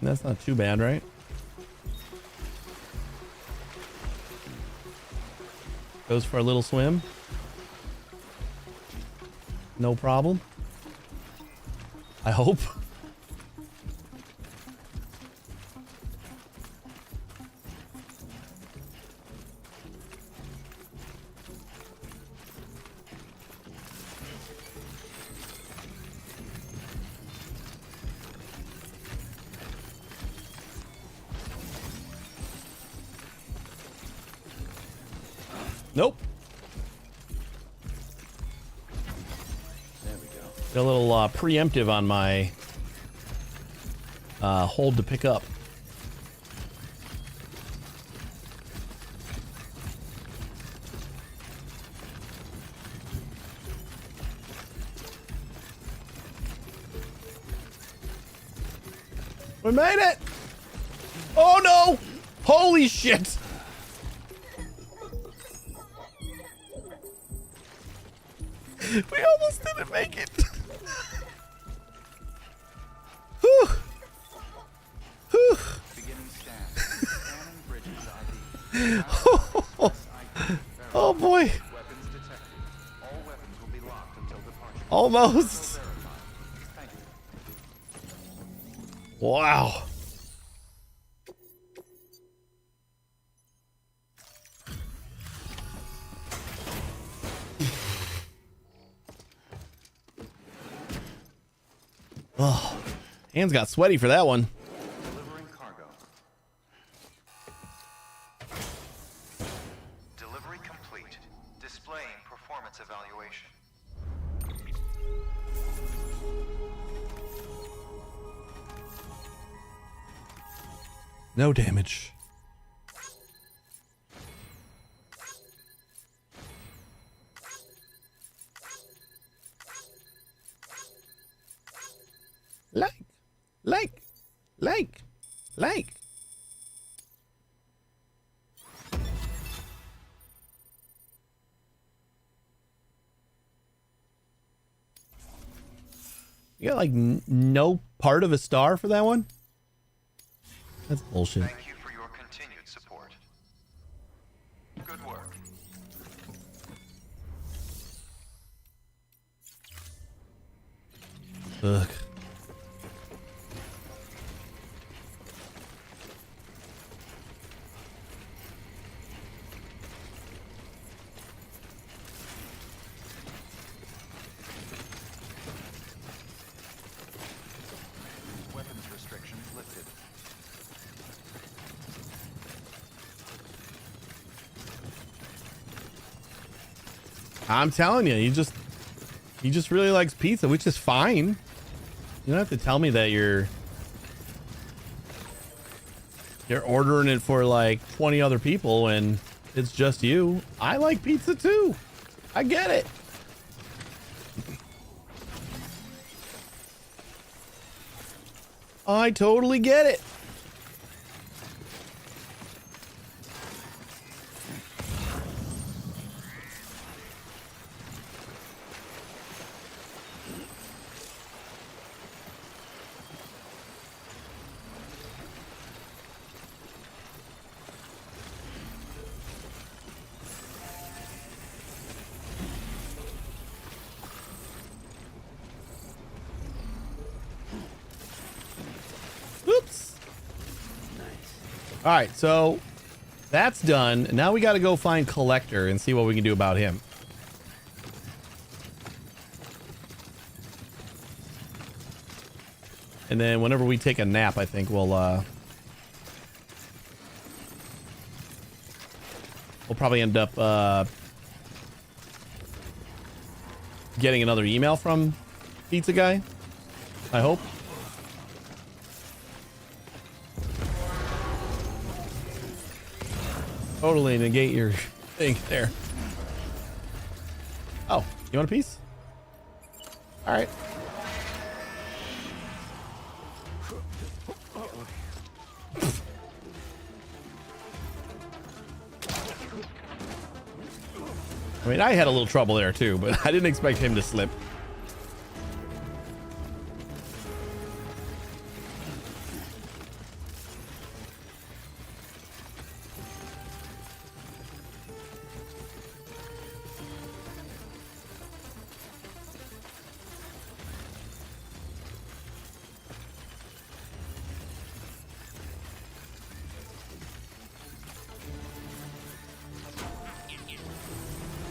That's not too bad, right? Goes for a little swim. No problem. I hope. Nope. There we go. Got a little preemptive on my hold to pick up. We made it! Oh no! Holy shit! We almost didn't make it. Whew. Whew. Beginning scan. Scanning bridges ID. Oh boy. Weapons detected. All weapons will be locked until departure. Almost. Verified. Thank you. Wow. Oh, hands got sweaty for that one. Delivering cargo. Delivery complete. Displaying performance evaluation. No damage. Like. You got like no part of a star for that one? That's bullshit. Thank you for your continued support. Good work. Ugh. Weapons restrictions lifted. I'm telling you, he just really likes pizza, which is fine. You don't have to tell me that you're ordering it for like 20 other people and it's just you. I like pizza too. I get it. I totally get it. Oops. All right, so that's done. Now we got to go find Collector and see what we can do about him. And then whenever we take a nap, I think we'll probably end up getting another email from Pizza Guy. I hope. Totally negate your thing there. Oh, you want a piece? All right. I mean, I had a little trouble there too, but I didn't expect him to slip.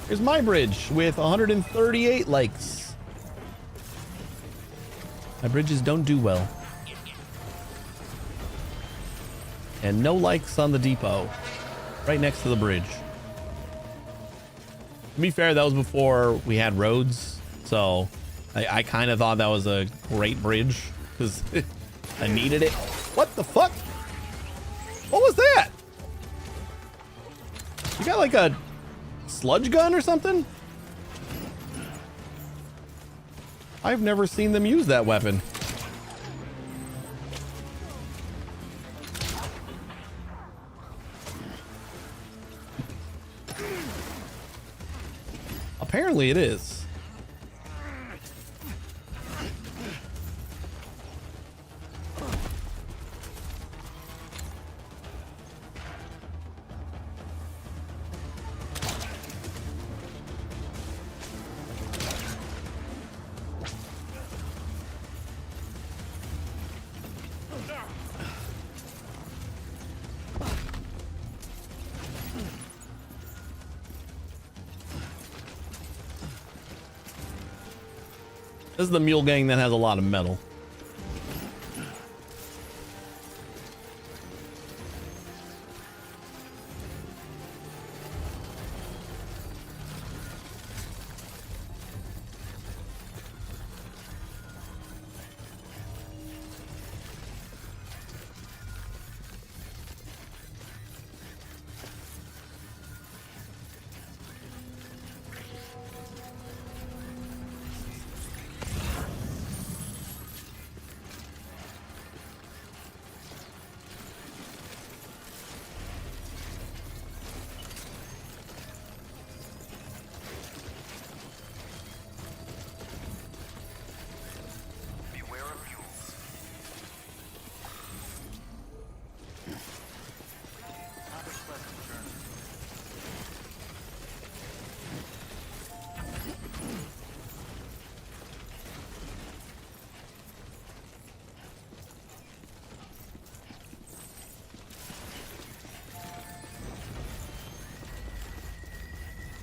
Here's my bridge with 138 likes. My bridges don't do well. And no likes on the depot. Right next to the bridge. To be fair, that was before we had roads. So I kind of thought that was a great bridge because I needed it. What the fuck? What was that? You got like a sludge gun or something? I've never seen them use that weapon. Apparently it is. This is the mule gang that has a lot of metal.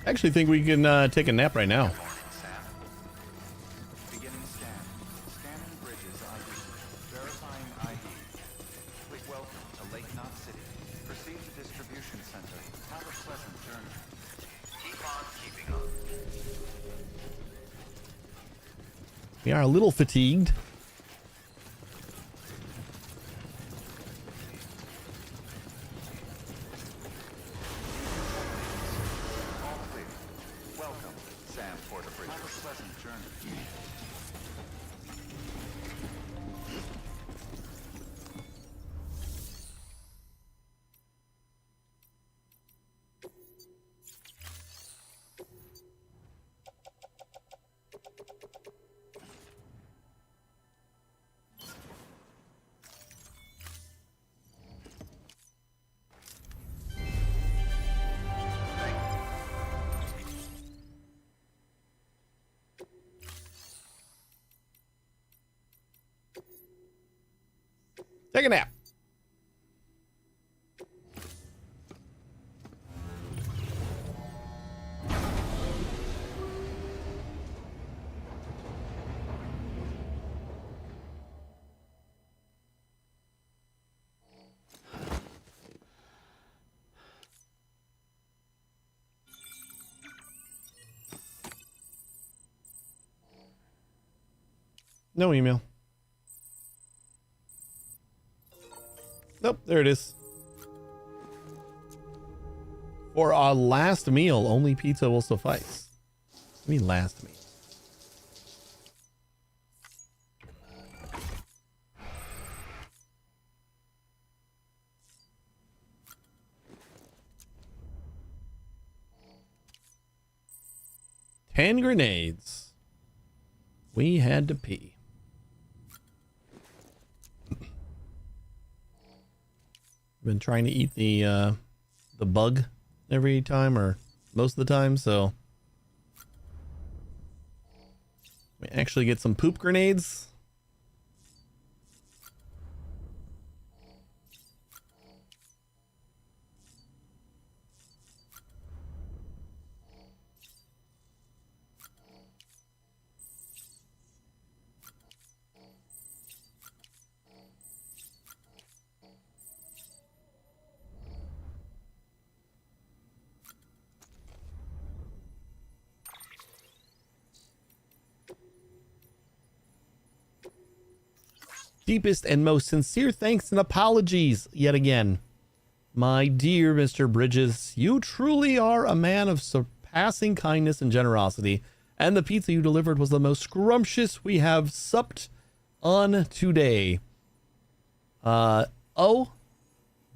I actually think we can take a nap right now. Morning, Sam. Beginning scan. Scanning bridges ID. Verifying ID. Click welcome to Lake Knot City. Proceed to distribution center. Have a pleasant journey. Keep on keeping on. We are a little fatigued. All clear. Welcome, Sam Porterbridge. Have a pleasant journey. Take a nap. No email. Nope, there it is. For our last meal, only pizza will suffice. What do you mean last meal? Ten grenades. We had to pee. Been trying to eat the bug every time, or most of the time, so we actually get some poop grenades. Deepest and most sincere thanks and apologies yet again. My dear Mr. Bridges, you truly are a man of surpassing kindness and generosity, and the pizza you delivered was the most scrumptious we have supped on today. Oh,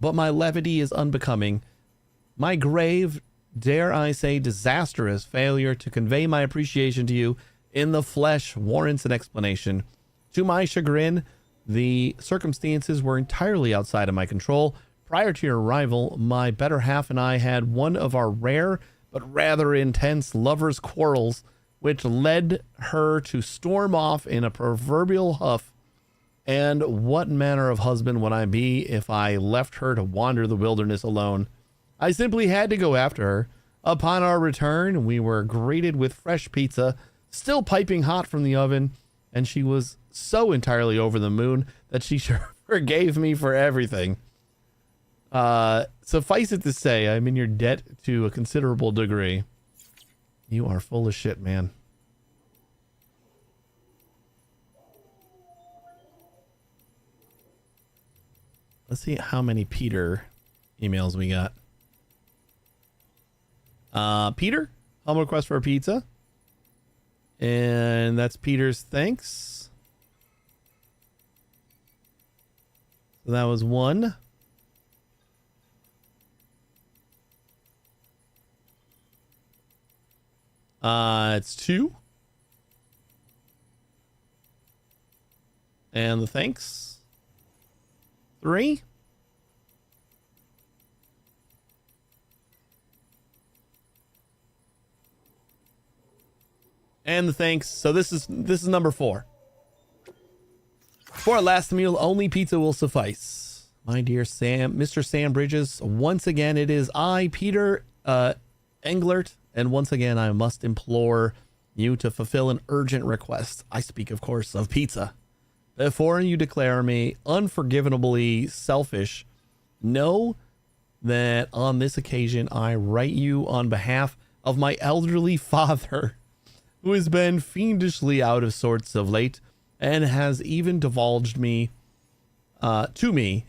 but my levity is unbecoming. My grave, dare I say, disastrous failure to convey my appreciation to you in the flesh warrants an explanation. To my chagrin, the circumstances were entirely outside of my control. Prior to your arrival, my better half and I had one of our rare but rather intense lovers' quarrels, which led her to storm off in a proverbial huff. And what manner of husband would I be if I left her to wander the wilderness alone? I simply had to go after her. Upon our return, we were greeted with fresh pizza, still piping hot from the oven, and she was so entirely over the moon that she forgave me for everything. Suffice it to say, I'm in your debt to a considerable degree. You are full of shit, man. Let's see how many Peter emails we got. Peter, home request for a pizza. And that's Peter's thanks. So that was one. It's two. And the thanks. Three. And the thanks. So this is number 4. For our last meal, only pizza will suffice. My dear Sam, Mr. Sam Bridges, once again, it is I, Peter Englert, and once again, I must implore you to fulfill an urgent request. I speak, of course, of pizza. Before you declare me unforgivably selfish, know that on this occasion I write you on behalf of my elderly father, who has been fiendishly out of sorts of late and has even divulged to me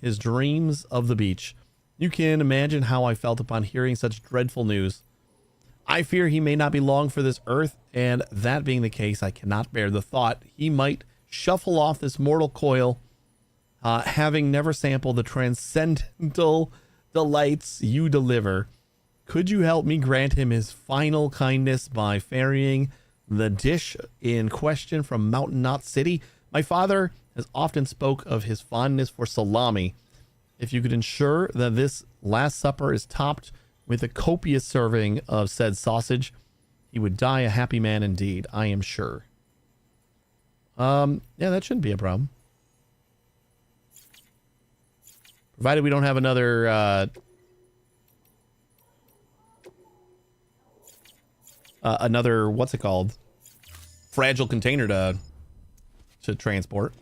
his dreams of the beach. You can imagine how I felt upon hearing such dreadful news. I fear he may not be long for this earth, and that being the case, I cannot bear the thought he might shuffle off this mortal coil, having never sampled the transcendental delights you deliver. Could you help me grant him his final kindness by ferrying the dish in question from Mountain Knot City? My father has often spoke of his fondness for salami. If you could ensure that this last supper is topped with a copious serving of said sausage, he would die a happy man indeed, I am sure. Yeah, that shouldn't be a problem. Provided we don't have another what's it called? Fragile container to transport.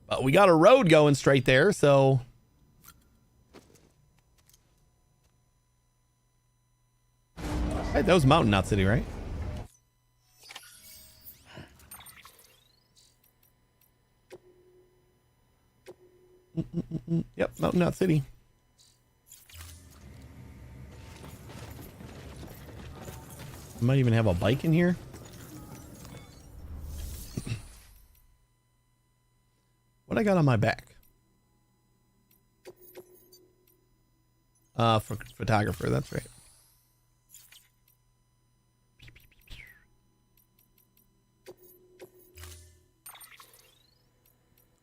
But we got a road going straight there, so hey, that was Mountain Knot City, right? Yep, Mountain Knot City. Might even have a bike in here. What I got on my back? For photographer, that's right.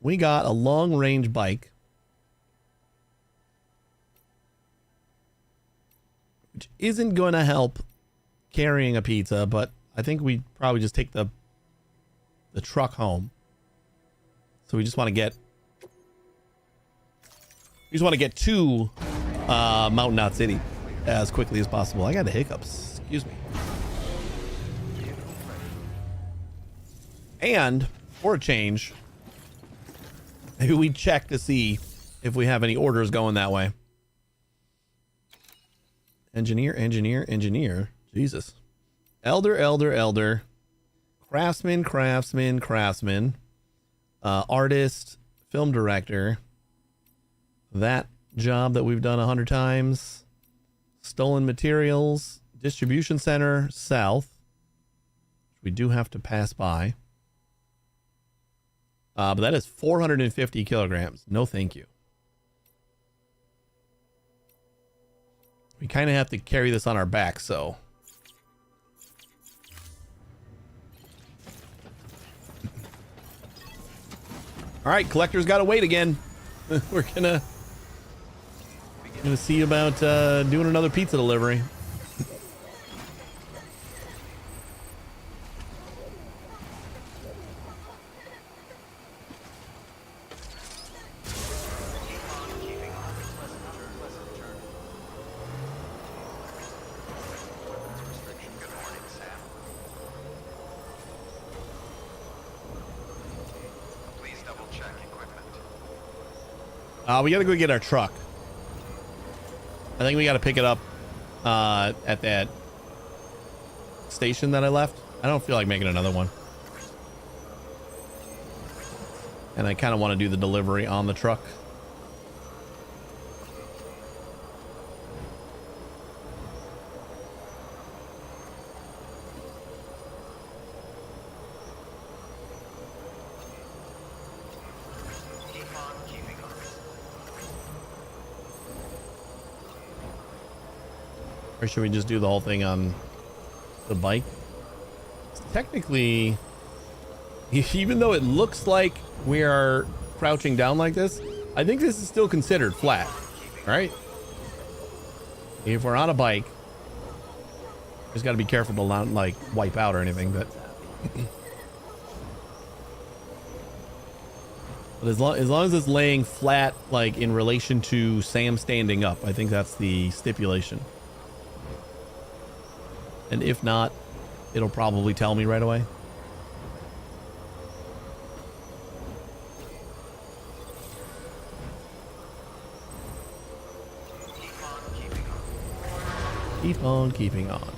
We got a long-range bike, which isn't going to help carrying a pizza, but I think we probably just take the truck home. So we just want to get to Mountain Knot City as quickly as possible. I got the hiccups. Excuse me. And for a change, maybe we check to see if we have any orders going that way. Engineer, engineer, engineer. Jesus. Elder, elder, elder. Craftsman, craftsman, craftsman. Artist, film director. That job that we've done 100 times. Stolen materials. Distribution center, south. Which we do have to pass by. But that is 450 kilograms. No, thank you. We kind of have to carry this on our back, so. All right, collector's got to wait again. We're gonna see about doing another pizza delivery. We gotta go get our truck. I think we gotta pick it up at that station that I left. I don't feel like making another one. And I kind of want to do the delivery on the truck. Or should we just do the whole thing on the bike? Technically, even though it looks like we are crouching down like this, I think this is still considered flat, right? If we're on a bike, just got to be careful to not like wipe out or anything, but as long as it's laying flat, like in relation to Sam standing up, I think that's the stipulation. And if not, it'll probably tell me right away. Keep on keeping on.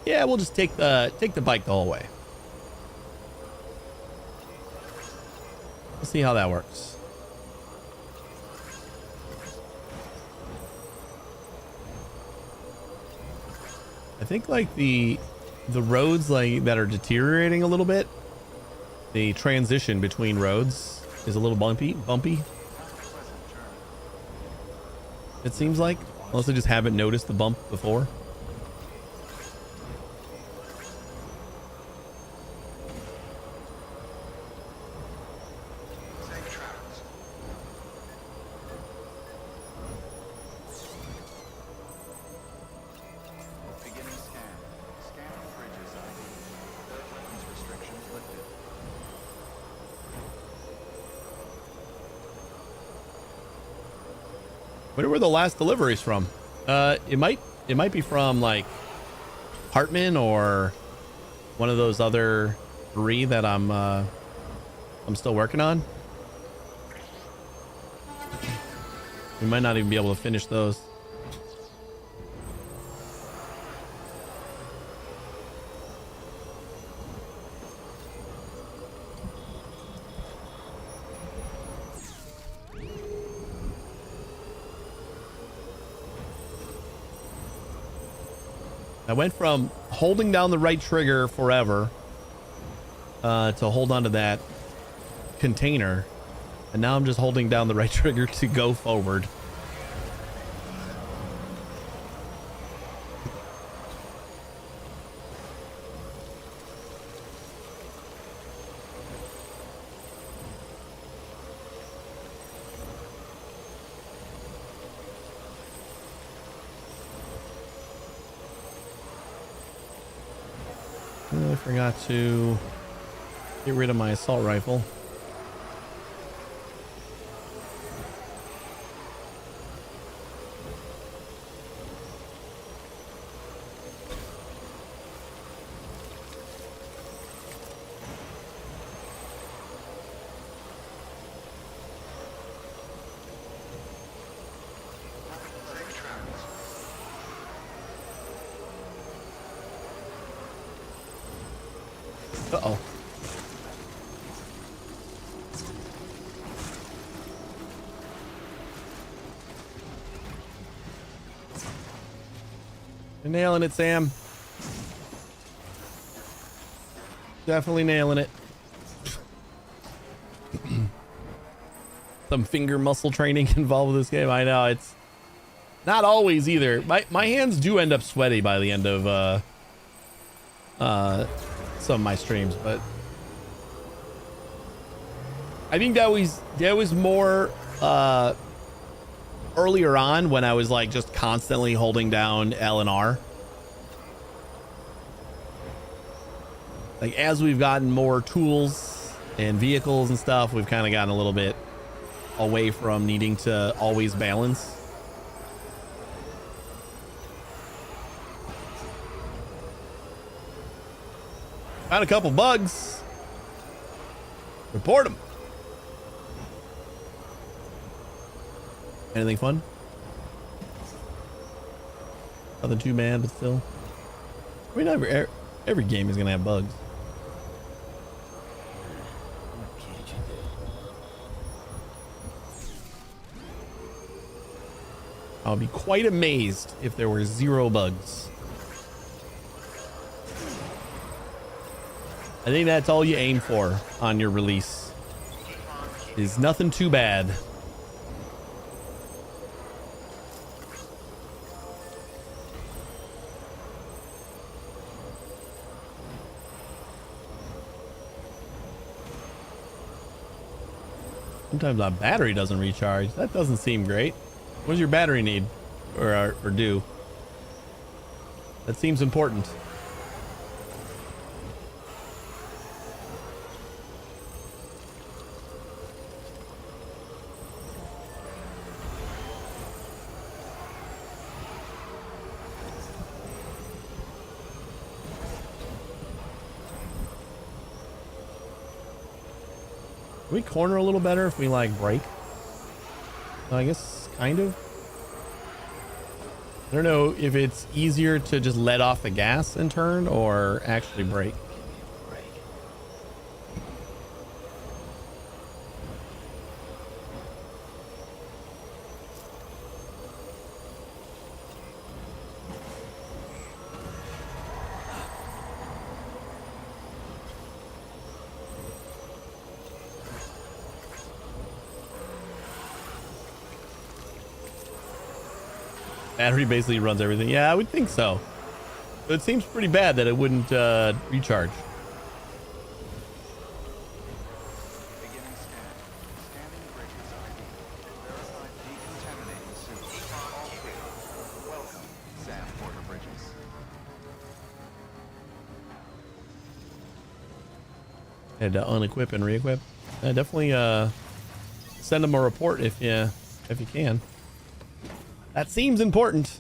Yeah, we'll just take the bike the whole way. We'll see how that works. I think like the roads like that are deteriorating a little bit. The transition between roads is a little bumpy. It seems like, unless I just haven't noticed the bump before. Safe travels. Beginning scan. Scanning bridges ID. Third weapons restrictions lifted. Wonder where the last delivery's from. It might be from like Hartman or one of those other 3 that I'm still working on. We might not even be able to finish those. I went from holding down the right trigger forever to hold on to that container, and now I'm just holding down the right trigger to go forward. I forgot to get rid of my assault rifle. Safe travels. Uh-oh. You're nailing it, Sam. Definitely nailing it. Some finger muscle training involved with this game. I know it's not always either. My hands do end up sweaty by the end of some of my streams, but I think that was more earlier on when I was like just constantly holding down L and R. Like as we've gotten more tools and vehicles and stuff, we've kind of gotten a little bit away from needing to always balance. Found a couple bugs. Report them. Anything fun? Nothing too bad, but still. I mean, every game is gonna have bugs. What can't you do? I'll be quite amazed if there were 0 bugs. I think that's all you aim for on your release. Is nothing too bad. Sometimes my battery doesn't recharge. That doesn't seem great. What does your battery need or do? That seems important. Can we corner a little better if we like brake? I guess kind of. I don't know if it's easier to just let off the gas and turn or actually brake. Battery basically runs everything. Yeah, I would think so. But it seems pretty bad that it wouldn't recharge. Beginning scan. Scanning breakers ID. Verify decontaminating suit. All clear. Welcome, Sam Porter Bridges. Had to unequip and re-equip. Definitely send them a report if you can. That seems important.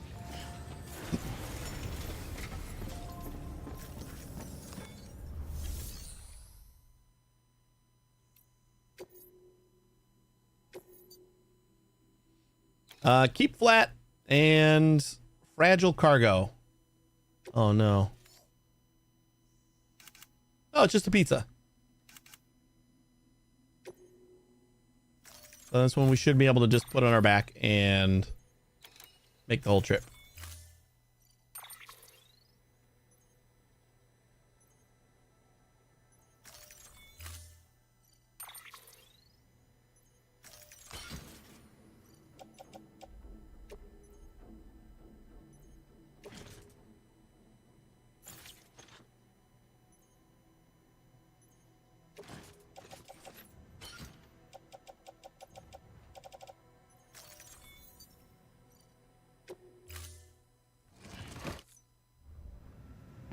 Keep flat and fragile cargo. Oh no. Oh, it's just a pizza. So that's one we should be able to just put on our back and make the whole trip.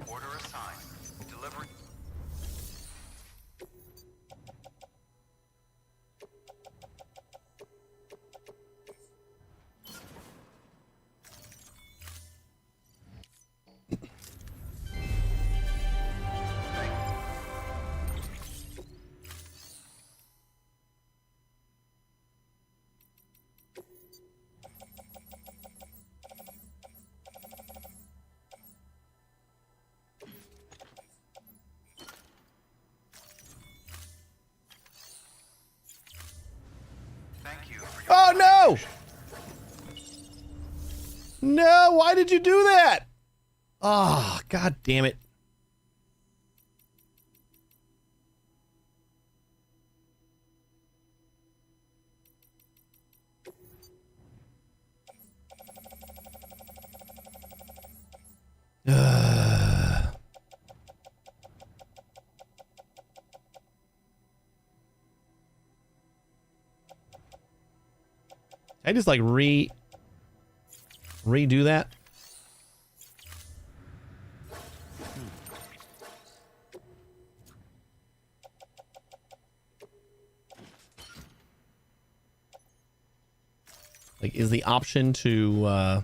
Order assigned. Delivery. Thank you for your Oh no! No, why did you do that? Oh, god damn it. I just like redo that. Like, is the option to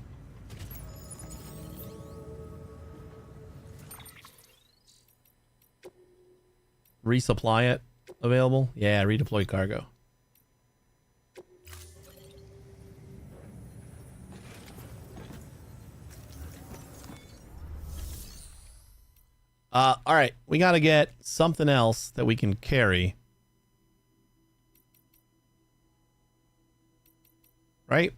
resupply it available? Yeah, redeploy cargo. All right, we got to get something else that we can carry. Right?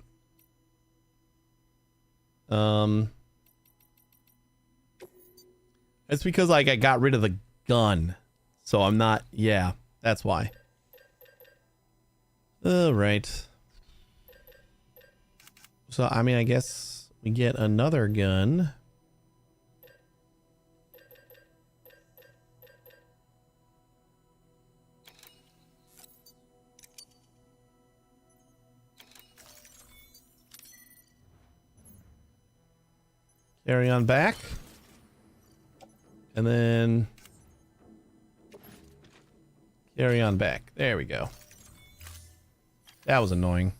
It's because like I got rid of the gun. So I'm not, yeah, that's why. All right. So I mean, I guess we get another gun. Carry on back. And then carry on back. There we go. That was annoying.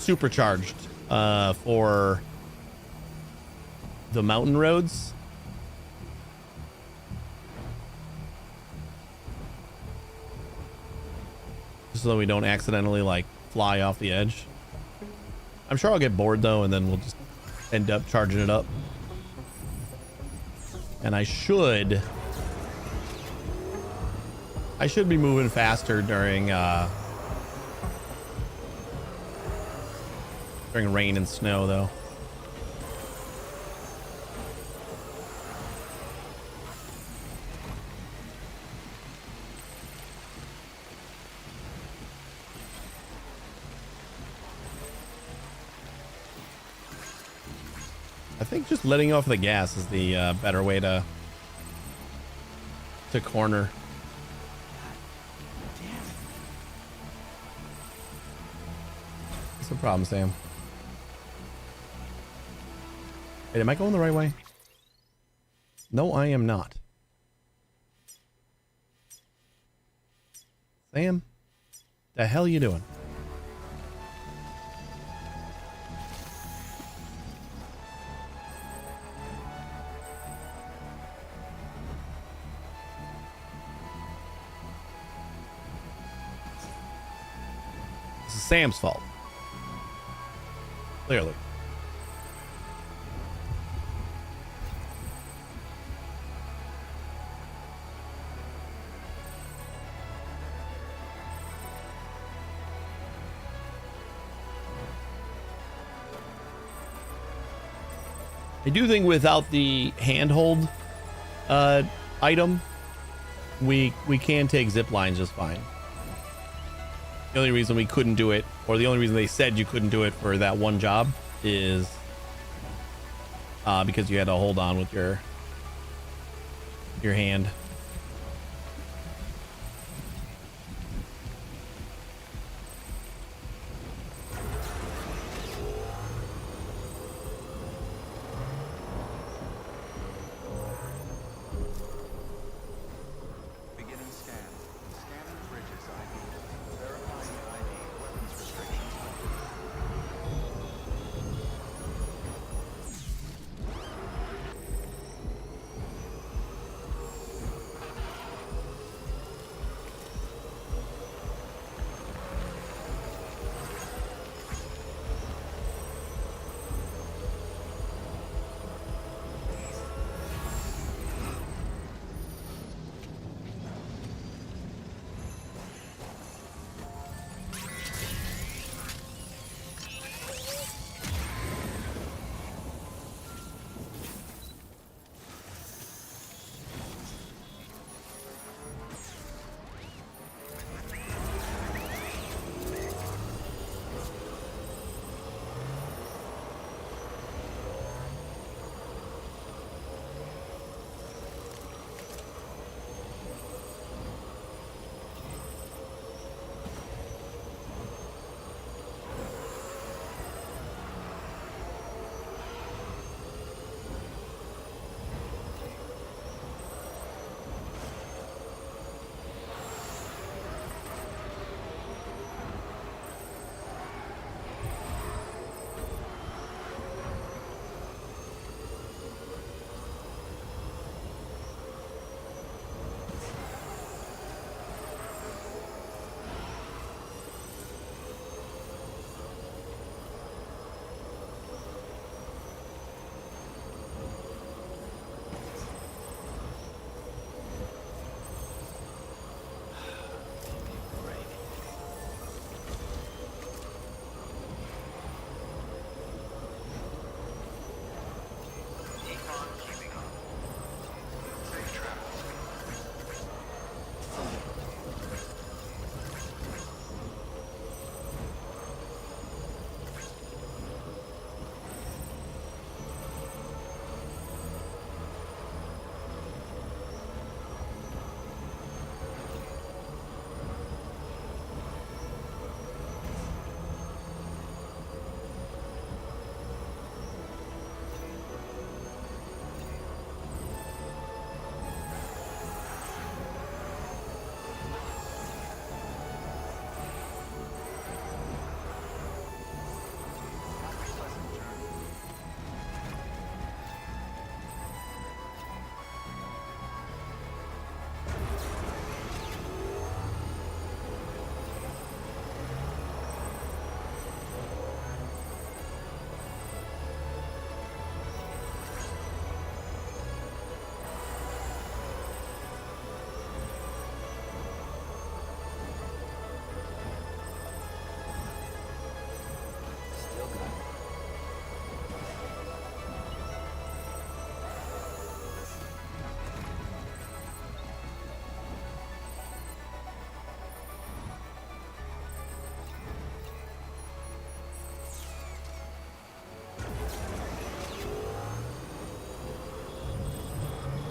supercharged for the mountain roads. Just so we don't accidentally like fly off the edge. I'm sure I'll get bored though, and then we'll just end up charging it up. And I should be moving faster during rain and snow though. I think just letting off the gas is the better way to corner. What's the problem, Sam? Wait, am I going the right way? No, I am not. Sam, the hell you doing? This is Sam's fault. Clearly. I do think without the handhold item, we can take zip lines just fine. The only reason we couldn't do it, or the only reason they said you couldn't do it for that one job, is because you had to hold on with your hand. Beginning scan. Scanning bridges ID. Verifying ID. Weapons restrictions.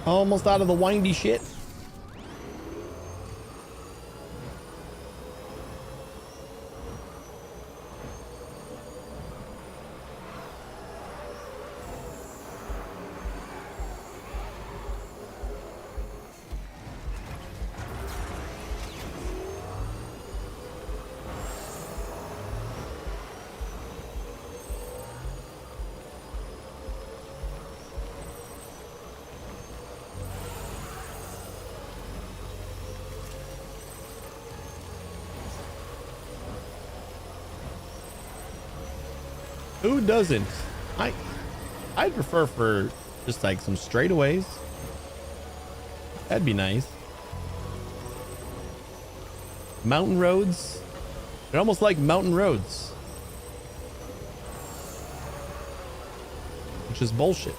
Almost out of the windy shit. Who doesn't? I'd prefer for just like some straightaways. That'd be nice. Mountain roads. They're almost like mountain roads. Which is bullshit.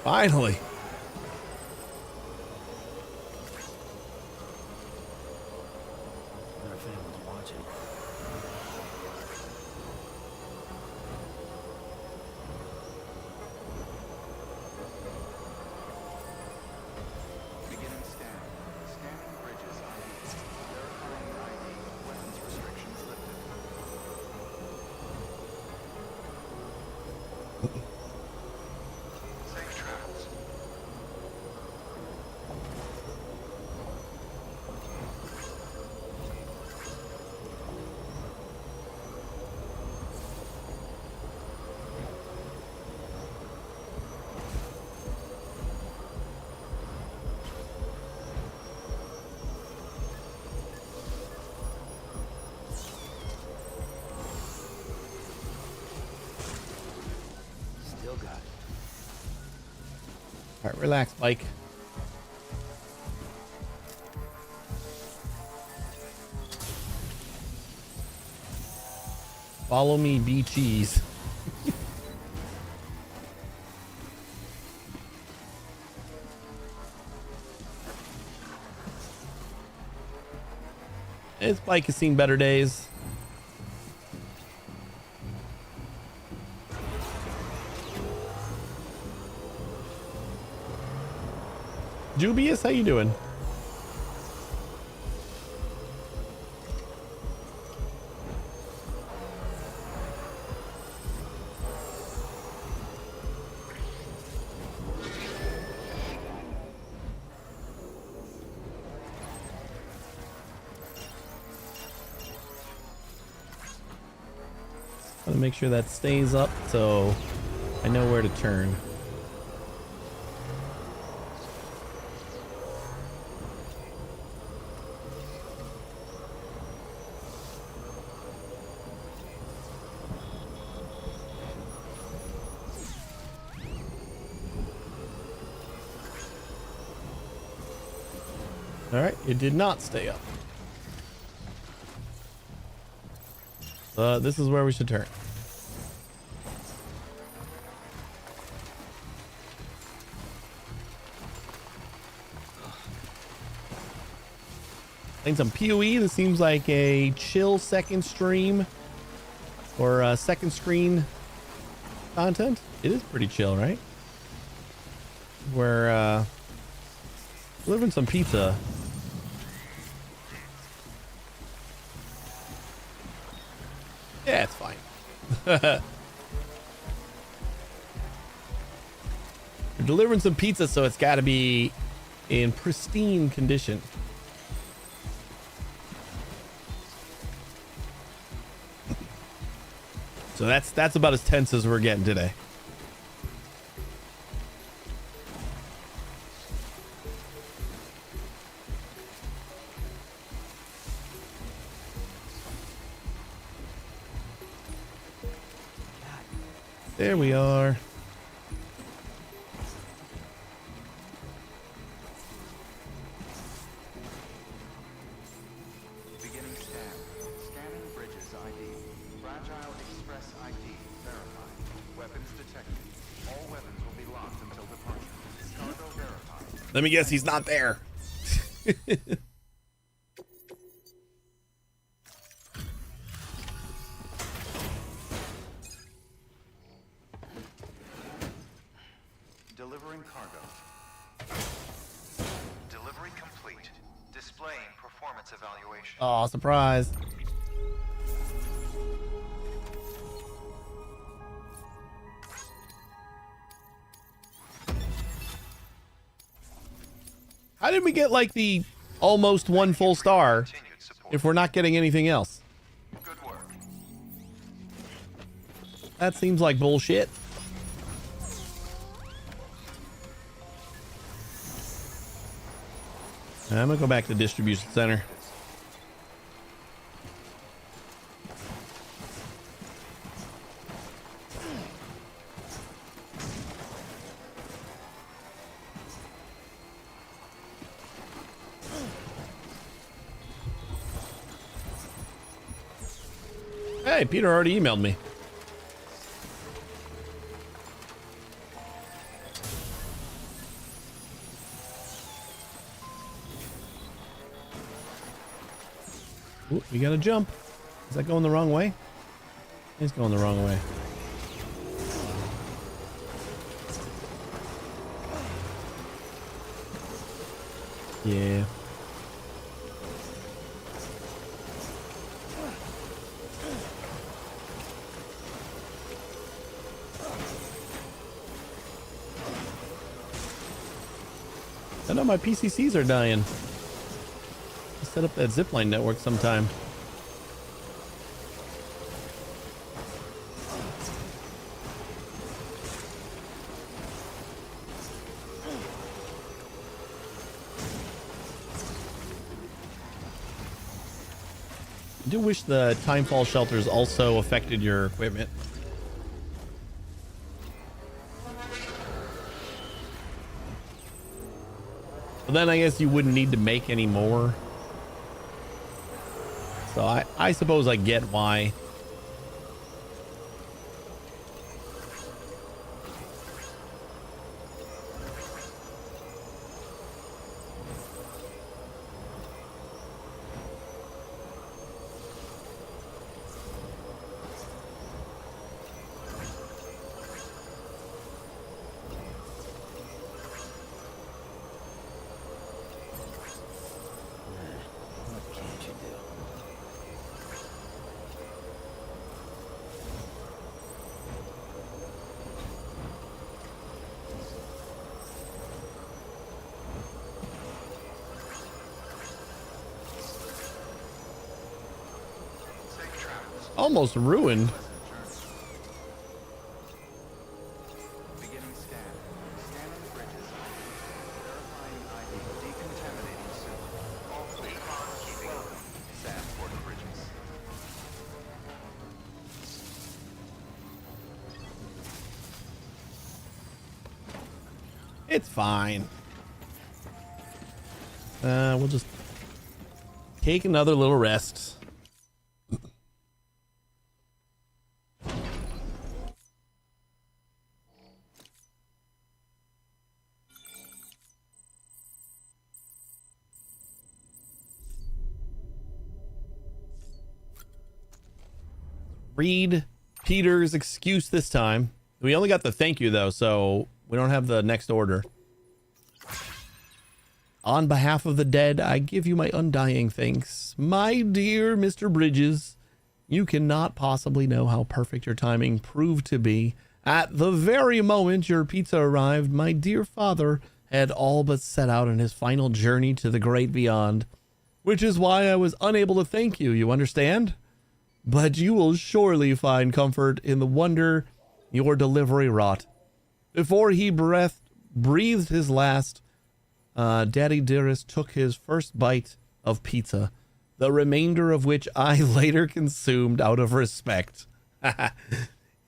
Finally. Wonder if anyone's watching. Beginning scan. Scanning bridges ID. Verifying ID. Weapons restrictions lifted. Safe travels. Still got it. All right, relax, Mike. Follow me, be cheese. This bike has seen better days. Dubious, how you doing? Gotta make sure that stays up so I know where to turn. All right, it did not stay up. This is where we should turn. Playing some PoE. This seems like a chill second stream or second screen content. It is pretty chill, right? We're delivering some pizza. Yeah, it's fine. We're delivering some pizza, so it's got to be in pristine condition. So that's about as tense as we're getting today. There we are. Beginning scan. Scanning bridges ID. Fragile Express ID verified. Weapons detected. All weapons will be locked. Let me guess, he's not there. Delivering cargo. Delivery complete. Displaying performance evaluation. Oh, surprise. How did we get like the almost one full star Continued support. if we're not getting anything else? Good work. That seems like bullshit. I'm gonna go back to the distribution center. Hey, Peter already emailed me. Ooh, we gotta jump. Is that going the wrong way? It's going the wrong way. Yeah. I know my PCCs are dying. Let's set up that zipline network sometime. I do wish the timefall shelters also affected your equipment. But then I guess you wouldn't need to make any more. So I suppose I get why. What can't you do? Safe travels. Almost ruined. Beginning scan. Scanning the bridges. Verifying ID. Decontaminating soon. All fleet on keeping up. SAS for the bridges. It's fine. We'll just take another little rest. Read Peter's excuse this time. We only got the thank you though, so we don't have the next order. On behalf of the dead, I give you my undying thanks. My dear Mr. Bridges, you cannot possibly know how perfect your timing proved to be. At the very moment your pizza arrived, my dear father had all but set out on his final journey to the great beyond, which is why I was unable to thank you, you understand? But you will surely find comfort in the wonder your delivery wrought. Before he breathed his last, Daddy Dearest took his first bite of pizza, the remainder of which I later consumed out of respect.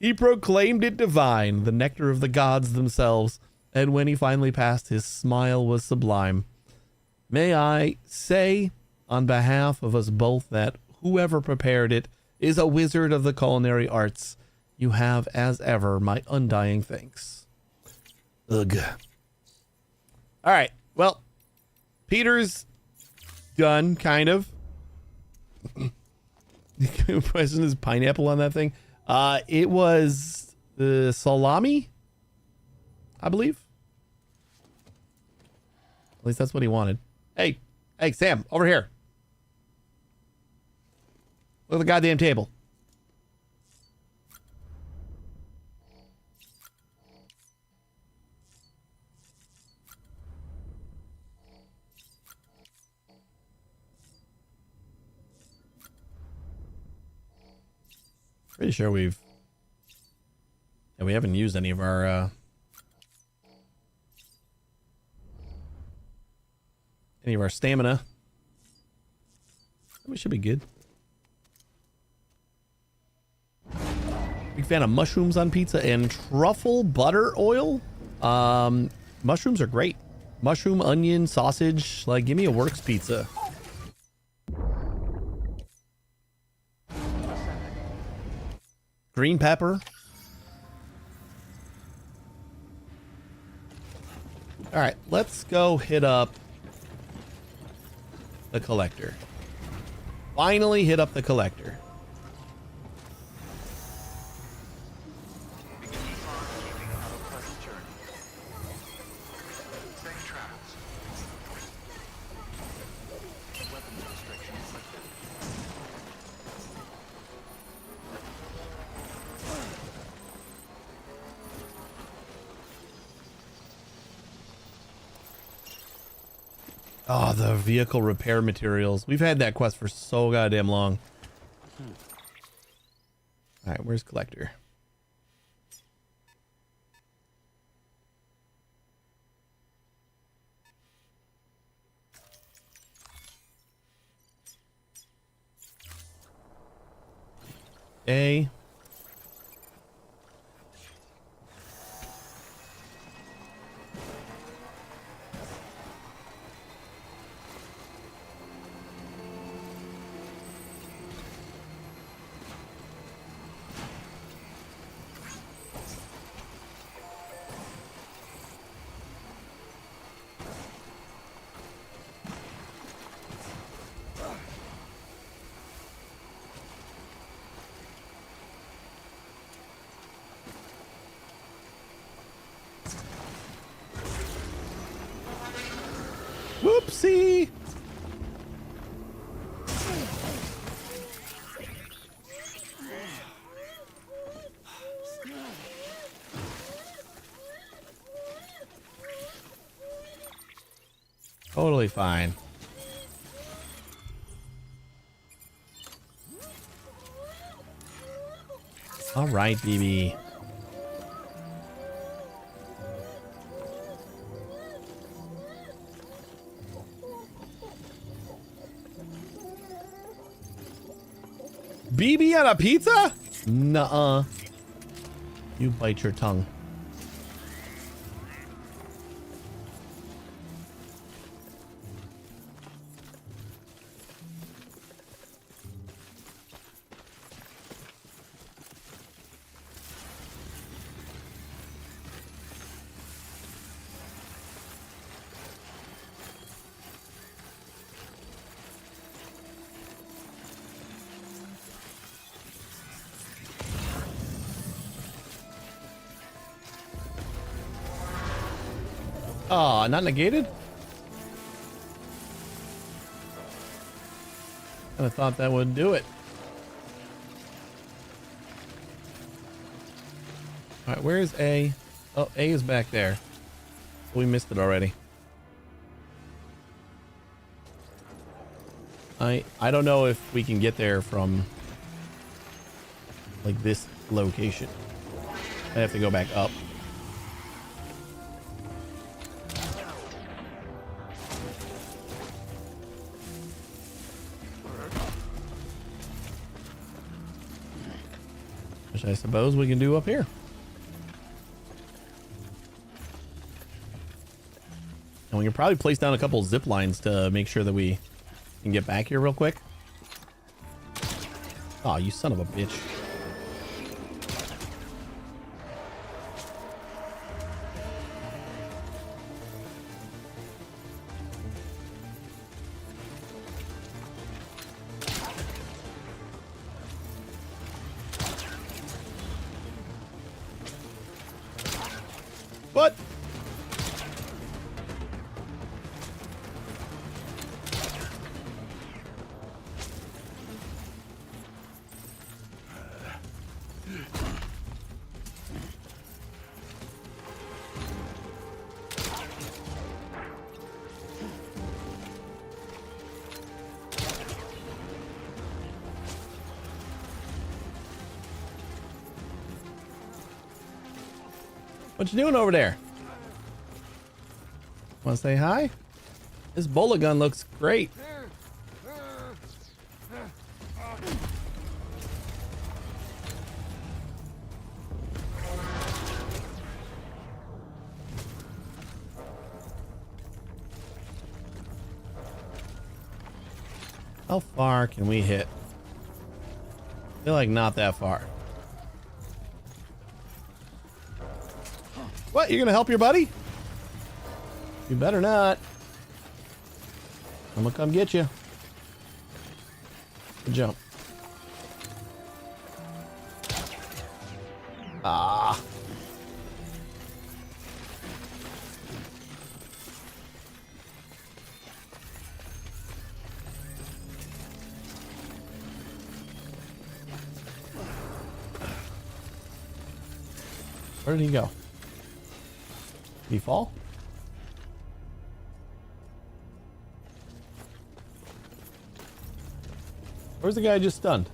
He proclaimed it divine, the nectar of the gods themselves, and when he finally passed, his smile was sublime. May I say, on behalf of us both, that whoever prepared it is a wizard of the culinary arts. You have, as ever, my undying thanks. Ugh. All right. Well, Peter's done, kind of. Present is pineapple on that thing. It was the salami, I believe. At least that's what he wanted. Hey, Sam, over here. Look at the goddamn table. Pretty sure we haven't used any of our stamina. We should be good. Big fan of mushrooms on pizza and truffle butter oil. Mushrooms are great. Mushroom, onion, sausage. Like, give me a works pizza. Green pepper. All right, let's go hit up the collector. Finally hit up the collector. Safe travels. Weapons restrictions lifted. Oh, the vehicle repair materials. We've had that quest for so goddamn long. All right, where's collector? A. Whoopsie. Totally fine. All right, BB. BB on a pizza? Nuh-uh. You bite your tongue. Oh, not negated? I thought that would do it. All right, where's A? Oh, A is back there. We missed it already. I don't know if we can get there from like this location. I have to go back up. Which I suppose we can do up here. And we can probably place down a couple zip lines to make sure that we can get back here real quick. Oh, you son of a bitch. What you doing over there? Want to say hi? This bola gun looks great. How far can we hit? I feel like not that far. What? You're gonna help your buddy? You better not. I'm gonna come get you. Good jump. Ah. Where did he go? Did he fall? Where's the guy just stunned?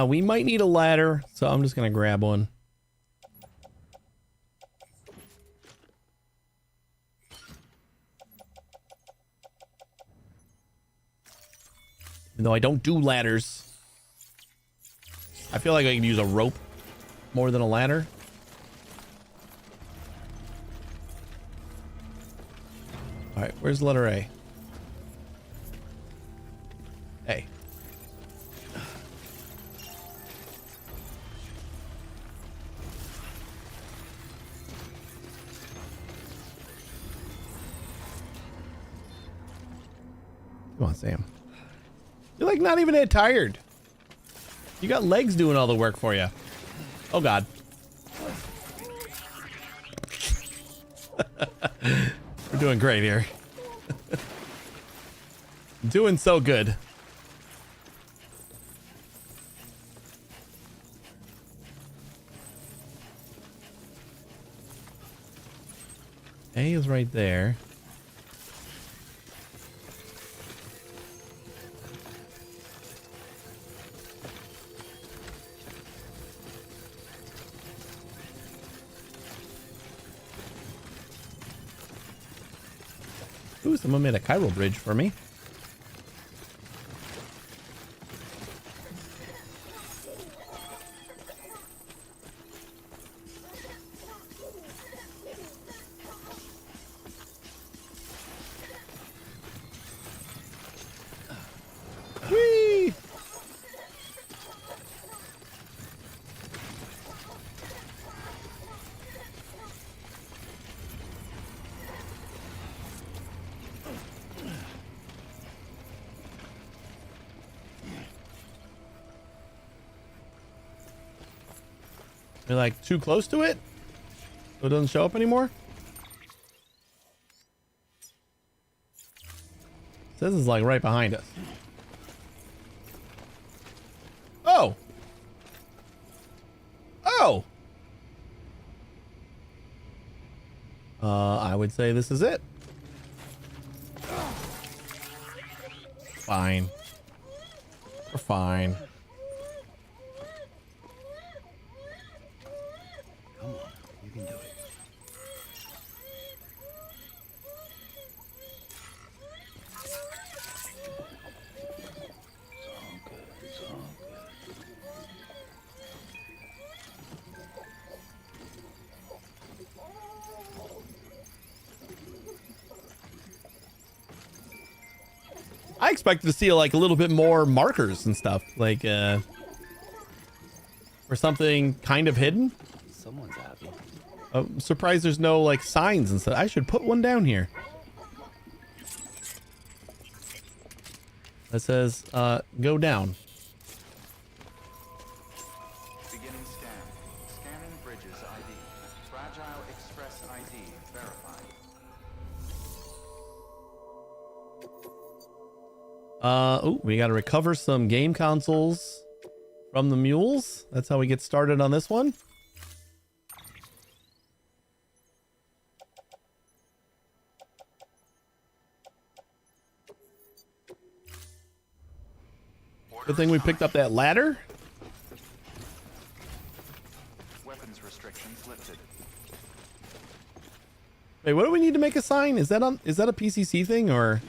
We might need a ladder, so I'm just gonna grab one. Even though I don't do ladders, I feel like I can use a rope more than a ladder. All right, where's letter A? A. Come on, Sam. You're like not even that tired. You got legs doing all the work for you. Oh God. We're doing great here. Doing so good. A is right there. Ooh, someone made a chiral bridge for me. Whee! You're like too close to it? So it doesn't show up anymore? This is like right behind us. Oh! Oh! I would say this is it. Fine. We're fine. Come on, you can do it. It's all good. It's all good. I expected to see like a little bit more markers and stuff, like or something kind of hidden. Someone's happy. I'm surprised there's no like signs and stuff. I should put one down here that says go down. Beginning scan. Scanning bridges ID. Fragile Express ID verified. Oh, we got to recover some game consoles from the mules. That's how we get started on this one. Good thing we picked up that ladder. Weapons restrictions lifted. Wait, what do we need to make a sign? Is that a PCC thing or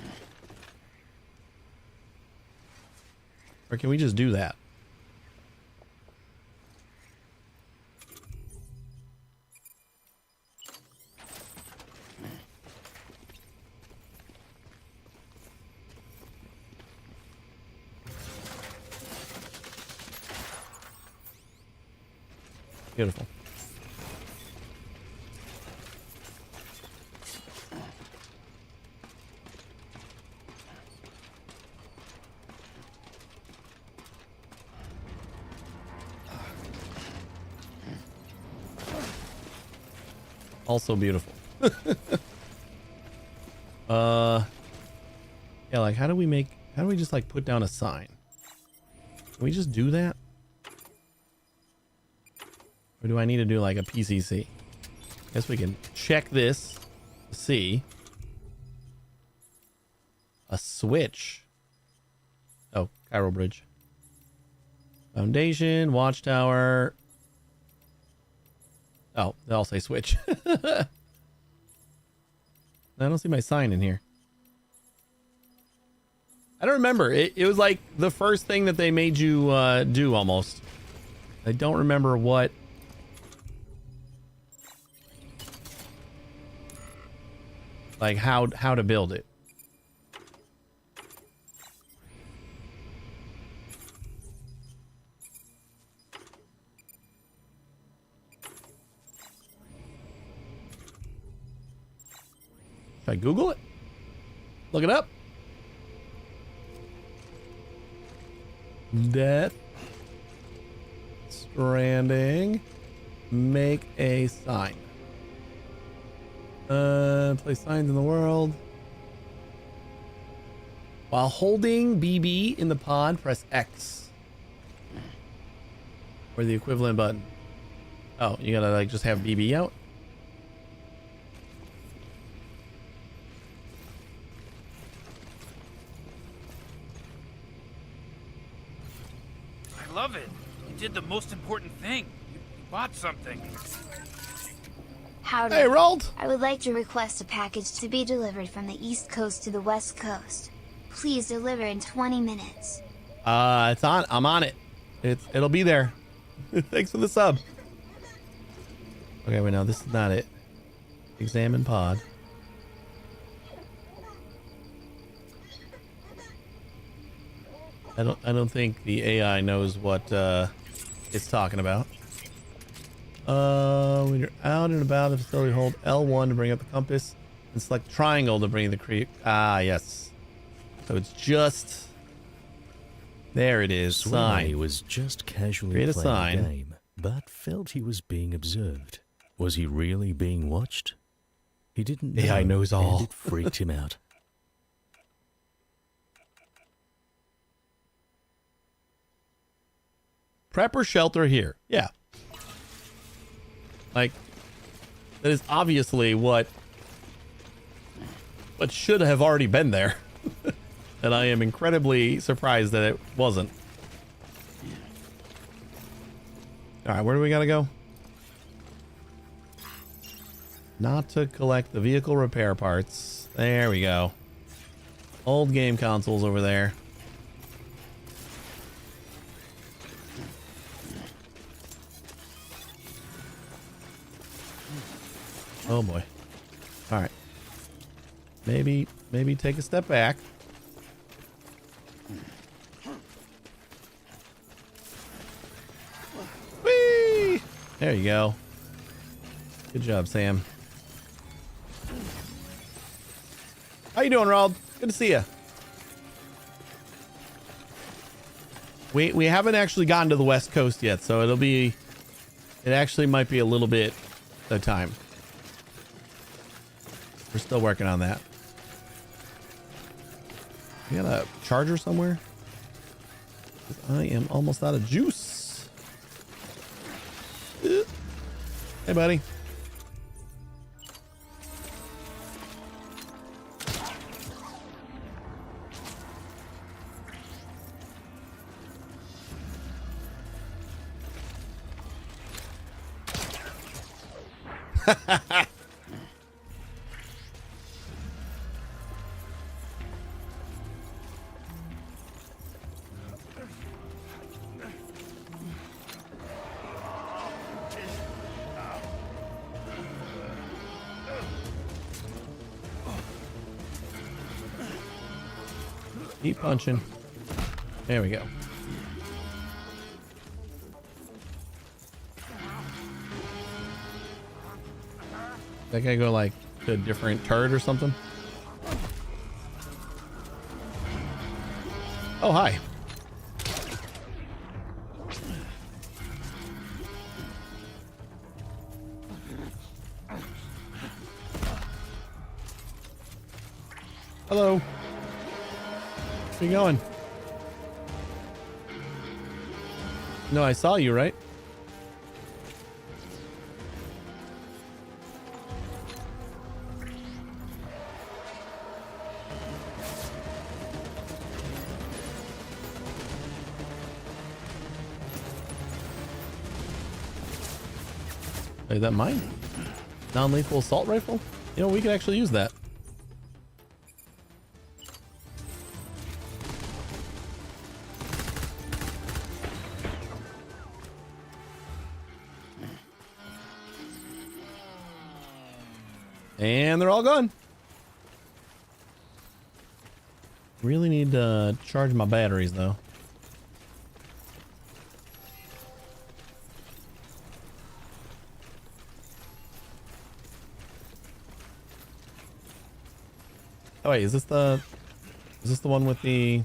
can we just do that? Beautiful. Also beautiful. Yeah, like how do we just like put down a sign? Can we just do that? Or do I need to do like a PCC? Guess we can check this to see. A switch. Oh, Cairo Bridge. Foundation, watchtower. Oh, they all say switch. I don't see my sign in here. I don't remember. It was like the first thing that they made you do almost. I don't remember what. Like how to build it. Should I Google it? Look it up. Death Stranding. Make a sign. Place signs in the world. While holding BB in the pod, press X. Or the equivalent button. Oh, you gotta like just have BB out? I love it. You did the most important thing. You bought something. Howdy. Hey, Rold. I would like to request a package to be delivered from the East Coast to the West Coast. Please deliver in 20 minutes. It's on. I'm on it. It'll be there. Thanks for the sub. Okay, wait, no, this is not it. Examine pod. I don't think the AI knows what it's talking about. When you're out and about the facility, hold L1 to bring up the compass and select triangle to bring the creek. Ah, yes. So it's just there. It is. Sign. He was just casually Create a playing sign. a game, but felt he was being observed. Was he really being watched? He didn't know. AI knows all. And it freaked him out. Prepper shelter here. Yeah. Like, that is obviously what should have already been there. And I am incredibly surprised that it wasn't. All right, where do we gotta go? Not to collect the vehicle repair parts. There we go. Old game consoles over there. Oh boy. All right. Maybe take a step back. Whee! There you go. Good job, Sam. How you doing, Rob? Good to see you. We haven't actually gotten to the West Coast yet, so it actually might be a little bit of time. We're still working on that. We got a charger somewhere? 'Cause I am almost out of juice. Hey, buddy. Keep punching. There we go. That guy go like to a different turret or something? Oh, hi. Hello. Where you going? No, I saw you, right? Is that mine? Non-lethal assault rifle? You know, we could actually use that. And they're all gone. Really need to charge my batteries though. Oh wait, is this the one with the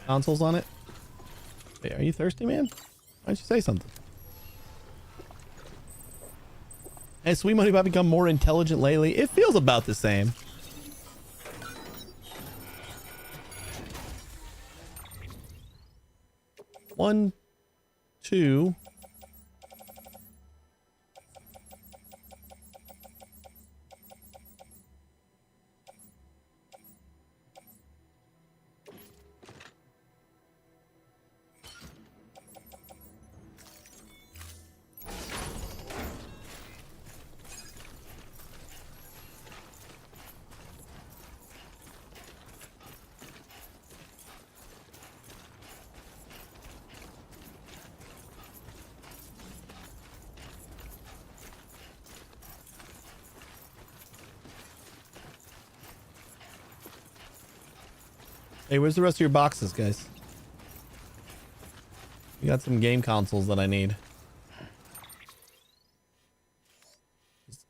consoles on it? Wait, are you thirsty, man? Why don't you say something? Has Sweet Money Bot become more intelligent lately? It feels about the same. One, two. Hey, where's the rest of your boxes, guys? We got some game consoles that I need.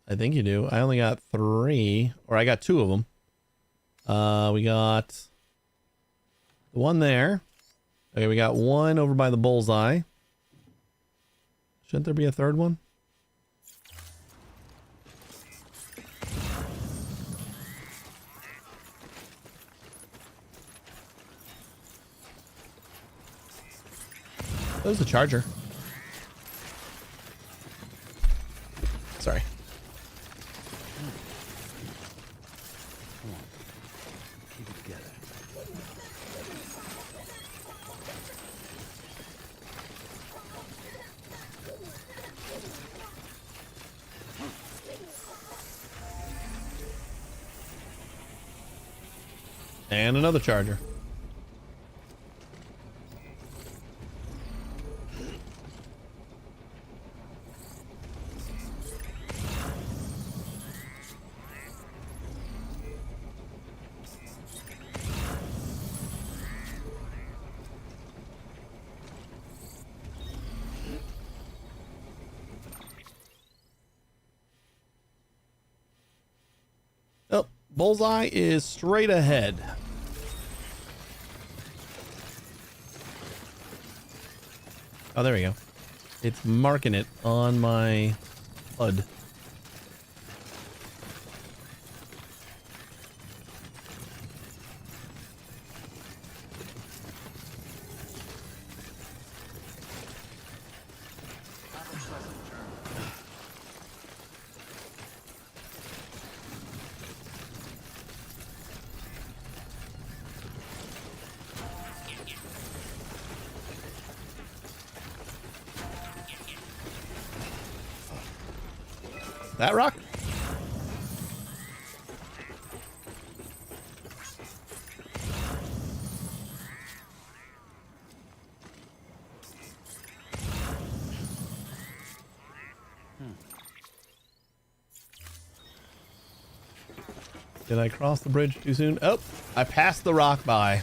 I think you do. I only got 3, or I got 2 of them. We got the one there. Okay, we got one over by the bullseye. Shouldn't there be a third one? There's the charger. Sorry. And another charger. Oh, bullseye is straight ahead. Oh, there we go. It's marking it on my HUD. That rock? Did I cross the bridge too soon? Oh, I passed the rock by.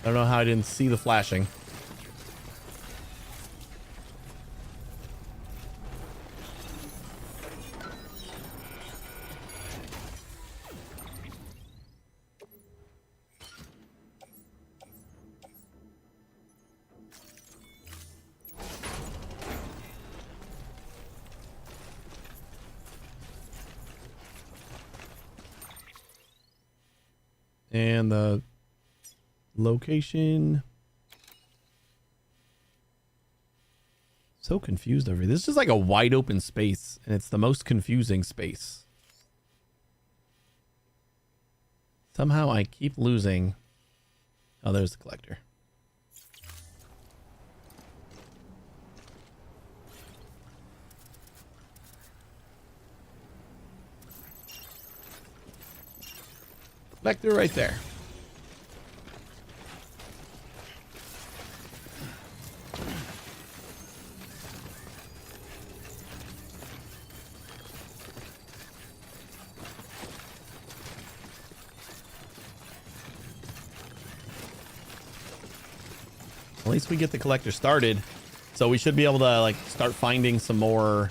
I don't know how I didn't see the flashing. And the location. So confused over here. This is just like a wide open space, and it's the most confusing space. Somehow I keep losing. Oh, there's the collector. Collector right there. At least we get the collector started, so we should be able to like start finding some more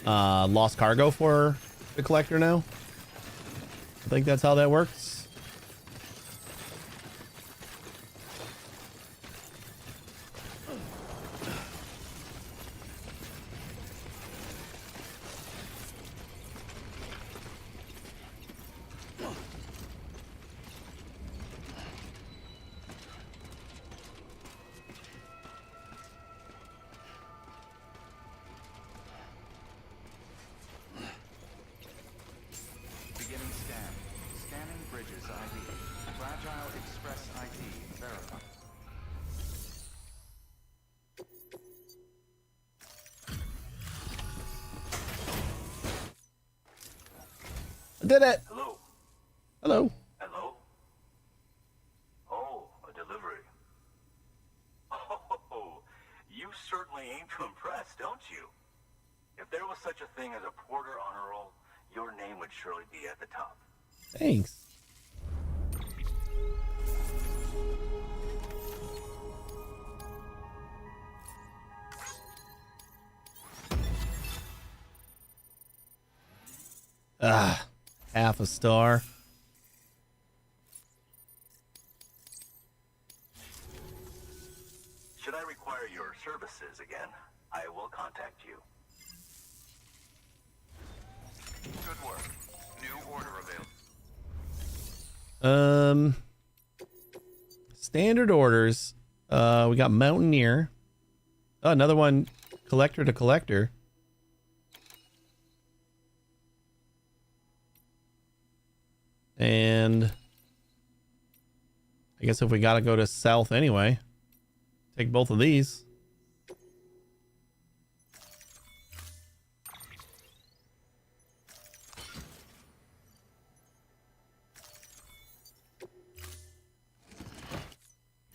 lost cargo for the collector now. I think that's how that works. Beginning scan. Scanning bridges ID. Fragile Express ID verified. I did it. Hello? Hello. Hello? Oh, a delivery. Oh, you certainly aim to impress, don't you? If there was such a thing as a porter honor roll, your name would surely be at the top. Thanks. Ah, half a star. Should I require your services again, I will contact you. Good work. New order available. Standard orders. We got Mountaineer. Oh, another one, collector to collector. And I guess if we gotta go to south anyway, take both of these.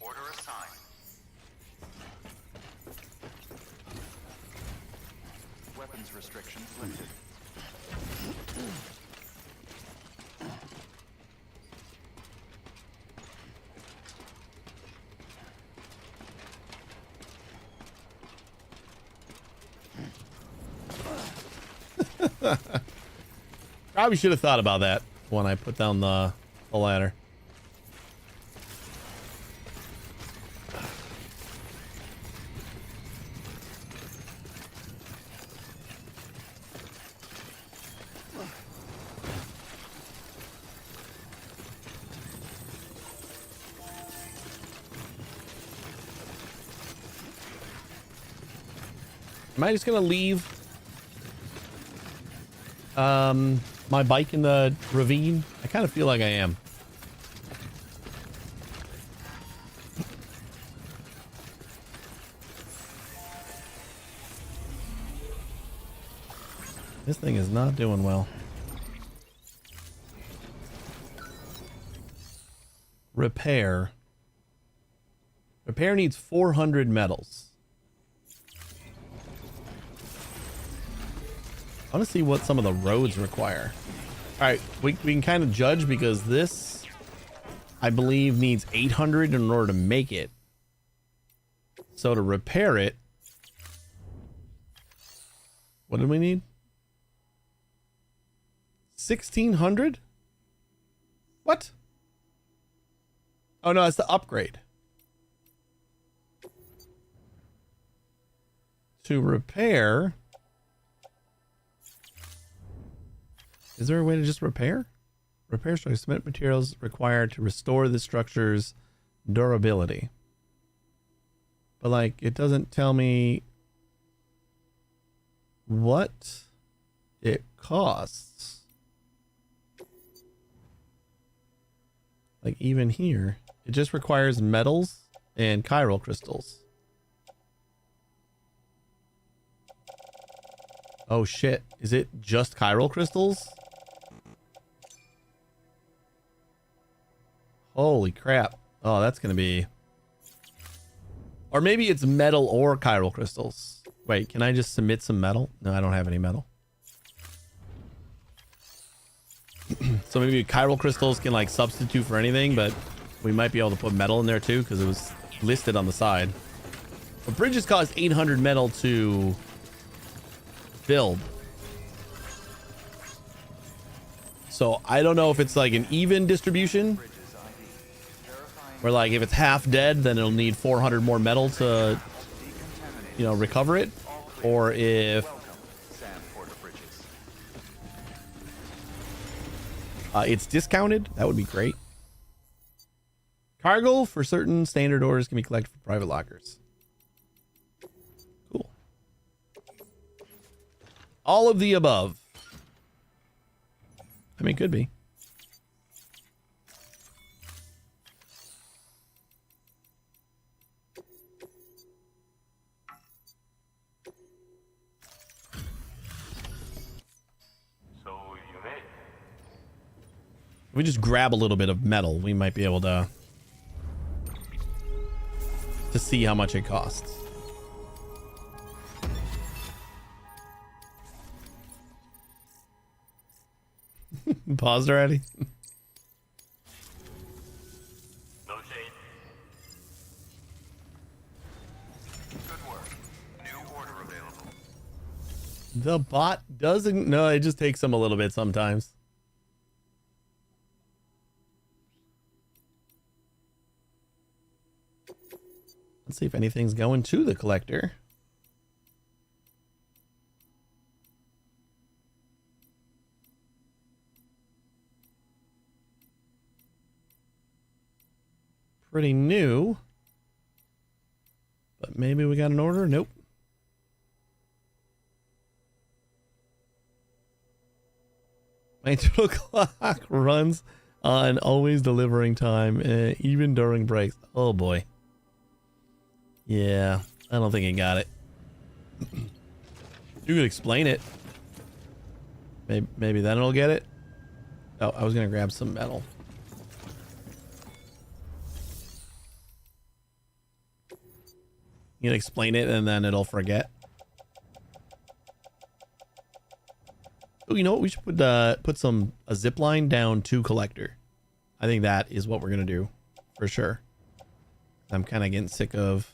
Order assigned. Weapons restrictions lifted. Probably should have thought about that when I put down the ladder. Am I just gonna leave my bike in the ravine? I kind of feel like I am. This thing is not doing well. Repair. Repair needs 400 metals. I want to see what some of the roads require. All right, we can kind of judge because this, I believe, needs 800 in order to make it. So to repair it, what do we need? 1600? What? Oh no, it's the upgrade. To repair. Is there a way to just repair? Repair structure cement materials required to restore the structure's durability. But like, it doesn't tell me what it costs. Like even here, it just requires metals and chiral crystals. Oh shit, is it just chiral crystals? Holy crap. Oh, that's gonna be... Or maybe it's metal or chiral crystals. Wait, can I just submit some metal? No, I don't have any metal. So maybe chiral crystals can like substitute for anything, but we might be able to put metal in there too because it was listed on the side. But bridges cost 800 metal to build. So I don't know if it's like an even distribution. Where like if it's half dead, then it'll need 400 more metal to, you know, recover it. Or if it's discounted, that would be great. Cargo for certain standard orders can be collected for private lockers. Cool. All of the above. I mean, could be. If we just grab a little bit of metal, we might be able to see how much it costs. Paused already? No shade. Good work. New order available. The bot doesn't... No, it just takes them a little bit sometimes. Let's see if anything's going to the collector. Pretty new. But maybe we got an order? Nope. My internal clock runs on always delivering time, even during breaks. Oh boy. Yeah, I don't think he got it. You could explain it. Maybe then it'll get it. Oh, I was gonna grab some metal. You can explain it and then it'll forget. Oh, you know what? We should put a zip line down to collector. I think that is what we're gonna do for sure. I'm kind of getting sick of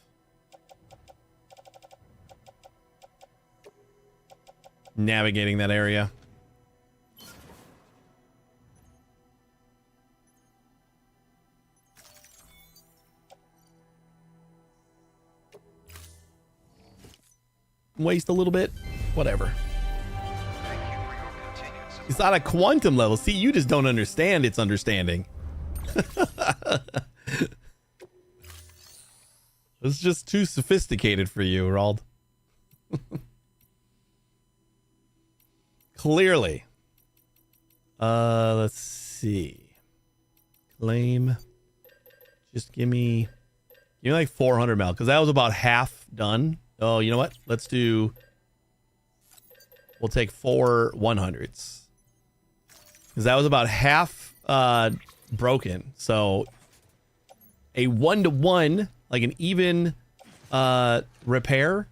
navigating that area. Waste a little bit, whatever. Thank you for your continued support. It's not a quantum level. See, you just don't understand its understanding. It's just too sophisticated for you, Rald. Clearly. Let's see. Claim. Just give me like 400 mil, because that was about half done. Oh, you know what? We'll we'll take 4 100s. Because that was about half broken. So a 1-to-1, like an even repair,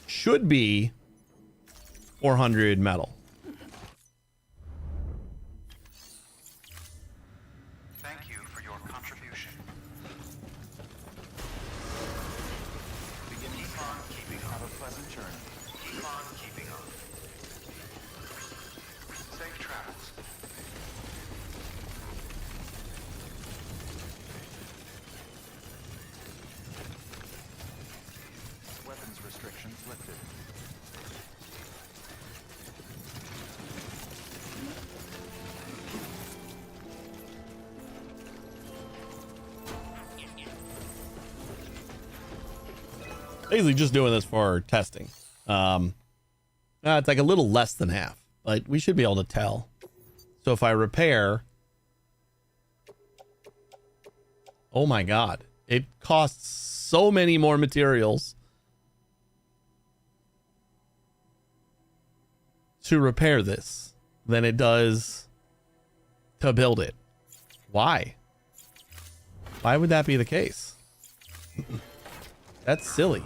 should be 400 metal. Thank you for your contribution. Keep on keeping on. Have a pleasant journey. Keep on keeping on. Safe travels. Weapons restrictions lifted. Basically just doing this for testing. It's like a little less than half, but we should be able to tell. So if I repair, oh my god, it costs so many more materials to repair this than it does to build it. Why? Why would that be the case? That's silly.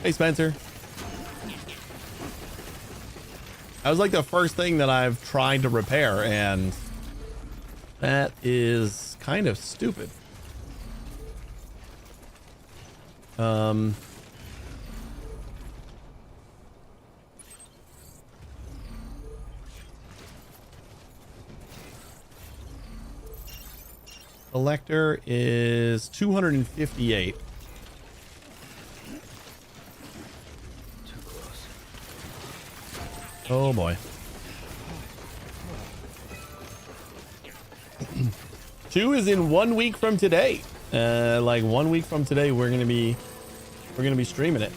Hey, Spencer. That was like the first thing that I've tried to repair, and that is kind of stupid. Collector is 258. Oh boy. 2 is in 1 week from today. Like 1 week from today, we're gonna be streaming it.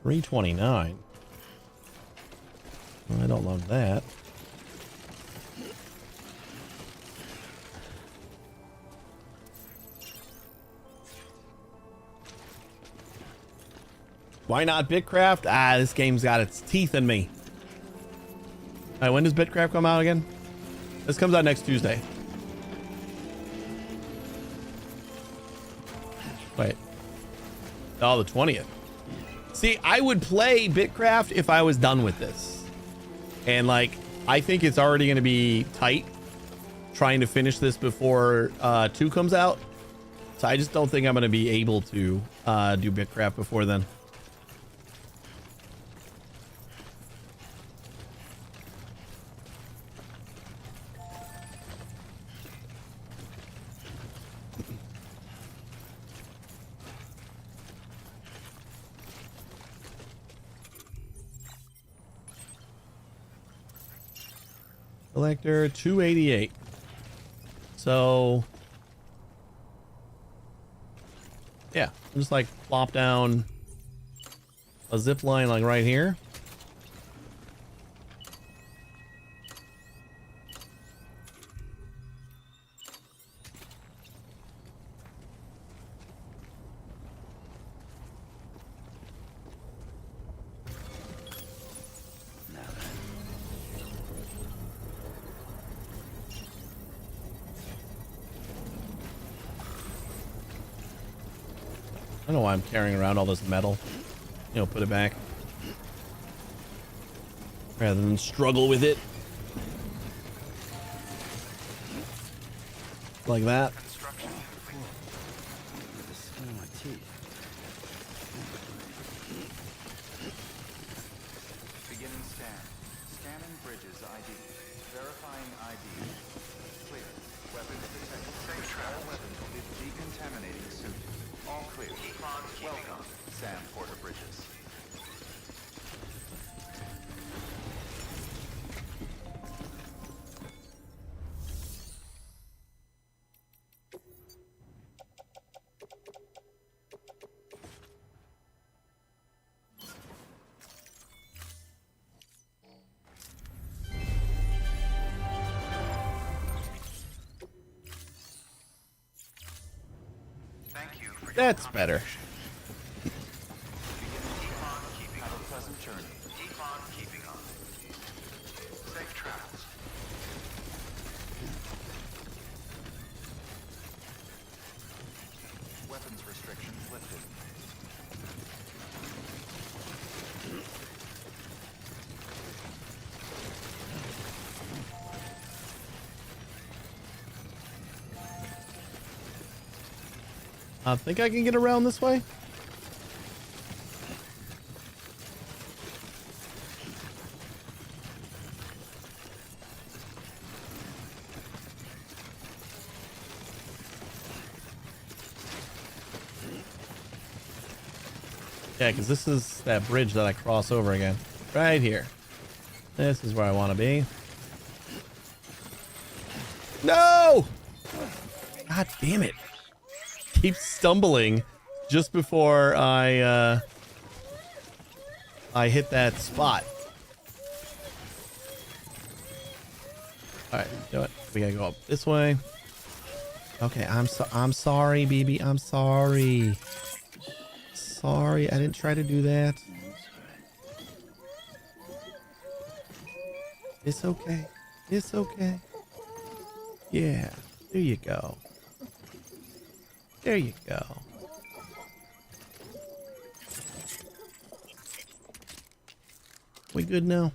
$329. I don't love that. Why not Bitcraft? This game's got its teeth in me. All right, when does Bitcraft come out again? This comes out next Tuesday. Wait. Oh, the 20th. See, I would play Bitcraft if I was done with this. And like, I think it's already going to be tight trying to finish this before 2 comes out. So I just don't think I'm going to be able to do Bitcraft before then. Collector 288. So yeah, just like plop down a zip line like right here. I don't know why I'm carrying around all this metal. You know, put it back. Rather than struggle with it. Like that. Construction complete. The skin on my teeth. Beginning scan. Scanning bridges ID. Verifying ID. Clear. Weapons detected. Safe travel. All weapons with decontaminating suit. All clear. Keep on keeping on. Sam Porter Bridges. Thank you for your That's better. Keep on keeping on. Pleasant journey. Keep on keeping on. Safe travels. Weapons restrictions lifted. I think I can get around this way. Yeah, because this is that bridge that I cross over again. Right here. This is where I want to be. No! God damn it. Keep stumbling just before I hit that spot. Alright, you know what? We gotta go up this way. Okay, I'm sorry, BB. I'm sorry. Sorry, I didn't try to do that. It's okay. It's okay. Yeah, there you go. There you go. We good now?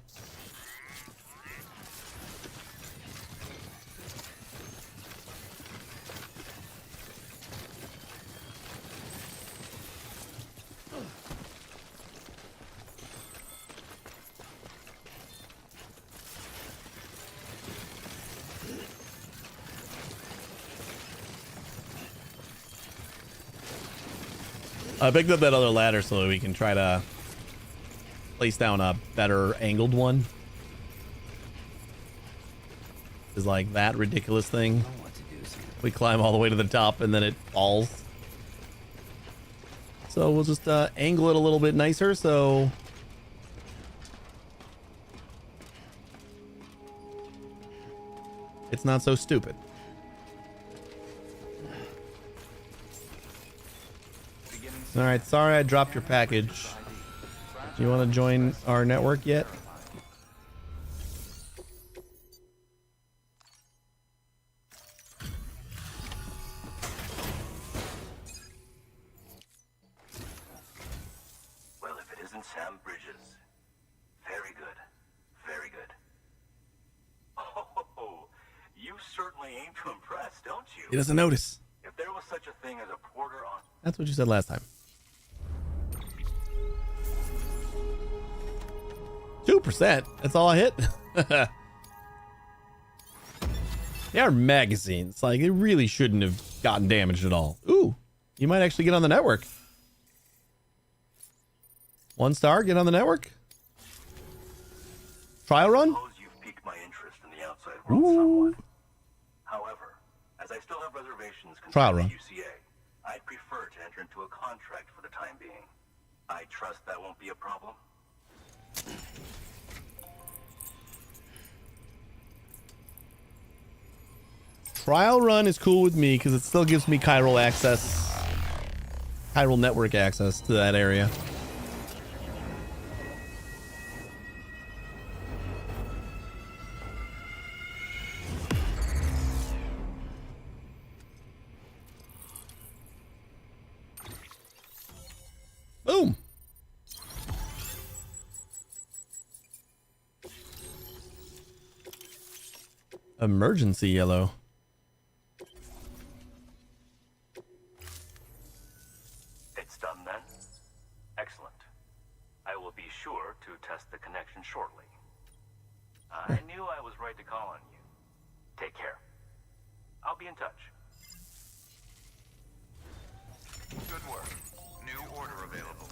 I picked up that other ladder so that we can try to place down a better angled one. Is like that ridiculous thing. We climb all the way to the top and then it falls. So we'll just angle it a little bit nicer so it's not so stupid. All right, sorry I dropped your package. Do you want to join our network yet? Well, if it isn't Sam Bridges. Very good. Very good. Oh, you certainly aim to impress, don't you? He doesn't notice. If there was such a thing as a porter on... That's what you said last time. 2%. That's all I hit. They are magazines. Like, they really shouldn't have gotten damaged at all. Ooh, you might actually get on the network. 1 star, get on the network. Trial run? Suppose you've piqued my interest in the outside world somewhat. However, as I still have reservations Trial concerning run. the UCA, I'd prefer to enter into a contract for the time being. I trust that won't be a problem. Trial run is cool with me because it still gives me chiral access, chiral network access to that area. Boom. Emergency yellow. It's done then? Excellent. I will be sure to test the connection shortly. I knew I was right to call on you. Take care. I'll be in touch. Good work. New order available.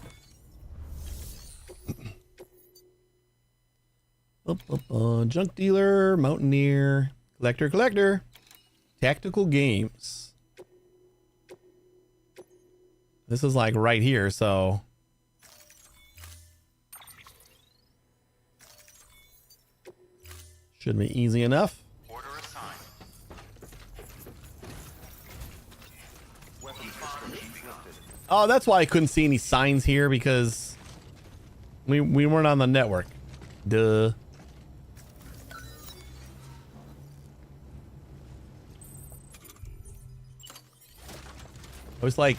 Junk dealer, mountaineer, collector, tactical games. This is like right here, so should be easy enough. Order assigned. Weapons Oh, that's why I couldn't see any signs here, because we weren't on the network. Duh. I was like,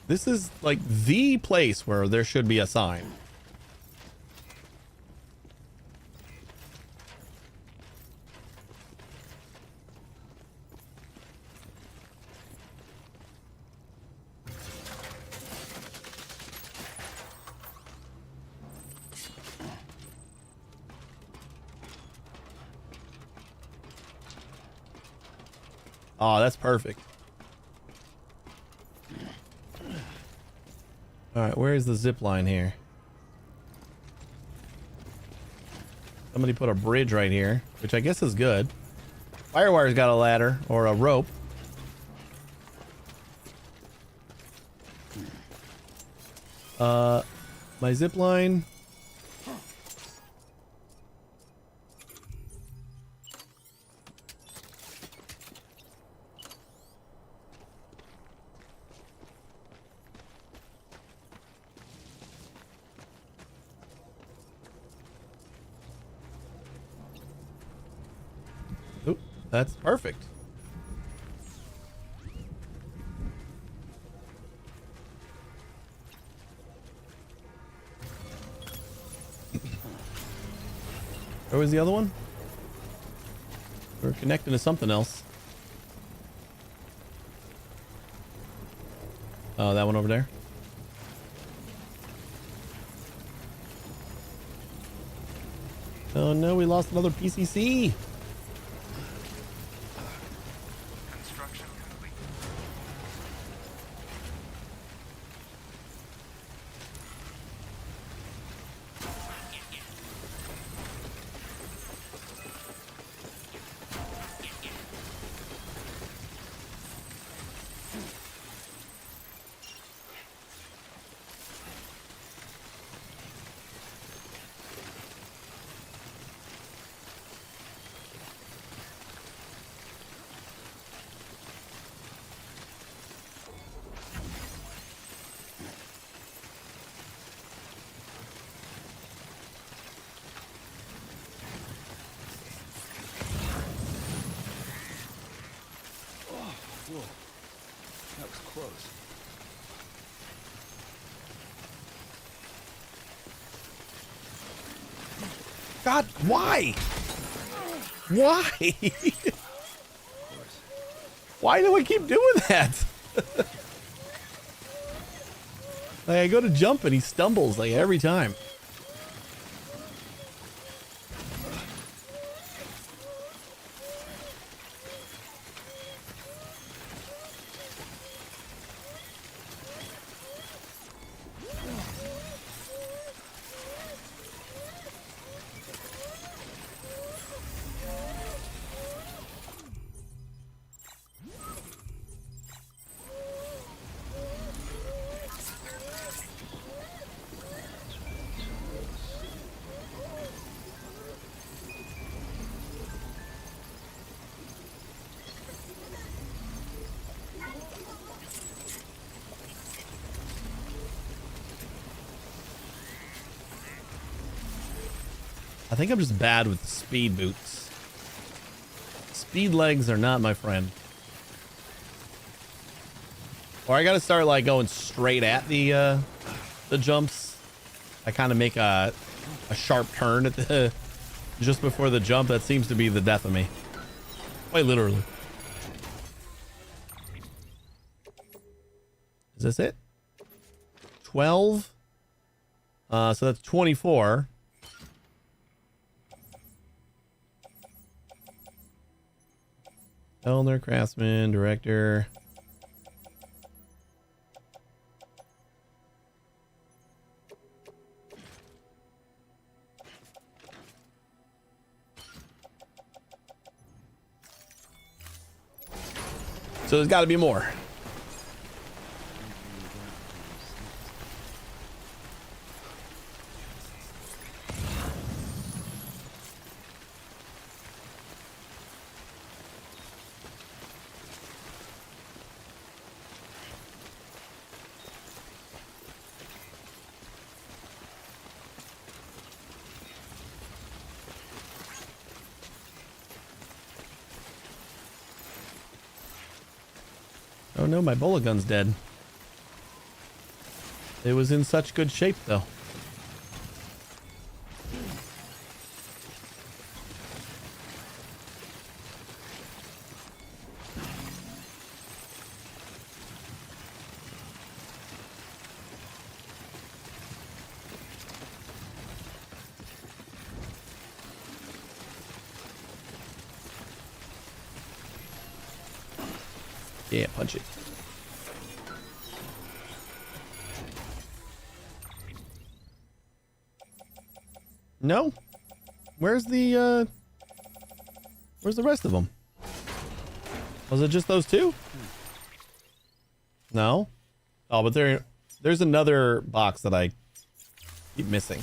this is like the place where there should be a sign. Oh, that's perfect. All right, where is the zip line here? Somebody put a bridge right here, which I guess is good. Firewire's got a ladder or a rope. My zip line. Oop, that's perfect. Where was the other one? We're connecting to something else. Oh, that one over there. Oh no, we lost another PCC. Construction complete. Whoa. That was close. God, why? Why? Why do I keep doing that? Like, I go to jump and he stumbles like every time. I think I'm just bad with speed boots. Speed legs are not my friend. Or I gotta start like going straight at the jumps. I kind of make a sharp turn at the just before the jump. That seems to be the death of me. Quite literally. Is this it? 12. So that's 24. Elder, craftsman, director. So there's got to be more. no, my bullet gun's dead. It was in such good shape, though. Yeah, punch it. No? Where's the rest of them? Was it just those two? No? Oh, but there's another box that I keep missing.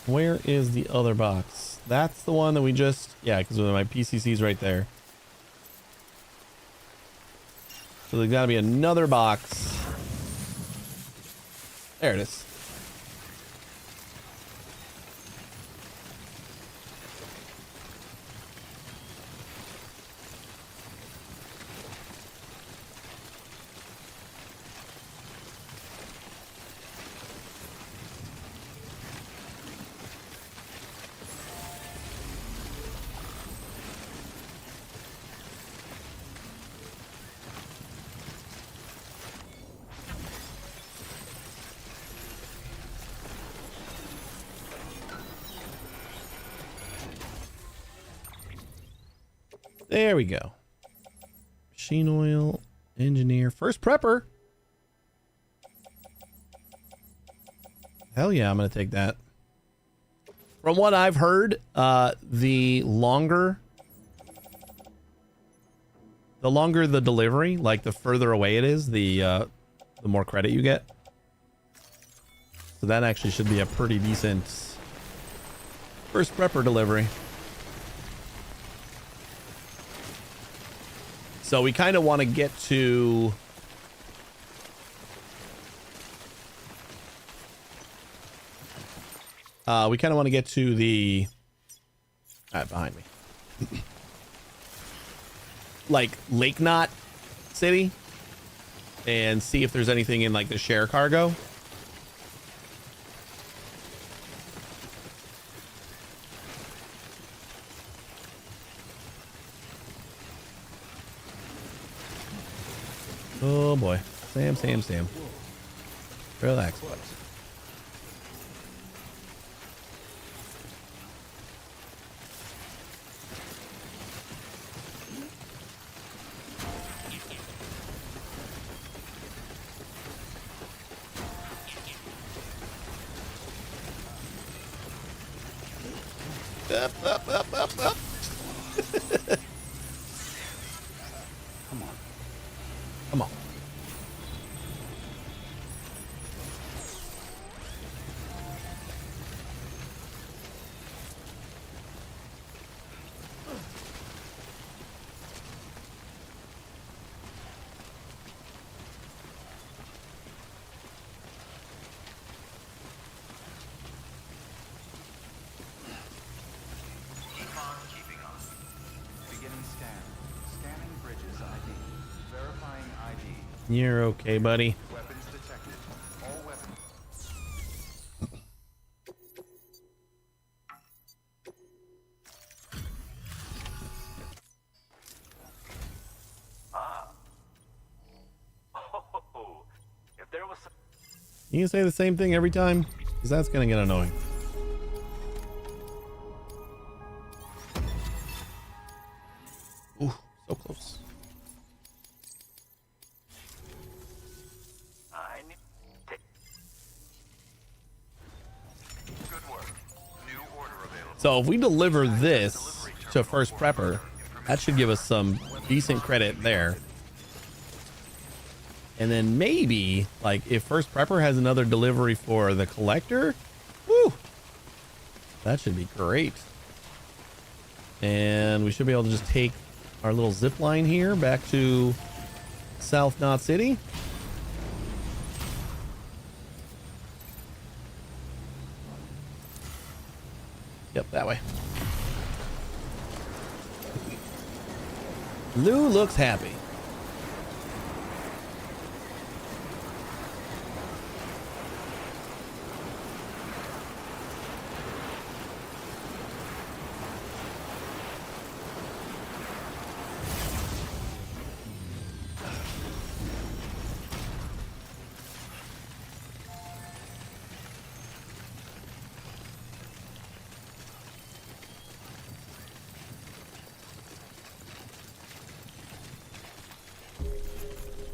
Where is the other box? That's the one that we just... Yeah, because my PCC's right there. So there's got to be another box. There it is. There we go. Machine oil, engineer, first prepper. Hell yeah, I'm gonna take that. From what I've heard, the longer the delivery, like the further away it is, the more credit you get. So that actually should be a pretty decent first prepper delivery. So we kind of want to get to... we kind of want to get to the... behind me. Like Lake Knot City. And see if there's anything in like the share cargo. Oh boy. Sam. Relax. Up. Come on. You're okay, buddy. Weapons detected. All weapons. Oh, if there was some... You can say the same thing every time, because that's gonna get annoying. Ooh, so close. Good work. New order available. So if we deliver this to first prepper, that should give us some decent credit there. And then maybe, like, if First Prepper has another delivery for the collector, woo, that should be great. And we should be able to just take our little zip line here back to South Knot City. Yep, that way. Lou looks happy.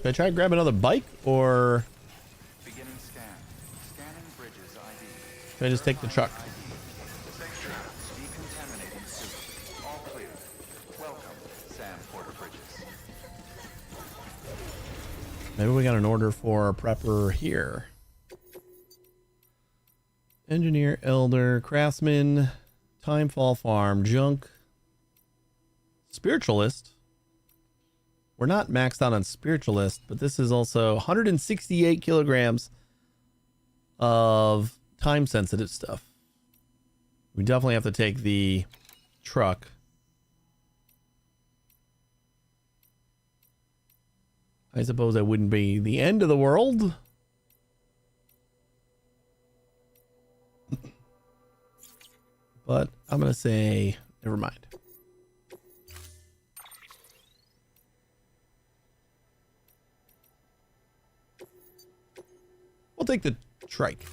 Should I try to grab another bike, or Beginning scan. Scanning bridges ID. should I just take the truck? Safe travels. Decontaminating suit. All clear. Welcome, Sam Porter Bridges. Maybe we got an order for a prepper here. Engineer, elder, craftsman, timefall farm, junk, spiritualist. We're not maxed out on spiritualist, but this is also 168 kilograms of time sensitive stuff. We definitely have to take the truck. I suppose that wouldn't be the end of the world. But I'm going to say, never mind. We'll take the trike.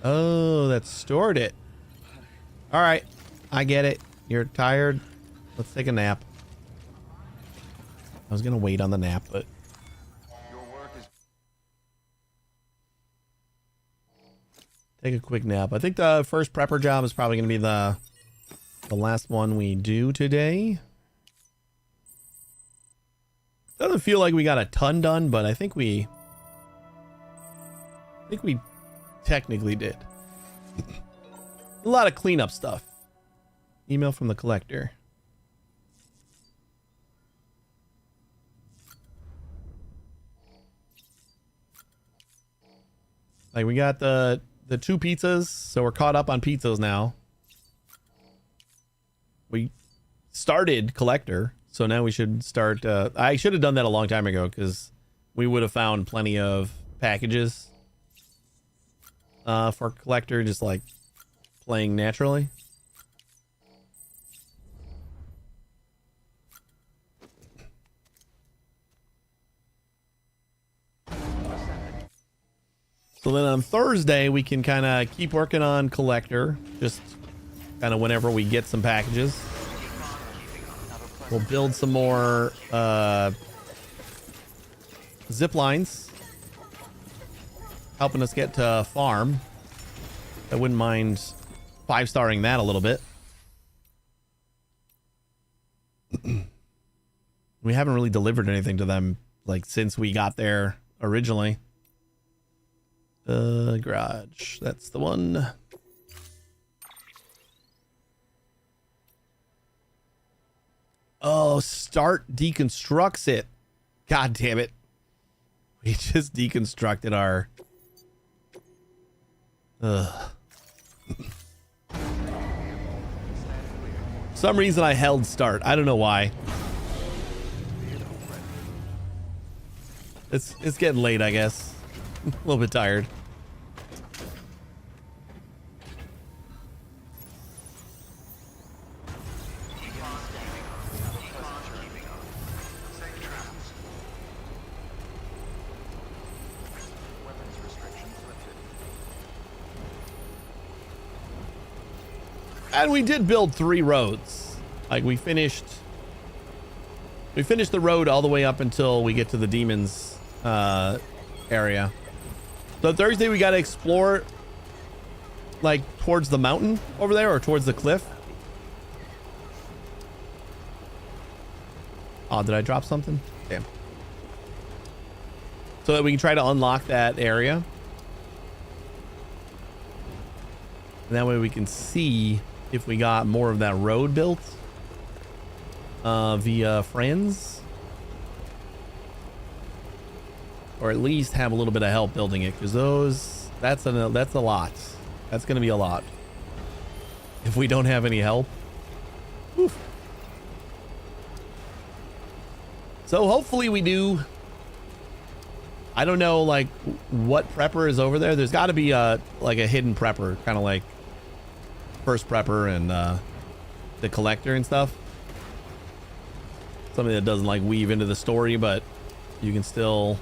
Oh, that stored it. All right. I get it. You're tired. Let's take a nap. I was going to wait on the nap, but Your work is take a quick nap. I think the first prepper job is probably going to be the last one we do today. Doesn't feel like we got a ton done, but I think we technically did. A lot of cleanup stuff. Email from the collector. Like, we got the 2 pizzas, so we're caught up on pizzas now. We started collector, so now we should start. I should have done that a long time ago, because we would have found plenty of packages for collector, just like playing naturally. So then on Thursday, we can kind of keep working on collector, just kind of whenever we get some packages. We'll build some more zip lines, helping us get to farm. I wouldn't mind 5-starring that a little bit. We haven't really delivered anything to them, like, since we got there originally. Garage, that's the one. Oh, start deconstructs it. God damn it. We just deconstructed our... For some reason I held start. I don't know why. It's getting late, I guess. A little bit tired. And we did build 3 roads. Like, we finished the road all the way up until we get to the demons area. So Thursday we got to explore like towards the mountain over there or towards the cliff. Oh, did I drop something? Damn. So that we can try to unlock that area. And that way we can see if we got more of that road built via friends. Or at least have a little bit of help building it, because that's a lot. That's going to be a lot. If we don't have any help. Oof. So hopefully we do. I don't know like what prepper is over there. There's got to be like a hidden prepper, kind of like first prepper and the collector and stuff. Something that doesn't like weave into the story, but you can still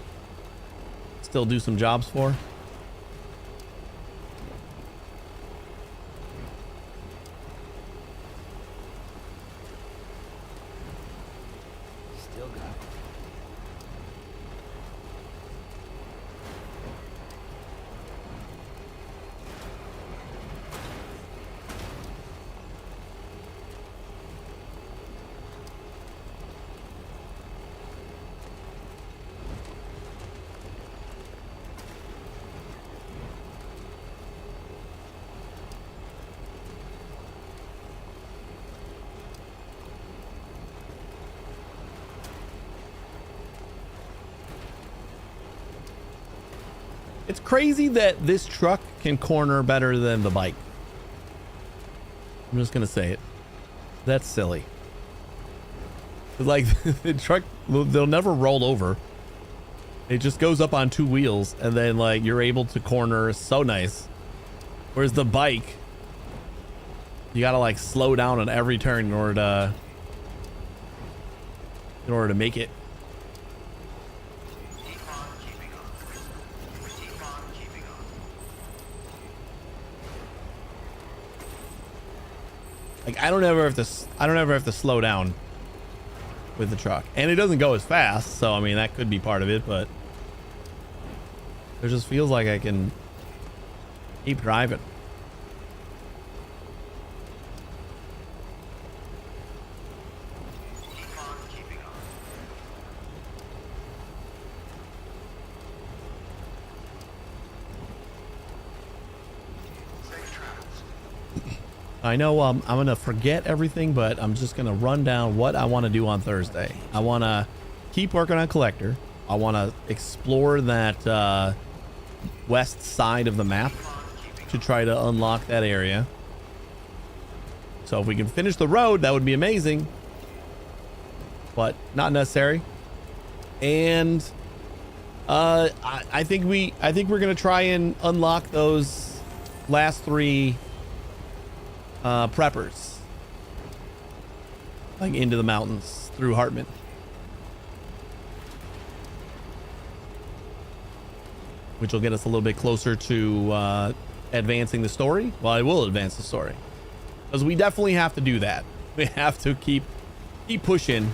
do some jobs for. Still got it. It's crazy that this truck can corner better than the bike. I'm just gonna say it. That's silly. Like the truck, they'll never roll over. It just goes up on two wheels, and then like you're able to corner so nice. Whereas the bike, you gotta like slow down on every turn in order to make it. Like I don't ever have to slow down with the truck, and it doesn't go as fast. So I mean that could be part of it, but it just feels like I can keep driving. I know I'm gonna forget everything, but I'm just gonna run down what I want to do on Thursday. I want to keep working on Collector. I want to explore that west side of the map to try to unlock that area. So if we can finish the road, that would be amazing, but not necessary. And I think we're gonna try and unlock those last three preppers, like into the mountains through Hartman. Which will get us a little bit closer to advancing the story. Well, I will advance the story, because we definitely have to do that. We have to keep pushing.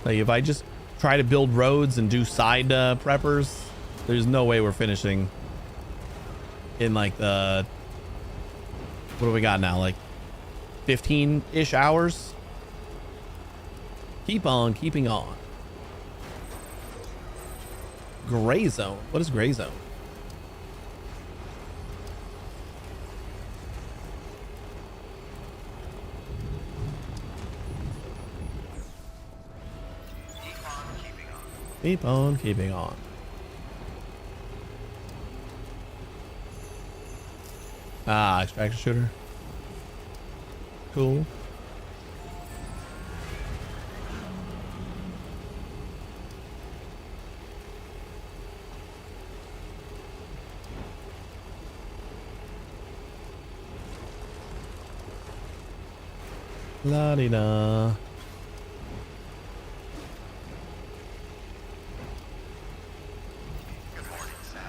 Like if I just try to build roads and do side preppers, there's no way we're finishing in like the, what do we got now? Like 15-ish hours. Keep on keeping on. Gray zone. What is gray zone? Keep on keeping on. Ah, extraction shooter. Cool. La-di-da. Good morning, Sam.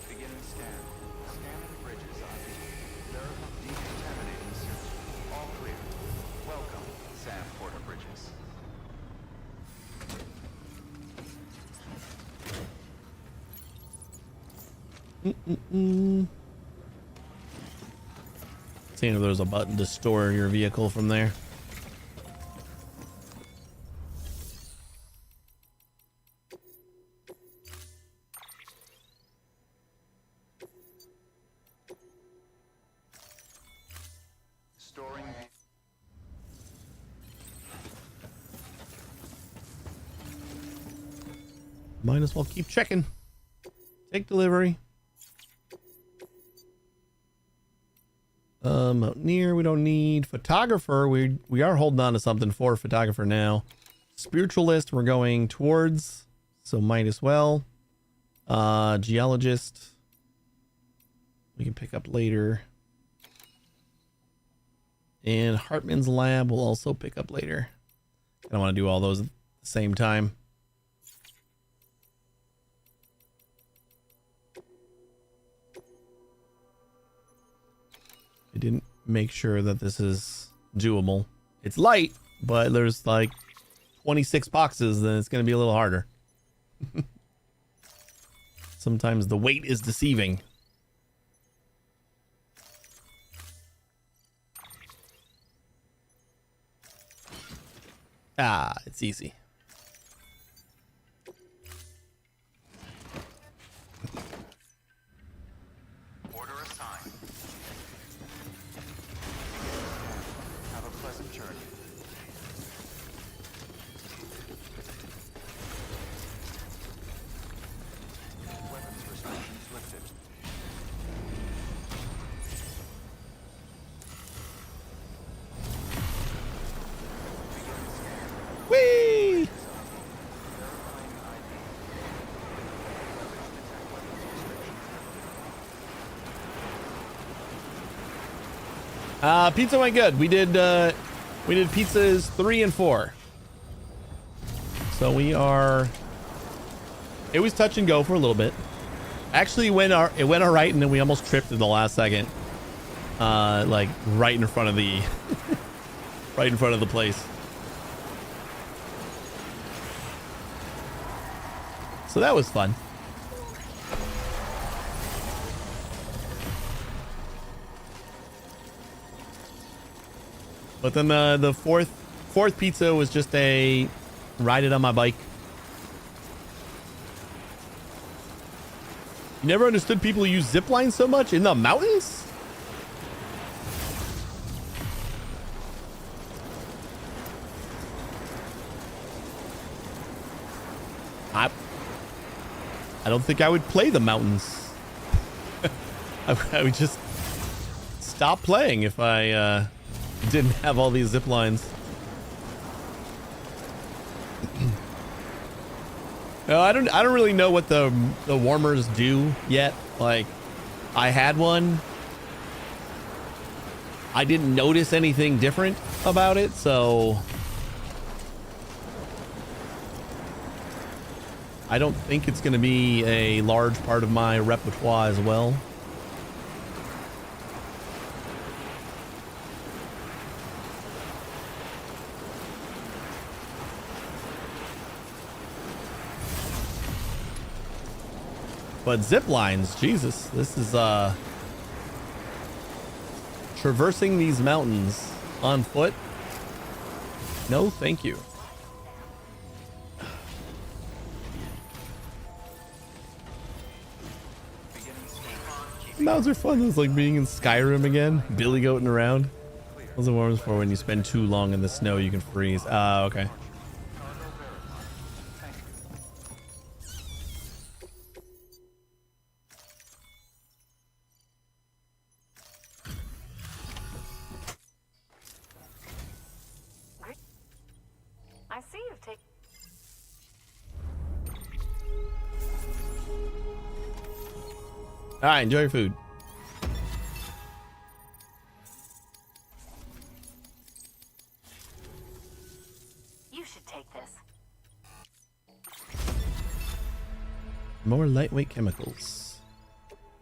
Beginning scan. Scanning bridges ID. Verify decontaminating search. All clear. Welcome, Sam Porter Bridges. Seeing if there's a button to store your vehicle from there. Storing. Might as well keep checking. Take delivery. Mountaineer, we don't need. Photographer, we are holding on to something for photographer now. Spiritualist, we're going towards, so might as well. Geologist, we can pick up later. And Hartman's lab will also pick up later. I don't want to do all those at the same time. I didn't make sure that this is doable. It's light, but there's like 26 boxes, then it's going to be a little harder. Sometimes the weight is deceiving. Ah, it's easy. Order assigned. Have a pleasant journey. Weapons restrictions lifted. Whee! Pizza went good. We did pizzas 3 and 4. So we are. It was touch and go for a little bit. Actually, it went all right, and then we almost tripped in the last second. Like right in front of the, right in front of the place. So that was fun. But then the fourth pizza was just a ride it on my bike. You never understood people who use zip lines so much in the mountains? I don't think I would play the mountains. I would just stop playing if I didn't have all these zip lines. No, I don't really know what the warmers do yet. Like, I had one. I didn't notice anything different about it, so I don't think it's going to be a large part of my repertoire as well. But zip lines, Jesus, this is traversing these mountains on foot. No, thank you. Mountains are fun. It's like being in Skyrim again. Billy goating around. Those are warms for when you spend too long in the snow, you can freeze. Okay. I see you've taken. All right, enjoy your food. You should take this. More lightweight chemicals.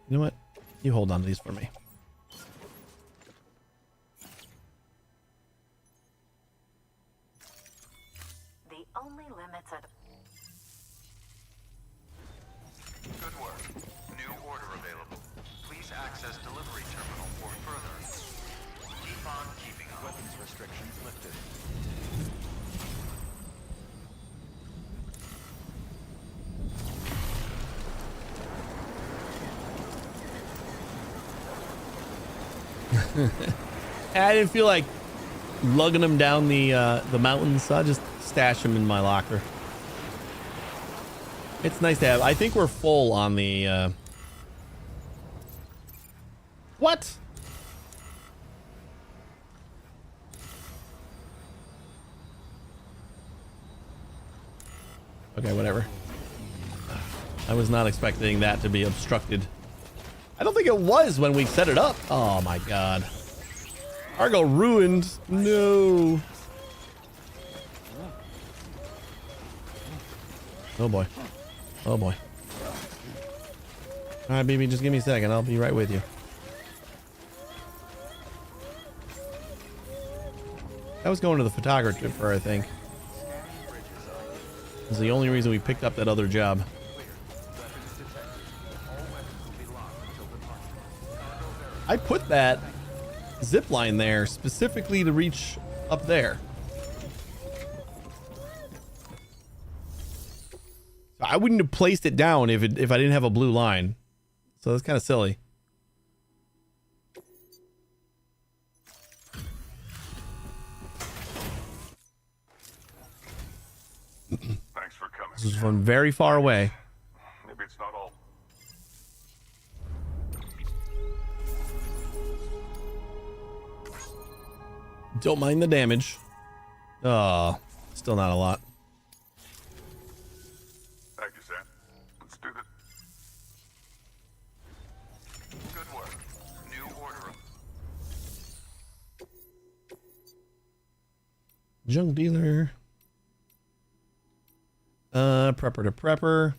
You know what? You hold on to these for me. The only limits are the. Good work. New New order available. Please access delivery terminal for further. Keep on keeping on. Weapons restrictions lifted. I didn't feel like lugging him down the mountain, so I just stash him in my locker. It's nice to have. I think we're full on the what? Okay, whatever. I was not expecting that to be obstructed. I don't think it was when we set it up. Oh my god. Cargo ruined. No. Oh boy. Oh boy. All right, baby, just give me a second. I'll be right with you. I was going to the photographer, I think. This is the only reason we picked up that other job. I put that zip line there specifically to reach up there. I wouldn't have placed it down if I didn't have a blue line. So that's kind of silly. Thanks for coming. This is from very far away. Maybe it's not all. Don't mind the damage. Oh, still not a lot. Thank you, Sam. Let's do this. Good work. New order. Junk dealer. Prepper to prepper.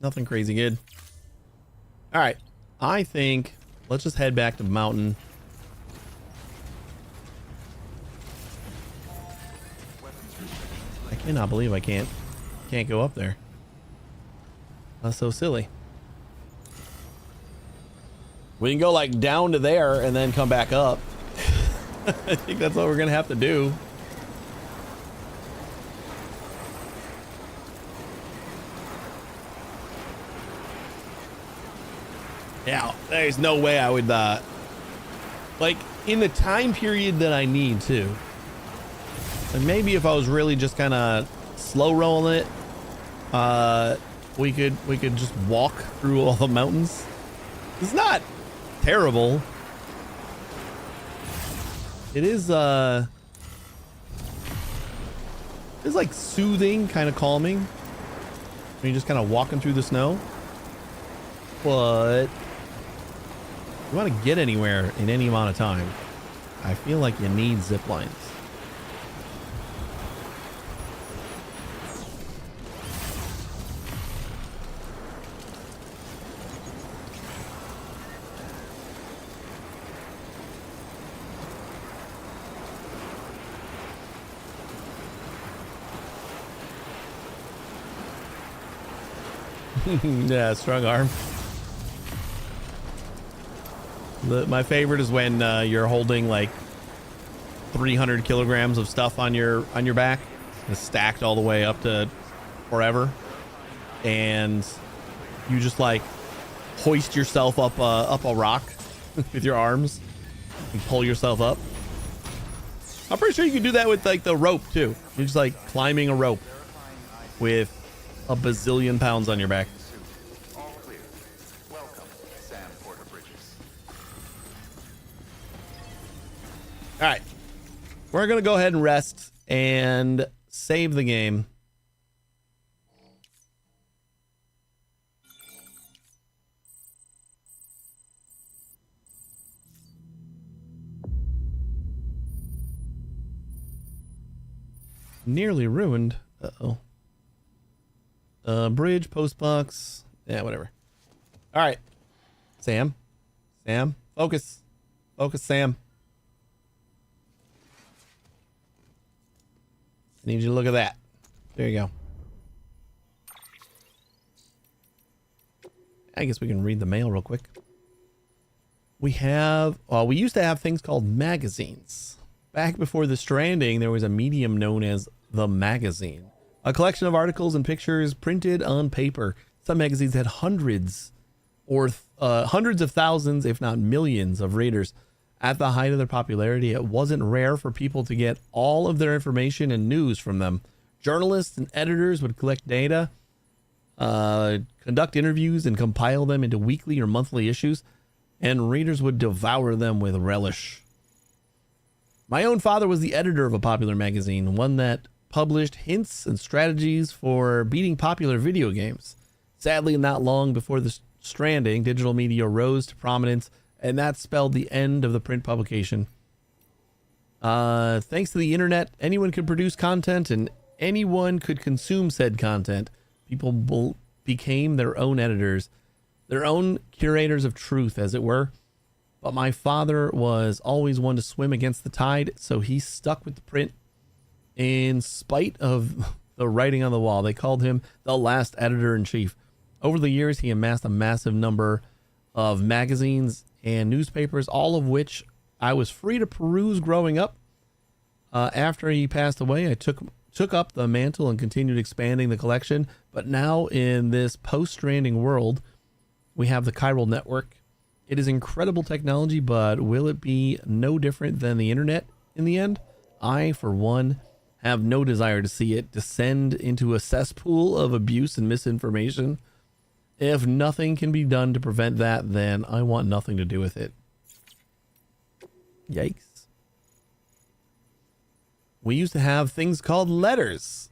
Nothing crazy good. All right. I think let's just head back to the mountain. I cannot believe I can't go up there. That's so silly. We can go like down to there and then come back up. I think that's what we're gonna have to do. Yeah, there's no way I would like in the time period that I need to. And maybe if I was really just kind of slow rolling it, we could just walk through all the mountains. It's not terrible. It is it's like soothing, kind of calming. When you're just kind of walking through the snow. But if you want to get anywhere in any amount of time, I feel like you need zip lines. Yeah, strong arm. My favorite is when you're holding like 300 kilograms of stuff on your back, it's stacked all the way up to forever, and you just like hoist yourself up a rock with your arms and pull yourself up. I'm pretty sure you can do that with like the rope too. You're just like climbing a rope with a bazillion pounds on your back. All clear. Welcome, Sam Porter Bridges. All right, we're gonna go ahead and rest and save the game. Nearly ruined. Uh-oh. Bridge, post box. Yeah, whatever. All right. Sam. Focus. Focus, Sam. I need you to look at that. There you go. I guess we can read the mail real quick. We used to have things called magazines. Back before the Stranding, there was a medium known as the magazine, a collection of articles and pictures printed on paper. Some magazines had hundreds of thousands, if not millions, of readers. At the height of their popularity, it wasn't rare for people to get all of their information and news from them. Journalists and editors would collect data, conduct interviews, and compile them into weekly or monthly issues, and readers would devour them with relish. My own father was the editor of a popular magazine, one that published hints and strategies for beating popular video games. Sadly, not long before the Stranding, digital media rose to prominence, and that spelled the end of the print publication. Thanks to the internet, anyone could produce content and anyone could consume said content. People became their own editors, their own curators of truth, as it were. But my father was always one to swim against the tide, so he stuck with the print in spite of the writing on the wall. They called him the last editor-in-chief. Over the years, he amassed a massive number of magazines and newspapers, all of which I was free to peruse growing up. After he passed away, I took up the mantle and continued expanding the collection. But now in this post-Stranding world, we have the chiral network. It is incredible technology, but will it be no different than the internet in the end? I, for one, have no desire to see it descend into a cesspool of abuse and misinformation. If nothing can be done to prevent that, then I want nothing to do with it. Yikes. We used to have things called letters.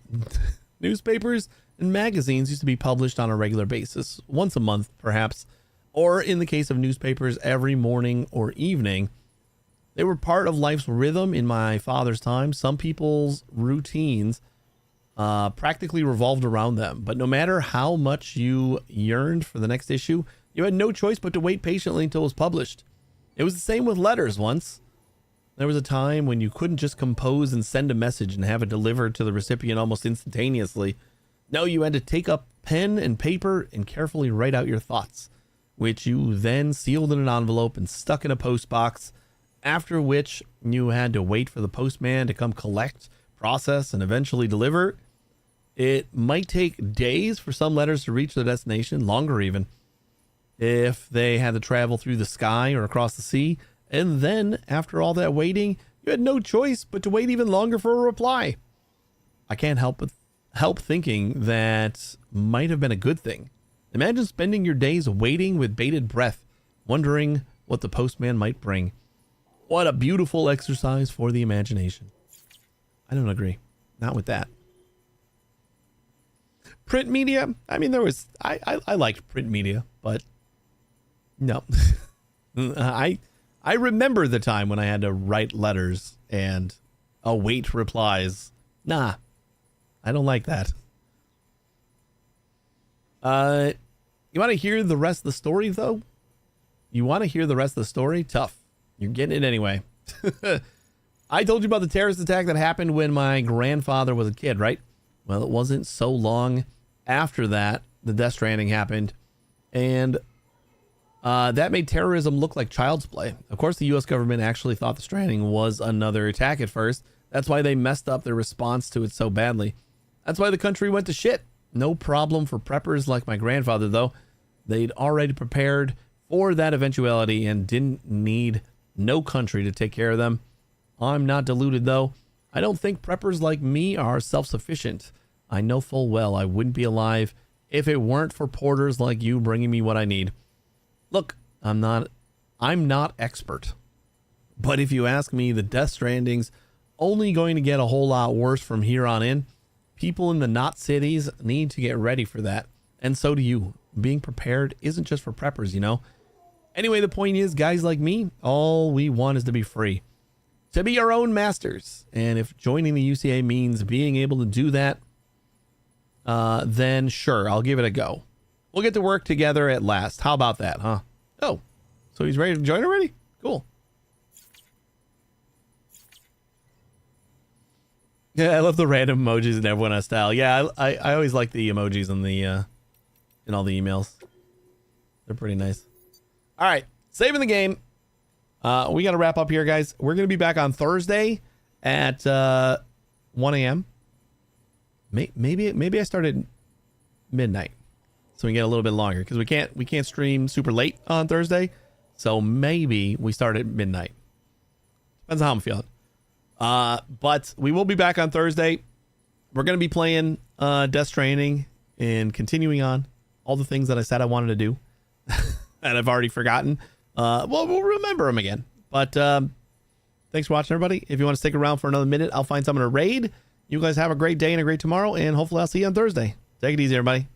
Newspapers and magazines used to be published on a regular basis, once a month perhaps, or in the case of newspapers, every morning or evening. They were part of life's rhythm in my father's time. Some people's routines practically revolved around them. But no matter how much you yearned for the next issue, you had no choice but to wait patiently until it was published. It was the same with letters once. There was a time when you couldn't just compose and send a message and have it delivered to the recipient almost instantaneously. No, you had to take up pen and paper and carefully write out your thoughts, which you then sealed in an envelope and stuck in a post box, after which you had to wait for the postman to come collect, process, and eventually deliver. It might take days for some letters to reach their destination, longer even, if they had to travel through the sky or across the sea. And then, after all that waiting, you had no choice but to wait even longer for a reply. I can't help thinking that might have been a good thing. Imagine spending your days waiting with bated breath, wondering what the postman might bring. What a beautiful exercise for the imagination. I don't agree. Not with that. Print media? I mean, I liked print media, but no. I remember the time when I had to write letters and await replies. Nah, I don't like that. You want to hear the rest of the story, though? You want to hear the rest of the story? Tough. You're getting it anyway. I told you about the terrorist attack that happened when my grandfather was a kid, right? Well, it wasn't so long after that the Death Stranding happened. And that made terrorism look like child's play. Of course, the U.S. government actually thought the Stranding was another attack at first. That's why they messed up their response to it so badly. That's why the country went to shit. No problem for preppers like my grandfather, though. They'd already prepared for that eventuality and didn't need no country to take care of them. I'm not deluded, though. I don't think preppers like me are self-sufficient. I know full well I wouldn't be alive if it weren't for porters like you bringing me what I need. Look, I'm not expert. But if you ask me, the Death Stranding's only going to get a whole lot worse from here on in. People in the not cities need to get ready for that. And so do you. Being prepared isn't just for preppers, you know. Anyway, the point is, guys like me, all we want is to be free. To be our own masters. And if joining the UCA means being able to do that, then sure, I'll give it a go. We'll get to work together at last. How about that, huh? Oh, so he's ready to join already? Cool. Yeah, I love the random emojis and everyone has style. Yeah, I always like the emojis in the in all the emails. They're pretty nice. All right, saving the game. We got to wrap up here, guys. We're going to be back on Thursday at 1 a.m. Maybe I started midnight, so we get a little bit longer because we can't stream super late on Thursday. So maybe we start at midnight. Depends on how I'm feeling. But we will be back on Thursday. We're going to be playing Death Stranding and continuing on all the things that I said I wanted to do that I've already forgotten. Well, we'll remember them again. But thanks for watching, everybody. If you want to stick around for another minute, I'll find someone to raid. You guys have a great day and a great tomorrow, and hopefully I'll see you on Thursday. Take it easy, everybody.